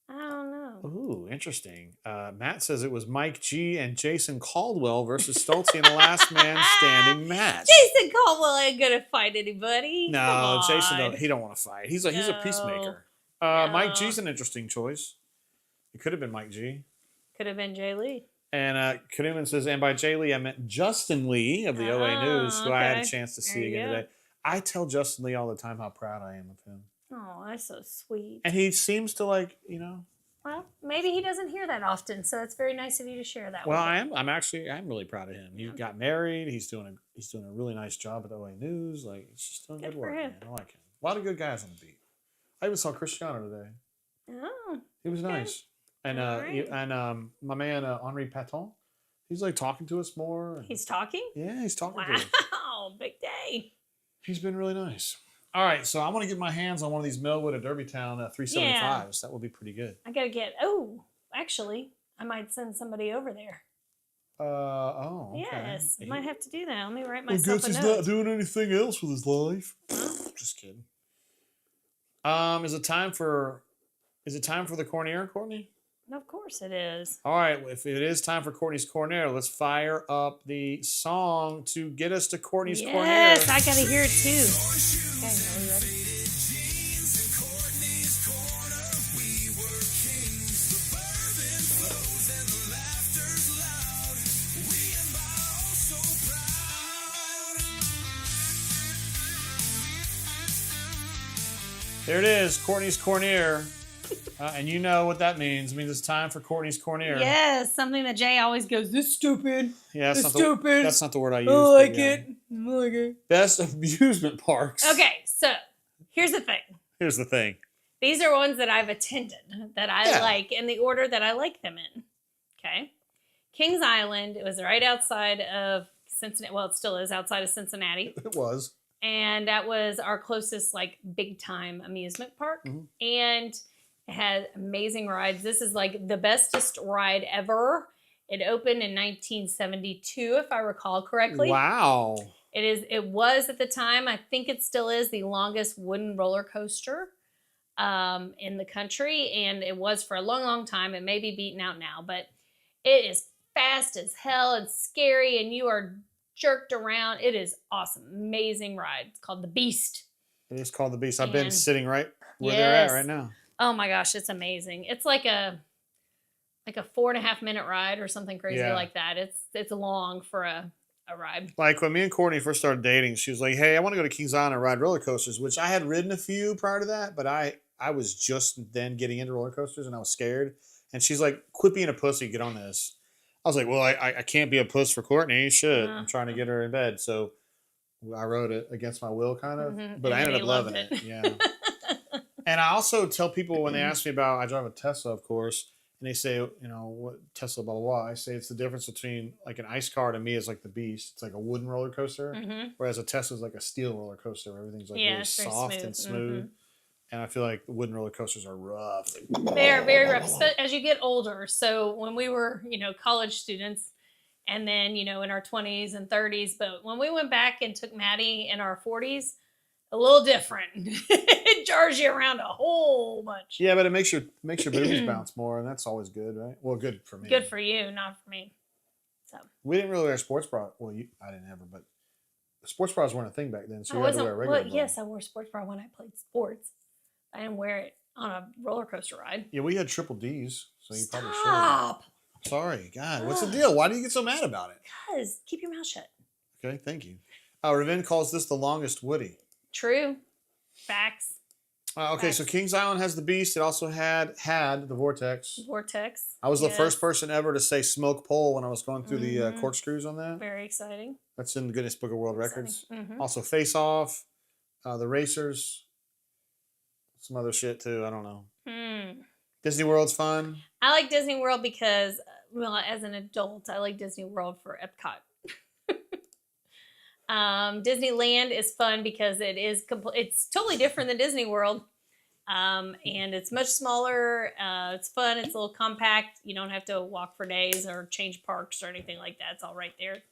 Speaker 2: I don't know.
Speaker 1: Ooh, interesting. Matt says it was Mike G and Jason Caldwell versus Stoltze in the last man standing match.
Speaker 2: Jason Caldwell ain't gonna fight anybody.
Speaker 1: No, Jason he don't want to fight. He's a peacemaker. Mike G's an interesting choice. It could have been Mike G.
Speaker 2: Could have been Jay Lee.
Speaker 1: And Kaduman says, and by Jay Lee, I meant Justin Lee of the OA News, who I had a chance to see again today. I tell Justin Lee all the time how proud I am of him.
Speaker 2: Oh, that's so sweet.
Speaker 1: And he seems to
Speaker 2: Well, maybe he doesn't hear that often, so it's very nice of you to share that.
Speaker 1: Well, I'm really proud of him. He got married. He's doing a really nice job at the OA News. Like, he's just doing good work. Man. I like him. A lot of good guys on the beat. I even saw Cristiano today.
Speaker 2: Oh,
Speaker 1: he was nice. And my man Henri Paton, he's like talking to us more.
Speaker 2: He's talking?
Speaker 1: Yeah, he's talking to us.
Speaker 2: Wow, big day.
Speaker 1: He's been really nice. All right, so I want to get my hands on one of these Millwood or Derbytown 375s. Yeah. That would be pretty good.
Speaker 2: I got to actually, I might send somebody over there.
Speaker 1: Okay.
Speaker 2: Yes, I might have to do that. Let me write myself a note.
Speaker 1: I guess he's not doing anything else with his life. Just kidding. Is it time for the Cornir, Courtney?
Speaker 2: Of course it is.
Speaker 1: All right, if it is time for Courtney's Cornir, let's fire up the song to get us to Courtney's Cornir.
Speaker 2: Yes, I got to hear it too. Okay, are we ready?
Speaker 1: There it is, Courtney's Cornir. And you know what that means. It means it's time for Courtney's Cornir.
Speaker 2: Yes, something that Jay always goes, this is stupid.
Speaker 1: Yeah,
Speaker 2: This stupid.
Speaker 1: That's not the word I use.
Speaker 2: I like it. I like it.
Speaker 1: Best amusement parks.
Speaker 2: Okay, so here's the thing.
Speaker 1: Here's the thing.
Speaker 2: These are ones that I've attended that I like in the order that I like them in. Okay. Kings Island, it was right outside of Cincinnati. Well, it still is outside of Cincinnati.
Speaker 1: It was.
Speaker 2: And that was our closest, like, big time amusement park. Mm-hmm. And it had amazing rides. This is like the bestest ride ever. It opened in 1972, if I recall correctly.
Speaker 1: Wow.
Speaker 2: It was at the time, I think it still is, the longest wooden roller coaster in the country. And it was for a long, long time. It may be beaten out now, but it is fast as hell and scary, and you are jerked around. It is awesome. Amazing ride. It's called the Beast.
Speaker 1: It is called the Beast. I've been sitting right where they're at right now.
Speaker 2: Oh my gosh, it's amazing. It's like a 4.5 minute ride or something crazy like that. It's long for a ride.
Speaker 1: Like when me and Courtney first started dating, she was like, "Hey, I want to go to Kings Island and ride roller coasters," which I had ridden a few prior to that, but I was just then getting into roller coasters and I was scared. And she's like, "Quit being a pussy, get on this." I was like, "Well, I can't be a puss for Courtney. Shit, I'm trying to get her in bed." So I rode it against my will, kind of, but I ended up loving it. Yeah. And I also tell people when they ask me about, I drive a Tesla, of course, and they say, what Tesla, blah, blah, blah. I say it's the difference between like an ice car to me is like the Beast. It's like a wooden roller coaster, whereas a Tesla is like a steel roller coaster where everything's like really soft and smooth. And I feel like the wooden roller coasters are rough.
Speaker 2: They're very rough, as you get older. So when we were, college students, and then, in our 20s and 30s, but when we went back and took Maddie in our 40s, a little different. It jars you around a whole bunch.
Speaker 1: Yeah, but it makes your boobies bounce more, and that's always good, right? Well, good for me.
Speaker 2: Good for you, not for me. So
Speaker 1: we didn't really wear sports bra. Well, I didn't ever, but sports bras weren't a thing back then, so you had to wear a regular bra.
Speaker 2: Yes, I wore sports bra when I played sports. I didn't wear it on a roller coaster ride.
Speaker 1: Yeah, we had triple Ds, so you probably should.
Speaker 2: Stop.
Speaker 1: Sorry, God, what's the deal? Why do you get so mad about it?
Speaker 2: Because keep your mouth shut.
Speaker 1: Okay, thank you. Raven calls this the longest Woody.
Speaker 2: True. Facts.
Speaker 1: Okay,
Speaker 2: Facts.
Speaker 1: So Kings Island has the Beast. It also had the Vortex.
Speaker 2: Vortex.
Speaker 1: I was the first person ever to say smoke pole when I was going through the corkscrews on that.
Speaker 2: Very exciting.
Speaker 1: That's in the Guinness Book of World Records. Also Face Off, the Racers, some other shit too. I don't know. Disney World's fun.
Speaker 2: I like Disney World because, as an adult, I like Disney World for Epcot. Disneyland is fun because it's totally different than Disney World. And it's much smaller. It's fun. It's a little compact. You don't have to walk for days or change parks or anything like that. It's all right there.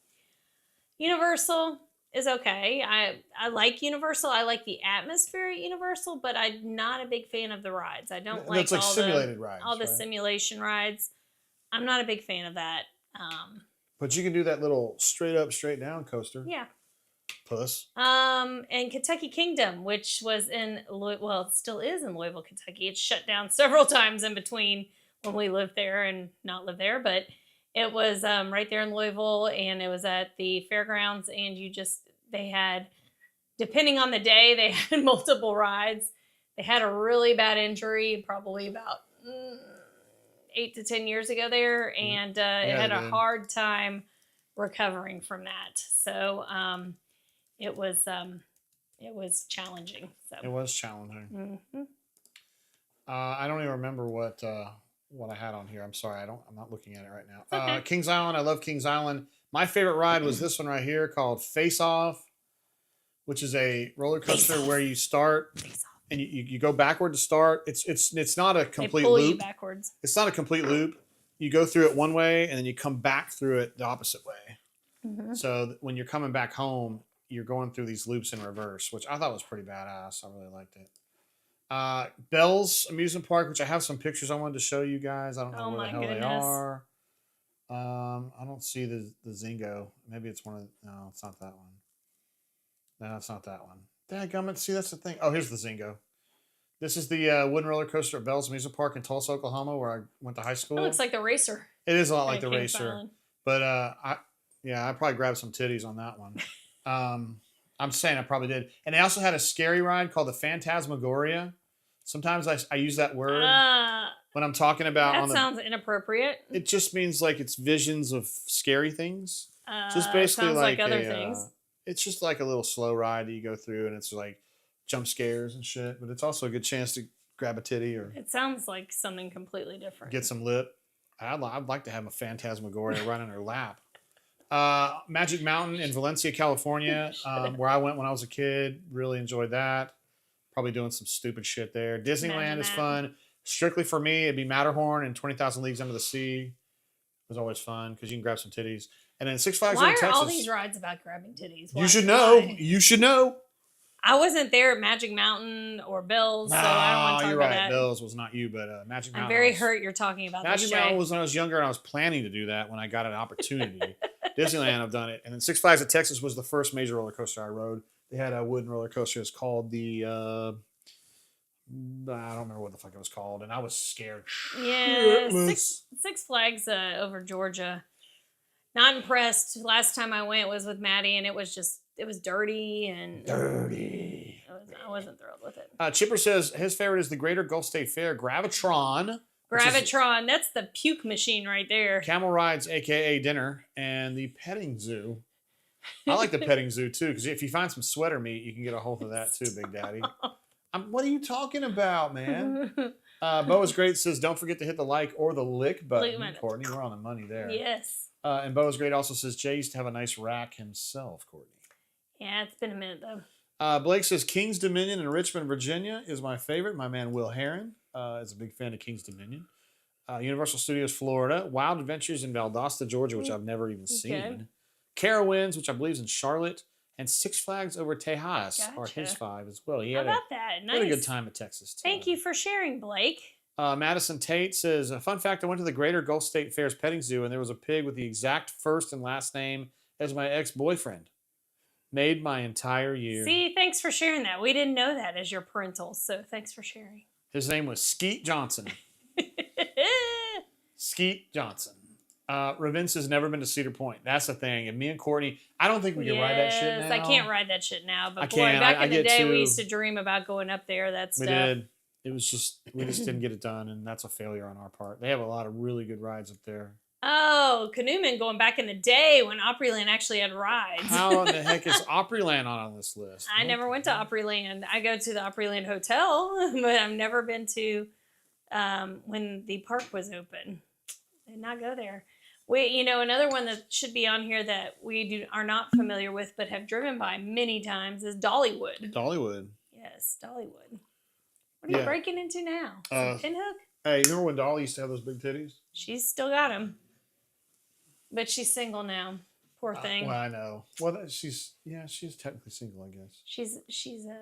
Speaker 2: Universal is okay. I like Universal. I like the atmosphere at Universal, but I'm not a big fan of the rides. I don't like all
Speaker 1: simulated rides,
Speaker 2: all the simulation rides. I'm not a big fan of that.
Speaker 1: But you can do that little straight up, straight down coaster.
Speaker 2: Yeah.
Speaker 1: Puss.
Speaker 2: And Kentucky Kingdom, which was it still is in Louisville, Kentucky. It's shut down several times in between when we lived there and not lived there, but it was right there in Louisville, and it was at the fairgrounds, and they had, depending on the day, they had multiple rides. They had a really bad injury probably about 8 to 10 years ago there, and it had a hard time recovering from that. So it was challenging. So
Speaker 1: it was challenging. I don't even remember what I had on here. I'm sorry. I'm not looking at it right now. Okay. Kings Island. I love Kings Island. My favorite ride was this one right here called Face Off, which is a roller coaster where you start and you go backward to start. It's not a complete loop.
Speaker 2: You backwards.
Speaker 1: It's not a complete loop. You go through it one way and then you come back through it the opposite way. So when you're coming back home, you're going through these loops in reverse, which I thought was pretty badass. I really liked it. Bell's Amusement Park, which I have some pictures I wanted to show you guys. I don't know where the hell they are. I don't see the Zingo. Maybe it's one of no, it's not that one. No, it's not that one. Dadgummit, see, that's the thing. Oh, here's the Zingo. This is the wooden roller coaster at Bell's Amusement Park in Tulsa, Oklahoma, where I went to high school.
Speaker 2: It looks like the Racer.
Speaker 1: It is a lot like the Racer. But I probably grabbed some titties on that one. I'm saying I probably did. And they also had a scary ride called the Phantasmagoria, Sometimes I use that word
Speaker 2: Uh,
Speaker 1: when I'm talking about
Speaker 2: that sounds inappropriate.
Speaker 1: it just means like it's visions of scary things. Just basically
Speaker 2: Sounds like
Speaker 1: like
Speaker 2: other
Speaker 1: a
Speaker 2: things.
Speaker 1: it's just like a little slow ride that you go through and it's like jump scares and shit, but it's also a good chance to grab a titty or
Speaker 2: It sounds like something completely different.
Speaker 1: get some lip. I'd like to have a phantasmagoria right on her lap. Magic Mountain in Valencia, California, where I went when I was a kid. Really enjoyed that. Probably doing some stupid shit there. Disneyland
Speaker 2: Imagine
Speaker 1: is
Speaker 2: that.
Speaker 1: fun. Strictly for me, it'd be Matterhorn and 20,000 Leagues Under the Sea. It was always fun because you can grab some titties. And then Six Flags
Speaker 2: Why
Speaker 1: over
Speaker 2: are
Speaker 1: Texas.
Speaker 2: all these rides about grabbing titties?
Speaker 1: You should know.
Speaker 2: Why?
Speaker 1: You should know.
Speaker 2: I wasn't there at Magic Mountain or Bill's, so I don't want to talk
Speaker 1: you're
Speaker 2: about
Speaker 1: right.
Speaker 2: that.
Speaker 1: Bill's was not you, but Magic Mountain.
Speaker 2: I'm very hurt you're talking about this.
Speaker 1: Magic Mountain was when I was younger and I was planning to do that when I got an opportunity. Disneyland, I've done it. And then Six Flags at Texas was the first major roller coaster I rode. They had a wooden roller coaster. It's called the, I don't remember what the fuck it was called. And I was scared.
Speaker 2: Yeah,
Speaker 1: shitless.
Speaker 2: Six Flags over Georgia. Not impressed. Last time I went was with Maddie, and it was dirty and
Speaker 1: Dirty.
Speaker 2: I wasn't thrilled with it.
Speaker 1: Chipper says his favorite is the Greater Gulf State Fair, Gravitron.
Speaker 2: Gravitron, that's the puke machine right there.
Speaker 1: Camel rides, aka dinner, and the petting zoo. I like the petting zoo too, because if you find some sweater meat, you can get a hold of that too, Big Daddy. What are you talking about, man? Bo is great. Says don't forget to hit the like or the lick button. Courtney, we're on the money there.
Speaker 2: Yes.
Speaker 1: And Bo is great. Also says Jay used to have a nice rack himself. Courtney.
Speaker 2: Yeah, it's been a minute though.
Speaker 1: Blake says King's Dominion in Richmond, Virginia is my favorite. My man Will Heron is a big fan of King's Dominion. Universal Studios Florida, Wild Adventures in Valdosta, Georgia, which I've never even seen. Carowinds, which I believe is in Charlotte, and Six Flags over Tejas are his 5 as well. He
Speaker 2: How
Speaker 1: had
Speaker 2: about that? Nice.
Speaker 1: Had a good time at Texas too.
Speaker 2: Thank you for sharing, Blake.
Speaker 1: Madison Tate says, a fun fact, I went to the Greater Gulf State Fair's petting zoo and there was a pig with the exact first and last name as my ex-boyfriend. Made my entire year.
Speaker 2: See, thanks for sharing that. We didn't know that as your parental, so thanks for sharing.
Speaker 1: His name was Skeet Johnson. Skeet Johnson. Ravince has never been to Cedar Point. That's the thing. And me and Courtney, I don't think we can ride that shit now.
Speaker 2: I can't ride that shit now. But
Speaker 1: I
Speaker 2: boy,
Speaker 1: can.
Speaker 2: back in the day, we
Speaker 1: too.
Speaker 2: used to dream about going up there. That stuff.
Speaker 1: We did. It was just, we just didn't get it done, and that's a failure on our part. They have a lot of really good rides up there.
Speaker 2: Oh, Canoeman going back in the day when Opryland actually had rides.
Speaker 1: How in the heck is Opryland on this list?
Speaker 2: I never went to Opryland. I go to the Opryland Hotel, but I've never been to when the park was open. I did not go there. Another one that should be on here that we are not familiar with but have driven by many times is Dollywood.
Speaker 1: Dollywood.
Speaker 2: Yes, Dollywood. What are you breaking into now? Some pinhook?
Speaker 1: Hey, you remember when Dolly used to have those big titties?
Speaker 2: She's still got them. But she's single now. Poor thing.
Speaker 1: Well, I know. Well, she's technically single, I guess.
Speaker 2: She's a,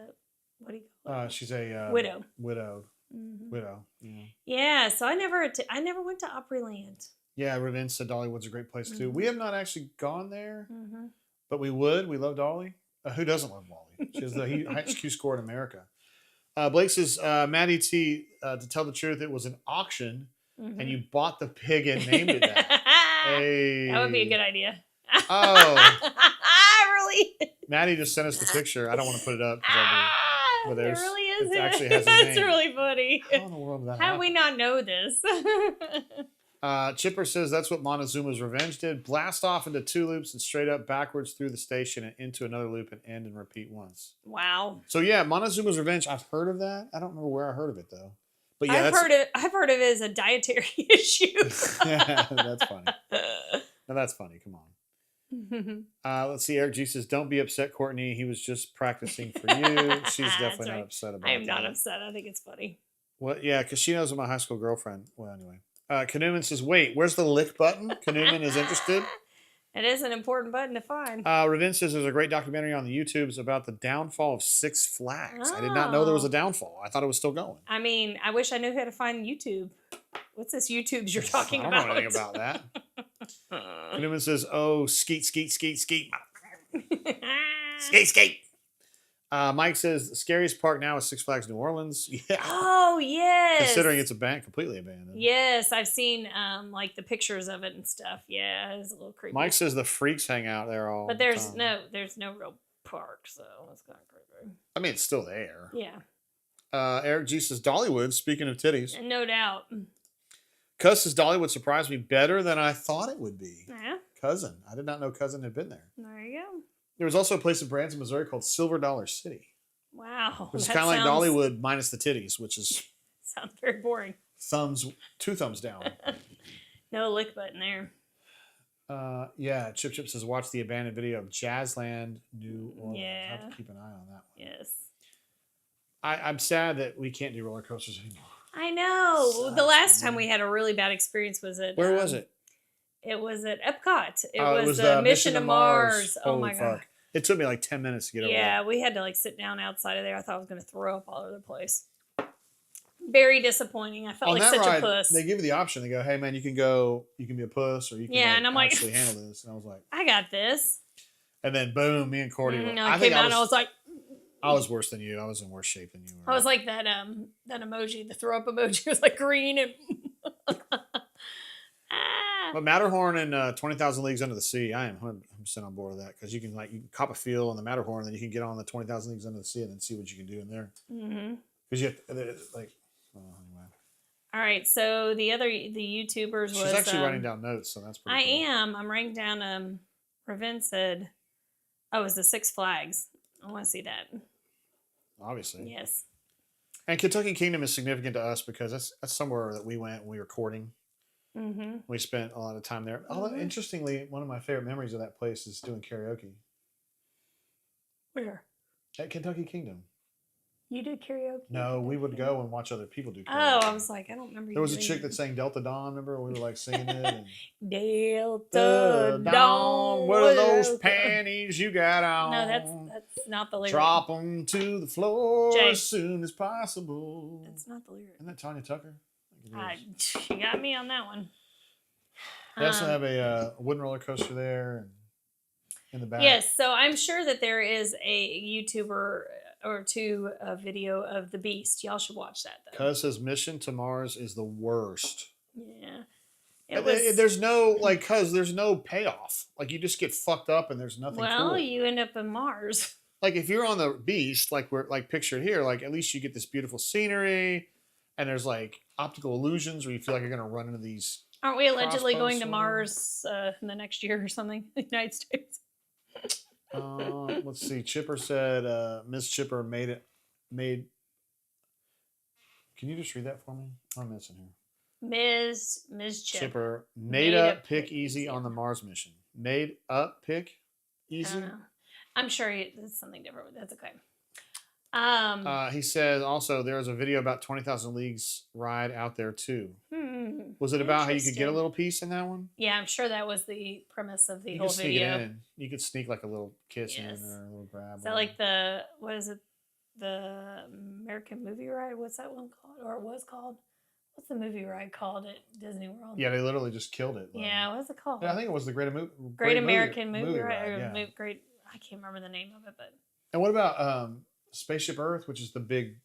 Speaker 2: what do you call it?
Speaker 1: She's a
Speaker 2: widow.
Speaker 1: Widowed.
Speaker 2: Mm-hmm.
Speaker 1: Widow. Yeah.
Speaker 2: Yeah, so I never went to Opryland.
Speaker 1: Yeah, Ravince said Dollywood's a great place too. We have not actually gone there, but we would. We love Dolly. Who doesn't love Dolly? She has the highest Q score in America. Blake says, Maddie T, to tell the truth, it was an auction and you bought the pig and named it that. Hey.
Speaker 2: That would be a good idea.
Speaker 1: Oh.
Speaker 2: Really?
Speaker 1: Maddie just sent us the picture. I don't want to put it up.
Speaker 2: It really is.
Speaker 1: It actually has a
Speaker 2: That's
Speaker 1: name.
Speaker 2: really funny.
Speaker 1: How in the world did that
Speaker 2: How do we not know this?
Speaker 1: Chipper says that's what Montezuma's Revenge did. Blast off into 2 loops and straight up backwards through the station and into another loop and end and repeat once.
Speaker 2: Wow.
Speaker 1: So yeah, Montezuma's Revenge. I've heard of that. I don't remember where I heard of it though. But yeah,
Speaker 2: I've heard of it as a dietary issue.
Speaker 1: Yeah, that's funny. No, that's funny. Come on. Let's see. Eric G says, "Don't be upset, Courtney. He was just practicing for you." She's definitely not upset about it.
Speaker 2: I am not upset. I think it's funny.
Speaker 1: Well, yeah, because she knows my high school girlfriend. Well, anyway. Canoeman says, wait, where's the lick button? Canoeman is interested.
Speaker 2: It is an important button to find.
Speaker 1: Ravin says there's a great documentary on the YouTubes about the downfall of Six Flags. I did not know there was a downfall. I thought it was still going.
Speaker 2: I mean, I wish I knew how to find YouTube. What's this YouTubes you're talking about?
Speaker 1: I don't know anything about that. Canoeman says, oh, skeet, skeet, skeet, skeet. Skate, skate. Mike says the scariest park now is Six Flags New Orleans. Yeah.
Speaker 2: Oh, yes.
Speaker 1: Considering it's completely abandoned.
Speaker 2: Yes, I've seen like the pictures of it and stuff. Yeah, it's a little creepy.
Speaker 1: Mike says the freaks hang out there all.
Speaker 2: But there's no real park, so it's kind of creepy.
Speaker 1: I mean, it's still there.
Speaker 2: Yeah.
Speaker 1: Eric G says Dollywood. Speaking of titties,
Speaker 2: No doubt.
Speaker 1: Cuz says Dollywood surprised me better than I thought it would be.
Speaker 2: Yeah.
Speaker 1: Cousin, I did not know Cousin had been there.
Speaker 2: There you go.
Speaker 1: There was also a place in Branson, Missouri called Silver Dollar City.
Speaker 2: Wow.
Speaker 1: Which is kind of like Dollywood minus the titties, which is
Speaker 2: sounds very boring.
Speaker 1: Two thumbs down.
Speaker 2: No lick button there.
Speaker 1: Yeah, Chip says watch the abandoned video of Jazzland, New Orleans.
Speaker 2: Yeah.
Speaker 1: I have to keep an eye on that one.
Speaker 2: Yes.
Speaker 1: I'm sad that we can't do roller coasters anymore.
Speaker 2: I know.
Speaker 1: Sucks,
Speaker 2: the last
Speaker 1: man.
Speaker 2: time we had a really bad experience was at
Speaker 1: Where was it?
Speaker 2: It was at Epcot. It was
Speaker 1: the
Speaker 2: Mission to Mars. Oh
Speaker 1: Holy
Speaker 2: my god!
Speaker 1: fuck. It took me like 10 minutes to get over
Speaker 2: Yeah,
Speaker 1: there.
Speaker 2: we had to like sit down outside of there. I thought I was going to throw up all over the place. Very disappointing. I felt
Speaker 1: On
Speaker 2: like
Speaker 1: that
Speaker 2: such
Speaker 1: ride,
Speaker 2: a puss.
Speaker 1: they give you the option. They go, "Hey man, you can go. You can be a puss, or you can
Speaker 2: and I'm like,
Speaker 1: actually handle this." And I was like,
Speaker 2: I got this.
Speaker 1: And then boom, me and Courtney.
Speaker 2: No, I came out and I was like,
Speaker 1: I was worse than you. I was in worse shape than you were.
Speaker 2: I was like that emoji, the throw up emoji was like green and.
Speaker 1: But Matterhorn and 20,000 Leagues Under the Sea, I am 100% on board with that because you can cop a feel on the Matterhorn, and then you can get on the 20,000 Leagues Under the Sea and then see what you can do in there. Because you have anyway.
Speaker 2: All right, so the YouTubers was.
Speaker 1: She's actually writing down notes, so that's pretty cool.
Speaker 2: I'm writing down. Raven said, "Oh, it's the Six Flags. I want to see that."
Speaker 1: Obviously,
Speaker 2: yes.
Speaker 1: And Kentucky Kingdom is significant to us because that's somewhere that we went when we were courting. We spent a lot of time there. Although, interestingly, one of my favorite memories of that place is doing karaoke.
Speaker 2: Where?
Speaker 1: At Kentucky Kingdom.
Speaker 2: You did karaoke?
Speaker 1: No, we would go and watch other people do karaoke.
Speaker 2: Oh, I was like, I don't remember.
Speaker 1: There was a chick that sang Delta Dawn. Remember, we were like singing it. And,
Speaker 2: Delta Dawn.
Speaker 1: What are those panties you got on?
Speaker 2: No, that's not the lyric.
Speaker 1: Drop them to the floor
Speaker 2: Jay.
Speaker 1: as soon as possible.
Speaker 2: That's not the lyric.
Speaker 1: Isn't that Tanya Tucker?
Speaker 2: You got me on that one.
Speaker 1: They also have a wooden roller coaster there and in the back.
Speaker 2: Yes, so I'm sure that there is a YouTuber or two a video of the Beast. Y'all should watch that though.
Speaker 1: Cuz says Mission to Mars is the worst.
Speaker 2: Yeah.
Speaker 1: There's no payoff. Like you just get fucked up and there's nothing
Speaker 2: Well,
Speaker 1: cool.
Speaker 2: you end up in Mars.
Speaker 1: Like if you're on the Beast, like we're like pictured here, like at least you get this beautiful scenery and there's like optical illusions where you feel like you're gonna run into these.
Speaker 2: Aren't we allegedly
Speaker 1: crossbow
Speaker 2: going to
Speaker 1: swords.
Speaker 2: Mars in the next year or something? The United States.
Speaker 1: Let's see. Chipper said Miss Chipper made. Can you just read that for me? I'm missing here.
Speaker 2: Ms.
Speaker 1: Chipper made up pick easy on the Mars mission. Made up pick easy.
Speaker 2: I'm sure it's something different. That's okay.
Speaker 1: He said also there's a video about 20,000 Leagues ride out there too. Was it about how you could get a little piece in that one?
Speaker 2: Yeah, I'm sure that was the premise of the
Speaker 1: You
Speaker 2: whole
Speaker 1: could sneak
Speaker 2: video.
Speaker 1: it in. You could sneak like a little kiss in or a little grab.
Speaker 2: Is that like what is it? The American movie ride? What's that one called? Or it was called? What's the movie ride called at Disney World?
Speaker 1: Yeah, they literally just killed it.
Speaker 2: Yeah, what's it called?
Speaker 1: Yeah, I think it was the
Speaker 2: Great American Movie Ride.
Speaker 1: Yeah.
Speaker 2: Great. I can't remember the name of it, but.
Speaker 1: And what about Spaceship Earth, which is the big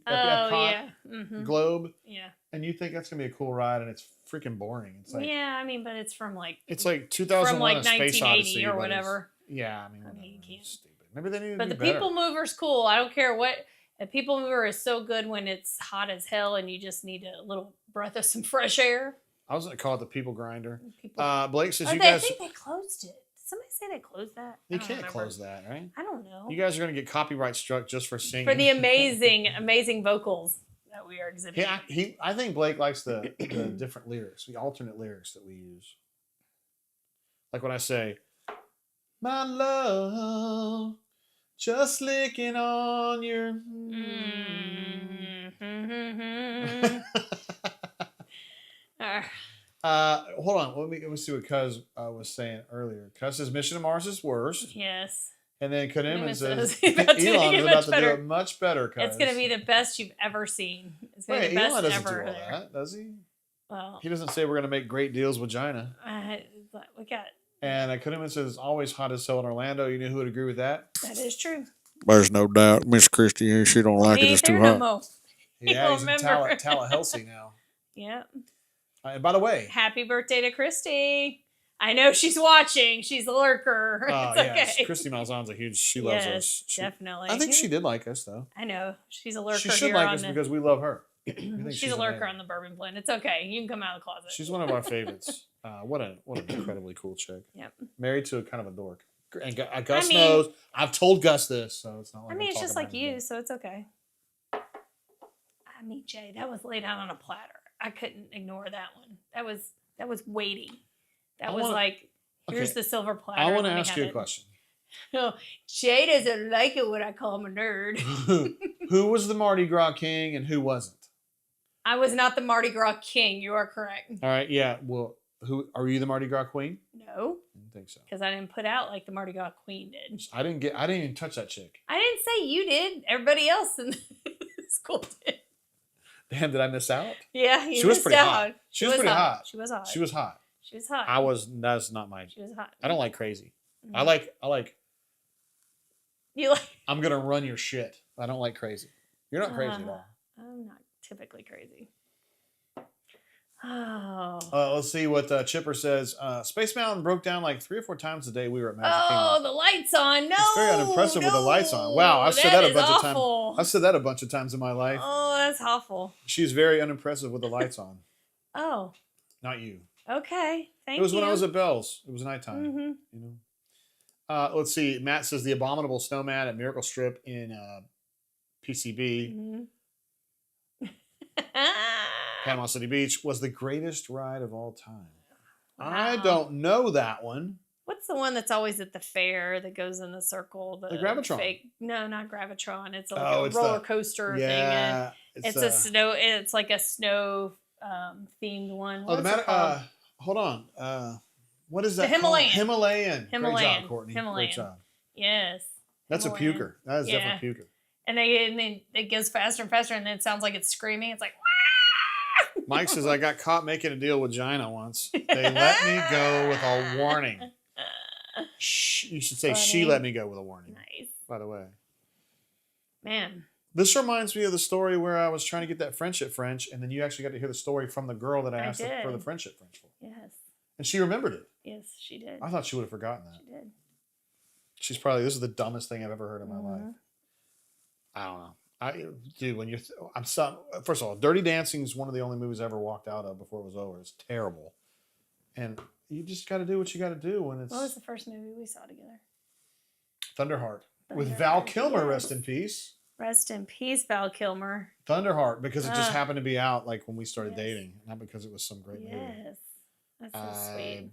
Speaker 1: globe?
Speaker 2: Yeah.
Speaker 1: And you think that's gonna be a cool ride, and it's freaking boring. It's like
Speaker 2: I mean, but it's from like
Speaker 1: 2001:
Speaker 2: from like
Speaker 1: A Space
Speaker 2: 1980
Speaker 1: Odyssey
Speaker 2: or whatever.
Speaker 1: Yeah, I mean,
Speaker 2: you can't.
Speaker 1: Stupid. Maybe they need to
Speaker 2: But
Speaker 1: do
Speaker 2: the
Speaker 1: better.
Speaker 2: People Mover's cool. I don't care what. A People Mover is so good when it's hot as hell and you just need a little breath of some fresh air.
Speaker 1: I was gonna call it the People Grinder.
Speaker 2: People.
Speaker 1: Blake says
Speaker 2: I think they closed it. Did somebody say they closed that?
Speaker 1: You can't close that, right?
Speaker 2: I don't know.
Speaker 1: You guys are gonna get copyright struck just for singing.
Speaker 2: For the amazing vocals that we are exhibiting.
Speaker 1: Yeah, I think Blake likes the different lyrics, the alternate lyrics that we use. Like when I say, "My love, just licking on your." Hold on. Let me see what Cuz was saying earlier. Cuz says Mission to Mars is worse.
Speaker 2: Yes.
Speaker 1: And then Kaneman says
Speaker 2: Elon
Speaker 1: is about to do it much better. Cuz
Speaker 2: it's going to be the best you've ever seen. It's going to be the best
Speaker 1: Elon doesn't
Speaker 2: ever.
Speaker 1: do all that, does he?
Speaker 2: Well,
Speaker 1: he doesn't say we're going to make great deals with China.
Speaker 2: We got.
Speaker 1: And Kaneman says it's always hot as hell in Orlando. You know who would agree with that?
Speaker 2: That is true.
Speaker 3: There's no doubt. Miss Christie, she don't like it. It's too hot.
Speaker 2: No
Speaker 1: yeah, he's in Tallahassee now.
Speaker 2: Yeah.
Speaker 1: And by the way,
Speaker 2: happy birthday to Christy. I know she's watching. She's a lurker.
Speaker 1: Oh,
Speaker 2: It's
Speaker 1: yes.
Speaker 2: okay.
Speaker 1: Christy Malzahn's a huge, she loves us.
Speaker 2: Definitely.
Speaker 1: I think she did like us, though.
Speaker 2: I know. She's a lurker.
Speaker 1: She should
Speaker 2: here
Speaker 1: like
Speaker 2: on
Speaker 1: us
Speaker 2: the,
Speaker 1: because we love her.
Speaker 2: she's a lurker on the Bourbon Blend. It's okay. You can come out of the closet.
Speaker 1: She's one of our favorites. What an incredibly cool chick.
Speaker 2: Yep.
Speaker 1: Married to a kind of a dork. And Gus knows. I've told Gus this, so it's not like
Speaker 2: it's just like you, so it's okay. I mean, Jay, that was laid out on a platter. I couldn't ignore that one. That was weighty. That was like, here's the silver platter.
Speaker 1: I want to ask you a question.
Speaker 2: No, Jay doesn't like it when I call him a nerd.
Speaker 1: Who was the Mardi Gras king and who wasn't?
Speaker 2: I was not the Mardi Gras king. You are correct.
Speaker 1: All right, yeah. Well, who are you, the Mardi Gras queen?
Speaker 2: No.
Speaker 1: I didn't think so.
Speaker 2: Because I didn't put out like the Mardi Gras queen did.
Speaker 1: I didn't even touch that chick.
Speaker 2: I didn't say you did. Everybody else in the school did.
Speaker 1: Damn, did I miss out?
Speaker 2: Yeah,
Speaker 1: she was pretty hot. She was pretty hot.
Speaker 2: She was hot.
Speaker 1: She was hot.
Speaker 2: She was hot.
Speaker 1: That's not my.
Speaker 2: She was hot.
Speaker 1: I don't like crazy.
Speaker 2: Mm-hmm.
Speaker 1: I like.
Speaker 2: You like?
Speaker 1: I'm gonna run your shit. I don't like crazy. You're not crazy at all.
Speaker 2: I'm not typically crazy. Oh.
Speaker 1: Let's see what Chipper says. Space Mountain broke down like 3 or 4 times a day. We were at Magic
Speaker 2: Oh,
Speaker 1: Kingdom.
Speaker 2: the lights on. No.
Speaker 1: It's very unimpressive with the lights on. Wow, I've said that a bunch of times. I've said that a bunch of times in my life.
Speaker 2: Oh, that's awful.
Speaker 1: She's very unimpressive with the lights on.
Speaker 2: Oh.
Speaker 1: Not you.
Speaker 2: Okay. Thank you.
Speaker 1: It was when I was at Bell's. It was nighttime.
Speaker 2: Mm-hmm.
Speaker 1: You know. Let's see. Matt says the abominable snowman at Miracle Strip in PCB.
Speaker 2: Mm-hmm.
Speaker 1: Panama City Beach was the greatest ride of all time.
Speaker 2: Wow.
Speaker 1: I don't know that one.
Speaker 2: What's the one that's always at the fair that goes in the circle?
Speaker 1: The Gravitron.
Speaker 2: No, not Gravitron. It's like
Speaker 1: Oh,
Speaker 2: a
Speaker 1: it's
Speaker 2: roller coaster thing.
Speaker 1: Yeah.
Speaker 2: And it's a snow. It's like a snow themed one.
Speaker 1: Oh,
Speaker 2: What's it called?
Speaker 1: hold on. What is that?
Speaker 2: The Himalayan.
Speaker 1: Himalayan. Great
Speaker 2: Himalayan.
Speaker 1: job, Courtney.
Speaker 2: Himalayan.
Speaker 1: Great job.
Speaker 2: Yes.
Speaker 1: That's
Speaker 2: Himalayan.
Speaker 1: a puker. That is definitely a puker.
Speaker 2: And then it goes faster and faster, and then it sounds like it's screaming. It's like, Wah!
Speaker 1: Mike says, I got caught making a deal with Gina once. They let me go with a warning. You should say she let me go with a warning.
Speaker 2: Nice.
Speaker 1: By the way.
Speaker 2: Man.
Speaker 1: This reminds me of the story where I was trying to get that friendship French, and then you actually got to hear the story from the girl that I asked for the friendship French for.
Speaker 2: Yes.
Speaker 1: And she remembered it.
Speaker 2: Yes, she did.
Speaker 1: I thought she would have forgotten that.
Speaker 2: She did.
Speaker 1: She's probably, this is the dumbest thing I've ever heard in my life. I don't know. Dude, when first of all, Dirty Dancing is one of the only movies I ever walked out of before it was over. It's terrible. And you just got to do what you got to do when it's.
Speaker 2: What was the first movie we saw together?
Speaker 1: Thunderheart. With Val Kilmer,
Speaker 2: yes.
Speaker 1: Rest in peace.
Speaker 2: Rest in peace, Val Kilmer.
Speaker 1: Thunderheart, because it just happened to be out like when we started
Speaker 2: Yes.
Speaker 1: dating, not because it was some great movie.
Speaker 2: Yes. That's so sweet.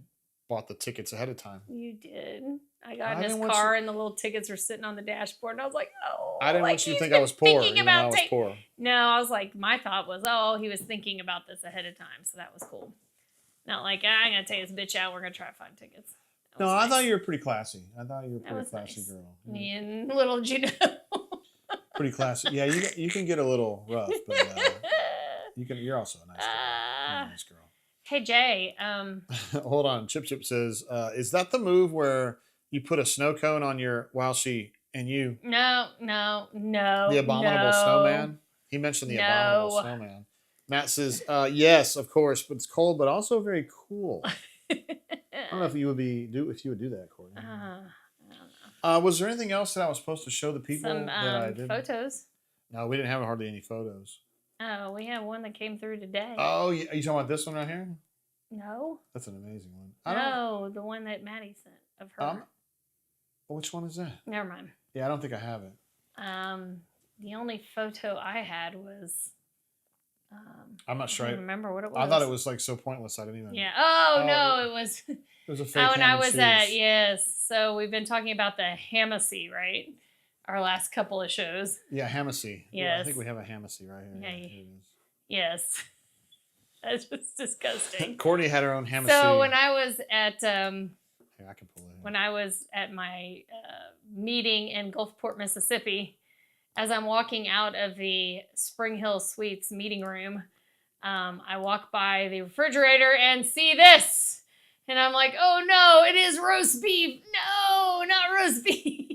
Speaker 1: Bought the tickets ahead of time.
Speaker 2: You did. I got in his car and the little tickets were sitting on the dashboard, and I was like, oh.
Speaker 1: I didn't
Speaker 2: like,
Speaker 1: want you to
Speaker 2: he's
Speaker 1: think I
Speaker 2: been
Speaker 1: was poor.
Speaker 2: thinking
Speaker 1: You know, I
Speaker 2: about
Speaker 1: was poor.
Speaker 2: No, I was like, my thought was, oh, he was thinking about this ahead of time, so that was cool. Not like, I'm going to take this bitch out, we're going to try to find tickets.
Speaker 1: No, I thought you were pretty classy. I thought you were a pretty classy
Speaker 2: nice.
Speaker 1: girl.
Speaker 2: Me and little Juno.
Speaker 1: Pretty classy. Yeah, you can get a little rough, but you're also a nice girl. You're a nice girl.
Speaker 2: Hey, Jay.
Speaker 1: Hold on. Chip says, is that the move where you put a snow cone on your
Speaker 2: No.
Speaker 1: The abominable snowman? He mentioned the abominable snowman. Matt says, yes, of course, but it's cold, but also very cool. I don't know if you would do that, Courtney.
Speaker 2: I don't know.
Speaker 1: Was there anything else that I was supposed to show the people
Speaker 2: Some
Speaker 1: that I didn't?
Speaker 2: photos.
Speaker 1: No, we didn't have hardly any photos.
Speaker 2: Oh, we have one that came through today.
Speaker 1: Oh, are you talking about this one right here?
Speaker 2: No.
Speaker 1: That's an amazing one.
Speaker 2: No, the one that Maddie sent of her.
Speaker 1: Which one is that?
Speaker 2: Never mind.
Speaker 1: Yeah, I don't think I have it.
Speaker 2: The only photo I had was.
Speaker 1: I'm not sure.
Speaker 2: I don't remember what it was.
Speaker 1: I thought it was like so pointless. I didn't even.
Speaker 2: Yeah. Oh no, it was.
Speaker 1: It was a fake.
Speaker 2: Oh, and I was
Speaker 1: at
Speaker 2: yes. So we've been talking about the Hamacy, right? Our last couple of shows.
Speaker 1: Yeah, Hamacy.
Speaker 2: Yes.
Speaker 1: Yeah, I think we have a Hamacy right here.
Speaker 2: Yeah,
Speaker 1: here it is.
Speaker 2: Yes. That's just disgusting.
Speaker 1: Courtney had her own Hamacy.
Speaker 2: So when I was at
Speaker 1: here, I can pull it in.
Speaker 2: when I was at my meeting in Gulfport, Mississippi, as I'm walking out of the Spring Hill Suites meeting room, I walk by the refrigerator and see this. And I'm like, oh no, it is roast beef. No, not roast beef.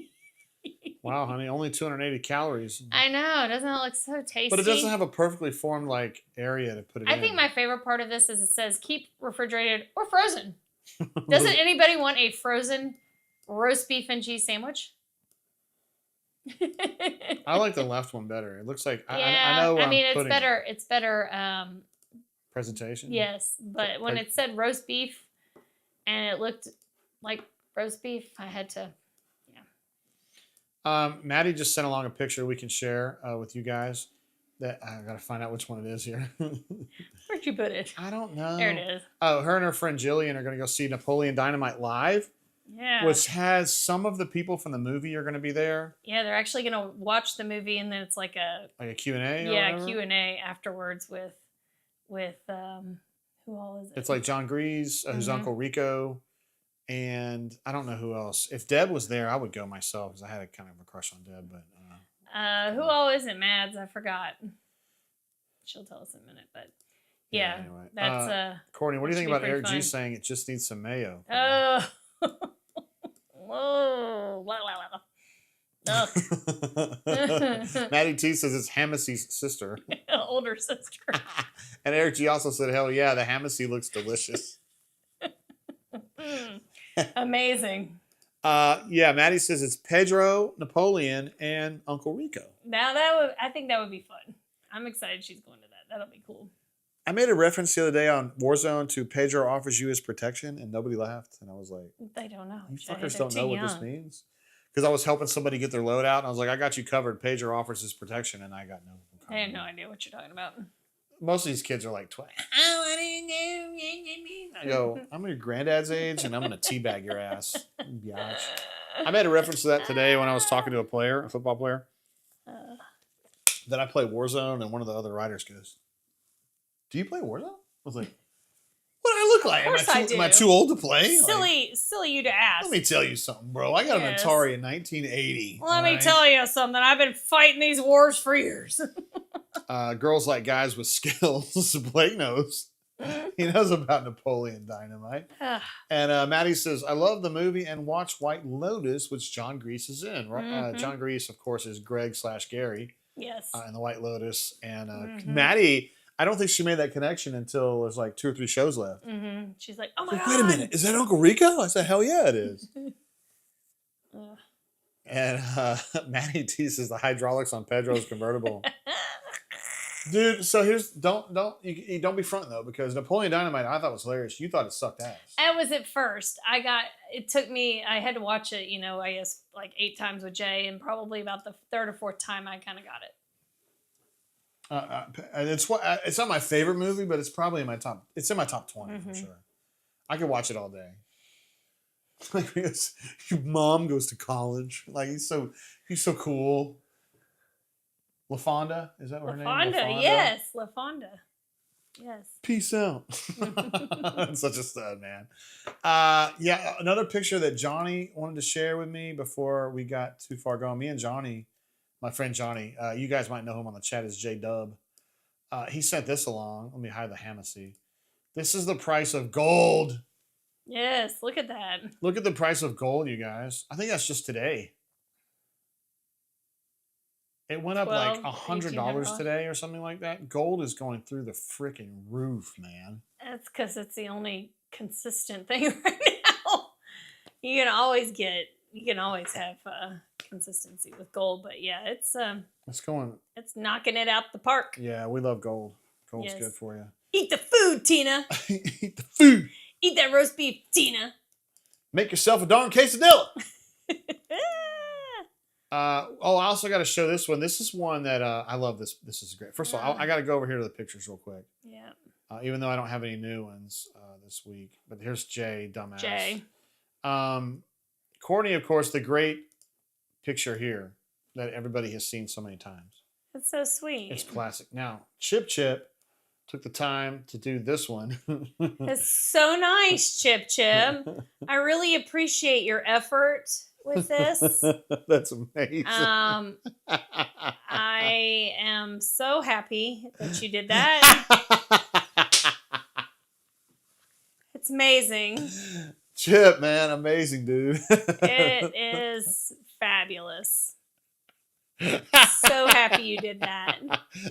Speaker 1: Wow, honey, only 280 calories.
Speaker 2: I know. Doesn't it look so tasty?
Speaker 1: But it doesn't have a perfectly formed like area to put it in.
Speaker 2: I think my favorite part of this is it says keep refrigerated or frozen. Doesn't anybody want a frozen roast beef and cheese sandwich?
Speaker 1: I like the left one better. It looks like
Speaker 2: yeah,
Speaker 1: I know. Where
Speaker 2: mean,
Speaker 1: I'm
Speaker 2: it's
Speaker 1: putting
Speaker 2: better.
Speaker 1: it.
Speaker 2: It's better.
Speaker 1: Presentation.
Speaker 2: Yes, but when it said roast beef, and it looked like roast beef, I had to.
Speaker 1: Maddie just sent along a picture we can share with you guys. That I gotta find out which one it is here.
Speaker 2: Where'd you put it?
Speaker 1: I don't know.
Speaker 2: There it is.
Speaker 1: Oh, her and her friend Jillian are gonna go see Napoleon Dynamite live.
Speaker 2: Yeah.
Speaker 1: Which has some of the people from the movie are gonna be there.
Speaker 2: Yeah, they're actually gonna watch the movie, and then it's like a
Speaker 1: Q&A.
Speaker 2: Yeah, Q&A afterwards with who all is it?
Speaker 1: It's like John Grease, who's Uncle Rico, and I don't know who else. If Deb was there, I would go myself because I had a kind of a crush on Deb. But
Speaker 2: who all isn't Mads? I forgot. She'll tell us in a minute, but yeah,
Speaker 1: anyway.
Speaker 2: that's
Speaker 1: Courtney, what do you think about Eric
Speaker 2: fun.
Speaker 1: G saying it just needs some mayo?
Speaker 2: Oh, whoa, wow, wow, wow.
Speaker 1: Maddie T says it's Hamasy's sister.
Speaker 2: Older sister.
Speaker 1: And Eric G also said, hell yeah, the Hamasy looks delicious.
Speaker 2: Amazing.
Speaker 1: Yeah, Maddie says it's Pedro, Napoleon, and Uncle Rico.
Speaker 2: Now I think that would be fun. I'm excited she's going to that. That'll be cool.
Speaker 1: I made a reference the other day on Warzone to Pedro offers you his protection, and nobody laughed. And I was like,
Speaker 2: they don't know.
Speaker 1: You fuckers don't know what this means? Because I was helping somebody get their load out, and I was like, I got you covered. Pedro offers his protection, and I got no.
Speaker 2: I have no idea what you're talking about.
Speaker 1: Most of these kids are like 20. I go, I'm your granddad's age, and I'm going to teabag your ass. Biatch. I made a reference to that today when I was talking to a football player. That I play Warzone, and one of the other writers goes, do you play Warzone? I was like, what do I look like? Am I too old to play?
Speaker 2: Silly you to ask.
Speaker 1: Let me tell you something, bro. I got an Atari in 1980.
Speaker 2: Let me tell you something. I've been fighting these wars for years.
Speaker 1: Girls like guys with skills. Blake knows. He knows about Napoleon Dynamite. And Maddie says, I love the movie and watch White Lotus, which John Grease is in. Right? John Grease, of course, is Greg/Gary.
Speaker 2: Yes.
Speaker 1: In the White Lotus. And Maddie, I don't think she made that connection until there's like 2 or 3 shows left.
Speaker 2: She's like, oh my God.
Speaker 1: Wait a minute. Is that Uncle Rico? I said, hell yeah, it is. And Maddie teases the hydraulics on Pedro's convertible. Dude, so here's don't be fronting though, because Napoleon Dynamite I thought was hilarious. You thought it sucked ass.
Speaker 2: It was at first. I had to watch it, I guess like 8 times with Jay, and probably about the 3rd or 4th time I kind of got it.
Speaker 1: It's not my favorite movie, but it's probably in my top. It's in my top 20 for sure. I could watch it all day. Like because your mom goes to college. Like he's so cool. LaFonda, is that her name?
Speaker 2: LaFonda, yes, LaFonda, yes.
Speaker 1: Peace out. Such a stud, man. Yeah, another picture that Johnny wanted to share with me before we got too far gone. Me and Johnny, my friend Johnny, you guys might know him on the chat as J Dub. He sent this along. Let me hide the Hamacy. This is the price of gold.
Speaker 2: Yes, look at that.
Speaker 1: Look at the price of gold, you guys. I think that's just today. It went up like $100 today or something like that. Gold is going through the freaking roof, man.
Speaker 2: That's because it's the only consistent thing right now. You can always have consistency with gold, but yeah, it's knocking it out the park.
Speaker 1: Yeah, we love gold. Gold's good for you.
Speaker 2: Eat the food, Tina.
Speaker 1: Eat the food.
Speaker 2: Eat that roast beef, Tina.
Speaker 1: Make yourself a darn quesadilla. I also got to show this one. This is one that I love. This is great. First of all, I got to go over here to the pictures real quick.
Speaker 2: Yeah.
Speaker 1: Even though I don't have any new ones this week, but here's Jay, dumbass.
Speaker 2: Jay.
Speaker 1: Courtney, of course, the great picture here that everybody has seen so many times.
Speaker 2: That's so sweet.
Speaker 1: It's classic. Now, Chip took the time to do this one.
Speaker 2: It's so nice, Chip. I really appreciate your effort with this.
Speaker 1: That's amazing.
Speaker 2: I am so happy that you did that. It's amazing.
Speaker 1: Chip, man, amazing, dude.
Speaker 2: It is fabulous. So happy you did that.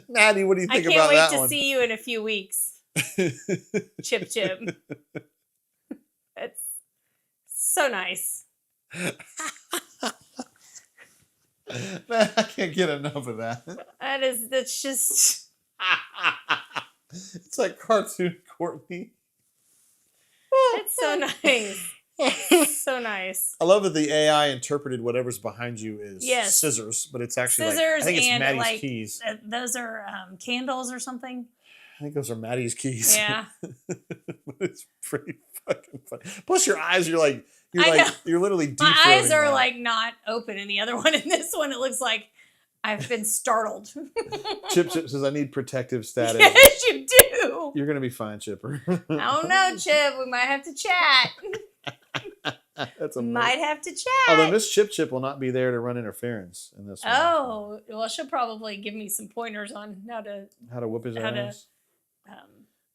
Speaker 1: Maddie, what do you think about that one?
Speaker 2: I can't wait to see you in a few weeks. Chip. It's so nice.
Speaker 1: Man, I can't get enough of that.
Speaker 2: That's just.
Speaker 1: It's like cartoon Courtney.
Speaker 2: It's so nice. So nice.
Speaker 1: I love that the AI interpreted whatever's behind you is
Speaker 2: Yes.
Speaker 1: scissors, but it's actually
Speaker 2: Scissors
Speaker 1: I think it's
Speaker 2: and
Speaker 1: Maddie's
Speaker 2: like
Speaker 1: keys.
Speaker 2: Those are candles or something.
Speaker 1: I think those are Maddie's keys.
Speaker 2: Yeah.
Speaker 1: But it's pretty fucking funny. Plus your eyes, you're
Speaker 2: know.
Speaker 1: literally deep.
Speaker 2: My eyes are like not open in the other one. In this one, it looks like I've been startled.
Speaker 1: Chip says I need protective status.
Speaker 2: Yes, you do.
Speaker 1: You're gonna be fine, Chipper.
Speaker 2: I don't know, Chip. We might have to chat.
Speaker 1: That's amazing.
Speaker 2: Might have to chat.
Speaker 1: Although Miss Chip will not be there to run interference in this one.
Speaker 2: Oh, well, she'll probably give me some pointers on how to
Speaker 1: whoop his
Speaker 2: how to,
Speaker 1: ass.
Speaker 2: um,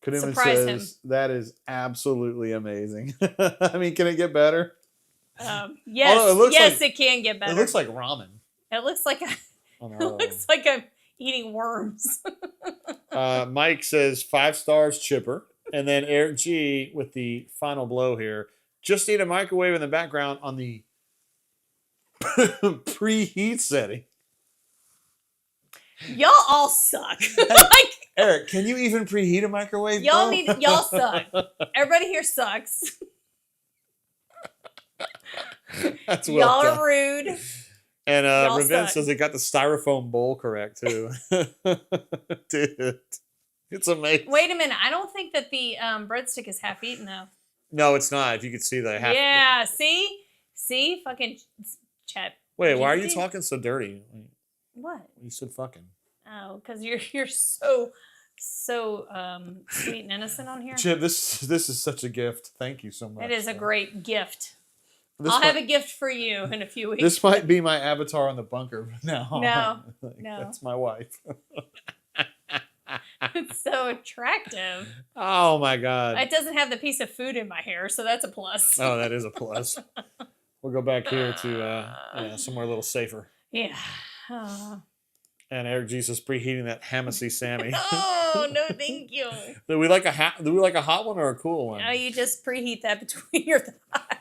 Speaker 1: Kaduman
Speaker 2: surprise
Speaker 1: says that is absolutely amazing. I mean, can it get better?
Speaker 2: yes,
Speaker 1: Although
Speaker 2: it can get better.
Speaker 1: It looks like ramen.
Speaker 2: It looks like
Speaker 1: on the
Speaker 2: it looks like I'm eating worms.
Speaker 1: Mike says 5 stars, Chipper, and then Eric G with the final blow here. Just need a microwave in the background on the preheat setting.
Speaker 2: Y'all all suck. Like,
Speaker 1: Eric, can you even preheat a microwave?
Speaker 2: y'all suck. Everybody here sucks.
Speaker 1: That's well
Speaker 2: Y'all
Speaker 1: done.
Speaker 2: are rude.
Speaker 1: And
Speaker 2: Y'all
Speaker 1: Raven
Speaker 2: suck.
Speaker 1: says they got the styrofoam bowl correct too. Dude, it's amazing.
Speaker 2: Wait a minute. I don't think that the breadstick is half eaten though.
Speaker 1: No, it's not. If you could see the half.
Speaker 2: Yeah. See, fucking chat.
Speaker 1: Wait, why are you
Speaker 2: GPT?
Speaker 1: talking so dirty?
Speaker 2: What?
Speaker 1: You said fucking.
Speaker 2: Oh, because you're so sweet and innocent on here.
Speaker 1: Chip, this is such a gift. Thank you so much.
Speaker 2: It is a
Speaker 1: man.
Speaker 2: great gift.
Speaker 1: This
Speaker 2: I'll
Speaker 1: might,
Speaker 2: have a gift for you in a few weeks.
Speaker 1: This might be my avatar on the bunker from now on.
Speaker 2: No, no.
Speaker 1: That's my wife.
Speaker 2: It's so attractive.
Speaker 1: Oh my god.
Speaker 2: It doesn't have the piece of food in my hair, so that's a plus.
Speaker 1: Oh, that is a plus. We'll go back here to somewhere a little safer.
Speaker 2: Yeah. Oh.
Speaker 1: And Eric Jesus preheating that Hamacy Sammy.
Speaker 2: Oh, no, thank you.
Speaker 1: Do we like a hot one or a cool one?
Speaker 2: No, you just preheat that between your thighs.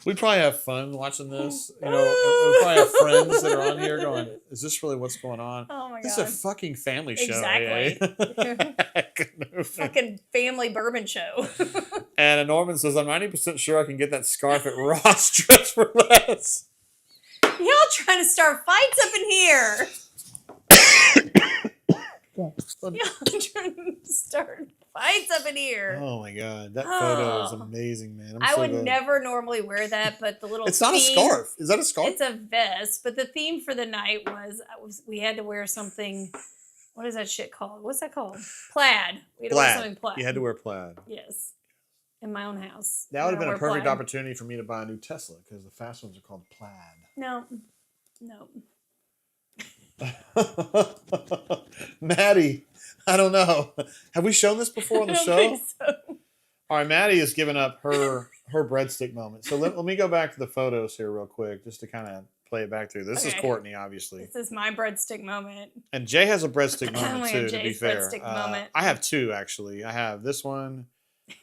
Speaker 1: We probably have fun watching this. You know, we probably have friends that are on here going, "Is this really what's going on?"
Speaker 2: Oh my god.
Speaker 1: This is a fucking family show.
Speaker 2: Exactly.
Speaker 1: Eh?
Speaker 2: Fucking family bourbon show.
Speaker 1: And Norman says, "I'm 90% sure I can get that scarf at Ross dressed for less."
Speaker 2: Y'all trying to start fights up in here. Y'all trying to start fights up in here.
Speaker 1: Oh my god, that photo is
Speaker 2: Oh.
Speaker 1: amazing, man.
Speaker 2: I would never normally wear that, but the little
Speaker 1: It's not a
Speaker 2: theme-
Speaker 1: scarf. Is that a scarf?
Speaker 2: It's a vest, but the theme for the night was we had to wear something. What is that shit called? What's that called? Plaid. We had to wear something plaid.
Speaker 1: You had to wear plaid.
Speaker 2: Yes, in my own house.
Speaker 1: That would have
Speaker 2: I
Speaker 1: been a
Speaker 2: don't wear
Speaker 1: perfect
Speaker 2: plaid.
Speaker 1: opportunity for me to buy a new Tesla because the fast ones are called plaid.
Speaker 2: No.
Speaker 1: Maddie, I don't know. Have we shown this before on the
Speaker 2: I don't
Speaker 1: show?
Speaker 2: think so.
Speaker 1: All right, Maddie has given up her breadstick moment. So let me go back to the photos here real quick just to kind of play it back through. This is
Speaker 2: Okay.
Speaker 1: Courtney, obviously.
Speaker 2: This is my breadstick moment.
Speaker 1: And Jay has a breadstick moment
Speaker 2: my
Speaker 1: too,
Speaker 2: God,
Speaker 1: to be
Speaker 2: Jay's
Speaker 1: fair.
Speaker 2: breadstick moment.
Speaker 1: I have two, actually. I have this one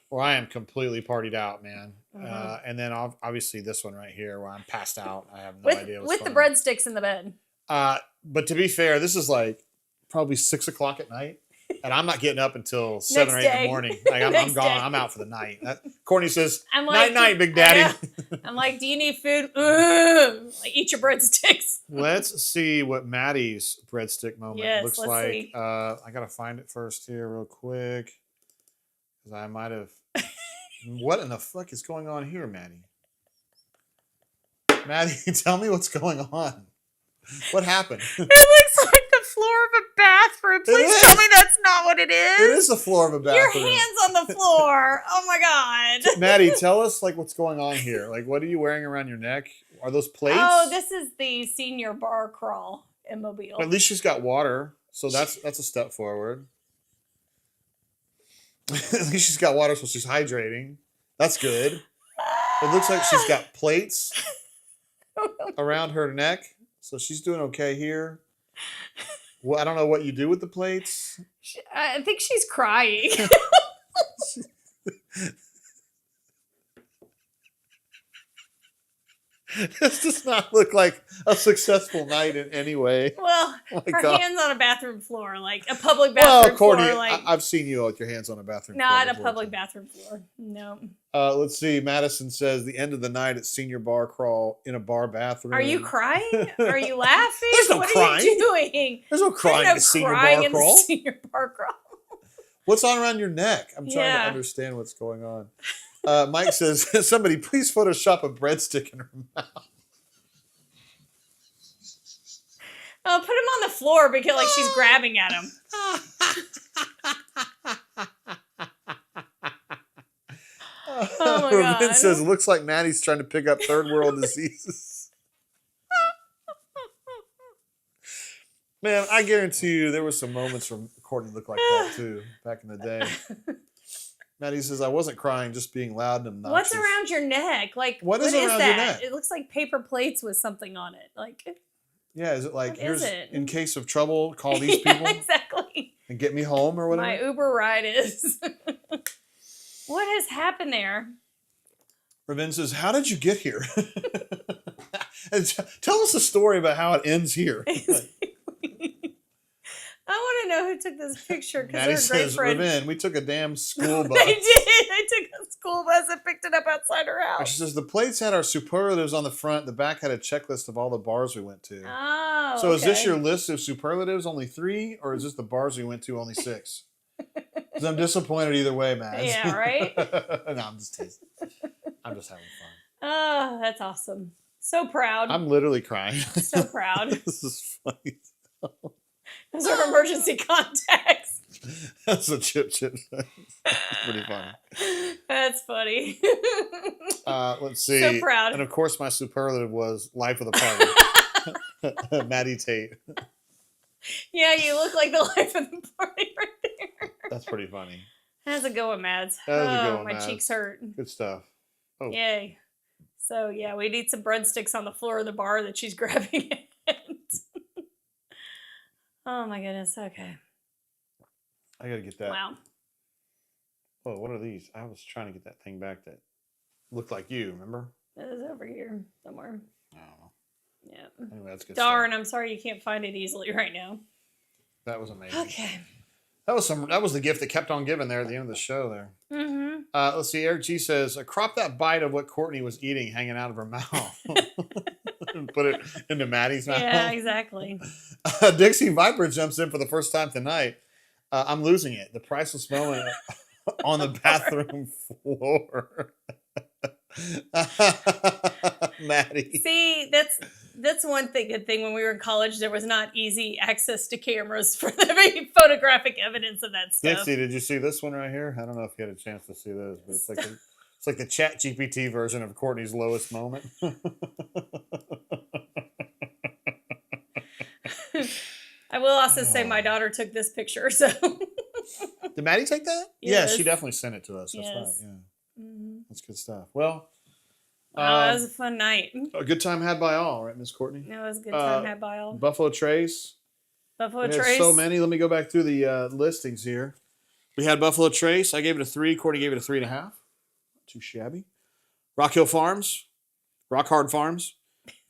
Speaker 1: where I am completely partied out, man. And then obviously this one right here where I'm passed out. I have no idea what's
Speaker 2: with the
Speaker 1: going on.
Speaker 2: breadsticks in the bed.
Speaker 1: But to be fair, this is like probably 6 o'clock at night. And I'm not getting up until 7 or 8 in
Speaker 2: day.
Speaker 1: the morning. Like I'm
Speaker 2: Next
Speaker 1: gone.
Speaker 2: day.
Speaker 1: I'm out for the night. Courtney says,
Speaker 2: I'm like,
Speaker 1: night, Big Daddy.
Speaker 2: I'm like, do you need food? Like, eat your breadsticks.
Speaker 1: Let's see what Maddie's breadstick moment
Speaker 2: Yes,
Speaker 1: looks
Speaker 2: let's
Speaker 1: like.
Speaker 2: see.
Speaker 1: I got to find it first here real quick. Because I might have... What in the fuck is going on here, Maddie? Maddie, tell me what's going on. What happened?
Speaker 2: It looks like the floor of a bathroom. Please
Speaker 1: is.
Speaker 2: tell me that's not what it is.
Speaker 1: It is the floor of a
Speaker 2: Your
Speaker 1: bathroom.
Speaker 2: hands on the floor. Oh my god.
Speaker 1: Maddie, tell us like what's going on here. Like, what are you wearing around your neck? Are those plates?
Speaker 2: Oh, this is the senior bar crawl in Mobile.
Speaker 1: At least she's got water, so that's a step forward. At least she's got water, so she's hydrating. That's good. It looks like she's got plates around her neck, so she's doing okay here. Well, I don't know what you do with the plates.
Speaker 2: I think she's crying.
Speaker 1: This does not look like a successful night in any way.
Speaker 2: Well,
Speaker 1: Oh my
Speaker 2: her
Speaker 1: God.
Speaker 2: hands on a bathroom floor, like a public bathroom
Speaker 1: Courtney,
Speaker 2: floor. Like,
Speaker 1: I've seen you with your hands on a bathroom floor.
Speaker 2: not a
Speaker 1: before,
Speaker 2: public
Speaker 1: too.
Speaker 2: bathroom floor. No.
Speaker 1: Let's see. Madison says the end of the night at senior bar crawl in a bar bathroom.
Speaker 2: Are you crying? Are you laughing?
Speaker 1: There's no
Speaker 2: what
Speaker 1: crying.
Speaker 2: are you doing?
Speaker 1: There's no crying
Speaker 2: There's
Speaker 1: at senior
Speaker 2: crying
Speaker 1: bar
Speaker 2: in the
Speaker 1: crawl.
Speaker 2: senior bar crawl.
Speaker 1: What's on around your neck? I'm trying to
Speaker 2: Yeah.
Speaker 1: understand what's going on. Mike says, somebody please Photoshop a breadstick in her mouth.
Speaker 2: Oh, put him on the floor because like she's grabbing at him. Oh my God.
Speaker 1: Vince says, looks like Maddie's trying to pick up third world diseases. Man, I guarantee you there was some moments from Courtney looked like that too, back in the day. Maddie says, I wasn't crying, just being loud and obnoxious.
Speaker 2: What's around your neck? Like,
Speaker 1: What is around
Speaker 2: that?
Speaker 1: your neck?
Speaker 2: It looks like paper plates with something on it. Like,
Speaker 1: Yeah, is it like,
Speaker 2: What
Speaker 1: here's
Speaker 2: is it?
Speaker 1: in case of trouble, call these people
Speaker 2: Yeah, exactly.
Speaker 1: and get me home or whatever?
Speaker 2: My Uber ride is. What has happened there?
Speaker 1: Ravin says, how did you get here? And tell us a story about how it ends here.
Speaker 2: I want to know who took this picture because
Speaker 1: Maddie
Speaker 2: they're a great
Speaker 1: says,
Speaker 2: friend.
Speaker 1: Ravin, we took a damn school bus.
Speaker 2: They did. They took a school bus and picked it up outside her
Speaker 1: She
Speaker 2: house.
Speaker 1: says, the plates had our superlatives on the front. The back had a checklist of all the bars we went to.
Speaker 2: Oh,
Speaker 1: So is this
Speaker 2: okay.
Speaker 1: your list of superlatives, only 3? Or is this the bars we went to, only 6? Because I'm disappointed either way, Mads.
Speaker 2: Yeah, right?
Speaker 1: No, I'm just teasing. I'm just having fun.
Speaker 2: Oh, that's awesome. So proud.
Speaker 1: I'm literally crying.
Speaker 2: So proud.
Speaker 1: This is funny.
Speaker 2: Those are emergency contacts.
Speaker 1: That's a chip. That's pretty funny.
Speaker 2: That's funny.
Speaker 1: Let's see.
Speaker 2: So proud.
Speaker 1: And of course, my superlative was life of the party. Maddie Tate.
Speaker 2: Yeah, you look like the life of the party right there.
Speaker 1: That's pretty funny.
Speaker 2: How's it going, Mads?
Speaker 1: That was a good one,
Speaker 2: my
Speaker 1: Mads.
Speaker 2: cheeks hurt.
Speaker 1: Good stuff. Oh.
Speaker 2: Yay. So, yeah, we'd eat some breadsticks on the floor of the bar that she's grabbing at. Oh, my goodness. Okay.
Speaker 1: I gotta get that.
Speaker 2: Wow.
Speaker 1: Oh, what are these? I was trying to get that thing back that looked like you, remember?
Speaker 2: It is over here somewhere.
Speaker 1: I don't know.
Speaker 2: Yeah.
Speaker 1: Anyway, that's good
Speaker 2: Darn,
Speaker 1: stuff.
Speaker 2: I'm sorry you can't find it easily right now.
Speaker 1: That was amazing.
Speaker 2: Okay.
Speaker 1: That was the gift that kept on giving there at the end of the show there.
Speaker 2: Mm-hmm.
Speaker 1: Let's see. Eric G says, crop that bite of what Courtney was eating hanging out of her mouth. And put it into Maddie's mouth.
Speaker 2: Yeah, exactly.
Speaker 1: Dixie Viper jumps in for the first time tonight. I'm losing it. The priceless moment on the bathroom floor. Maddie.
Speaker 2: See, that's one good thing when we were in college, there was not easy access to cameras for the photographic evidence of that stuff.
Speaker 1: Dixie, did you see this one right here? I don't know if you had a chance to see this, but it's like the Chat GPT version of Courtney's lowest moment.
Speaker 2: I will also say my daughter took this picture, so.
Speaker 1: Did Maddie take that?
Speaker 2: Yes.
Speaker 1: Yeah, she definitely sent it to us. That's
Speaker 2: Yes.
Speaker 1: right. Yeah,
Speaker 2: Mhm.
Speaker 1: that's good stuff. Well,
Speaker 2: Wow, that was a fun night.
Speaker 1: a good time had by all, right, Miss Courtney?
Speaker 2: It was a good time had by all.
Speaker 1: Buffalo Trace.
Speaker 2: Buffalo
Speaker 1: We had
Speaker 2: Trace.
Speaker 1: so many. Let me go back through the listings here. We had Buffalo Trace. I gave it a 3. Courtney gave it a 3.5. Not too shabby. Rock Hill Farms. Rock Hard Farms.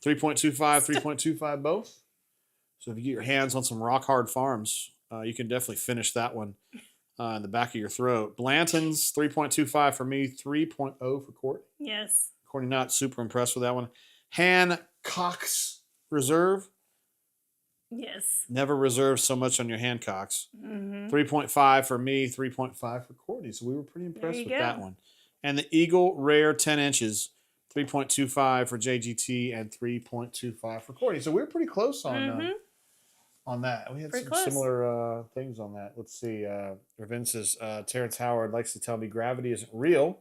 Speaker 1: 3.25, 3.25 both. So if you get your hands on some Rock Hard Farms, you can definitely finish that one in the back of your throat. Blanton's, 3.25 for me, 3.0 for Courtney.
Speaker 2: Yes.
Speaker 1: Courtney not super impressed with that one. Hancock's Reserve.
Speaker 2: Yes.
Speaker 1: Never reserve so much on your Hancocks.
Speaker 2: Mm-hmm.
Speaker 1: 3.5 for me, 3.5 for Courtney. So we were pretty impressed
Speaker 2: you
Speaker 1: with
Speaker 2: go.
Speaker 1: that one. And the Eagle Rare 10 inches, 3.25 for JGT and 3.25 for Courtney. So we were pretty close on that. We had
Speaker 2: Pretty
Speaker 1: some
Speaker 2: close.
Speaker 1: similar things on that. Let's see. Vince's Terrence Howard likes to tell me gravity isn't real.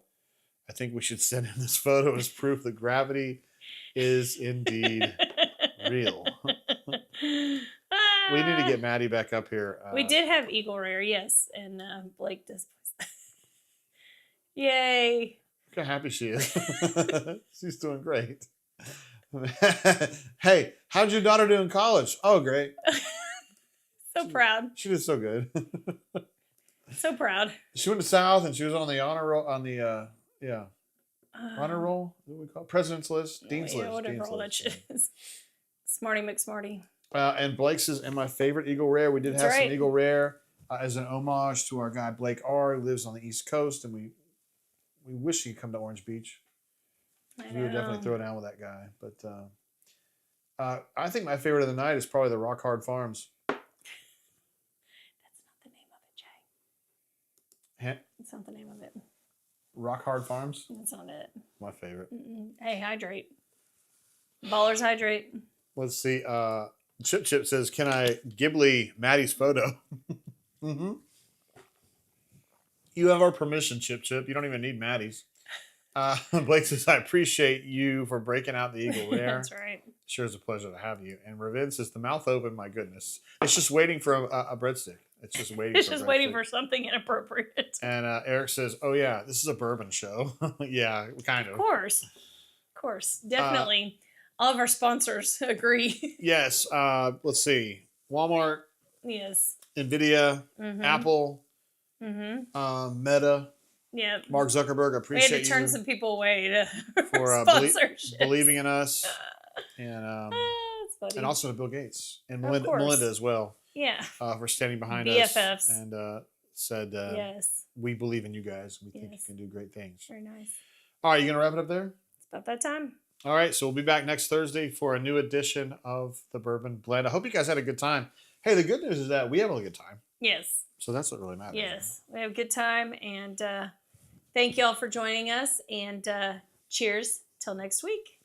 Speaker 1: I think we should send him this photo as proof that gravity is indeed real. We need to get Maddie back up here.
Speaker 2: We did have Eagle Rare, yes, and Blake does. Yay!
Speaker 1: Look how happy she is. She's doing great. Hey, how'd your daughter do in college? Oh, great.
Speaker 2: So proud.
Speaker 1: She did so good.
Speaker 2: So proud.
Speaker 1: She went to South and she was on the honor roll honor roll. What do we call it? President's list, Dean's list,
Speaker 2: whatever
Speaker 1: Dean's
Speaker 2: all that
Speaker 1: list.
Speaker 2: shit is. Smarty McSmarty.
Speaker 1: And Blake's is in my favorite Eagle Rare. We did
Speaker 2: That's
Speaker 1: have
Speaker 2: right.
Speaker 1: some Eagle Rare as an homage to our guy Blake R. who lives on the East Coast, and we wish he could come to Orange Beach. We would definitely throw down with that guy. But I think my favorite of the night is probably the Rock Hard Farms.
Speaker 2: That's not the name of it, Jay.
Speaker 1: Huh?
Speaker 2: That's not the name of it.
Speaker 1: Rock Hard Farms?
Speaker 2: That's not it.
Speaker 1: My favorite.
Speaker 2: Hey, hydrate. Ballers hydrate.
Speaker 1: Let's see. Chip says, "Can I Ghibli Maddie's photo?" Mm-hmm. You have our permission, Chip. You don't even need Maddie's. Blake says, "I appreciate you for breaking out the Eagle Rare."
Speaker 2: That's right.
Speaker 1: Sure is a pleasure to have you. And Ravid says, "The mouth open, my goodness. It's just waiting for a breadstick. It's just waiting
Speaker 2: It's
Speaker 1: for
Speaker 2: just
Speaker 1: a
Speaker 2: waiting
Speaker 1: breadstick."
Speaker 2: for something inappropriate.
Speaker 1: And Eric says, "Oh, yeah, this is a bourbon show." Yeah, kind
Speaker 2: Of
Speaker 1: of.
Speaker 2: course. Definitely. All of our sponsors agree.
Speaker 1: Yes. Let's see. Walmart,
Speaker 2: Yes.
Speaker 1: NVIDIA,
Speaker 2: Mm-hmm.
Speaker 1: Apple,
Speaker 2: Mm-hmm.
Speaker 1: Meta,
Speaker 2: Yeah.
Speaker 1: Mark Zuckerberg. I
Speaker 2: We had
Speaker 1: appreciate
Speaker 2: to turn
Speaker 1: you
Speaker 2: some people away
Speaker 1: for
Speaker 2: sponsorships.
Speaker 1: believing in us. And
Speaker 2: That's funny.
Speaker 1: and also to Bill Gates and
Speaker 2: Of
Speaker 1: Melinda,
Speaker 2: course.
Speaker 1: Melinda as well
Speaker 2: Yeah.
Speaker 1: for standing behind
Speaker 2: BFFs.
Speaker 1: us and said,
Speaker 2: Yes.
Speaker 1: "We believe in you guys. We think you
Speaker 2: Yes.
Speaker 1: can do great things."
Speaker 2: Very nice.
Speaker 1: All right, you gonna wrap it up there?
Speaker 2: It's about that time.
Speaker 1: All right, so we'll be back next Thursday for a new edition of the Bourbon Blend. I hope you guys had a good time. Hey, the good news is that we have a good time,
Speaker 2: Yes.
Speaker 1: so that's what really matters.
Speaker 2: Yes. We have a good time. And thank you all for joining us. And cheers till next week.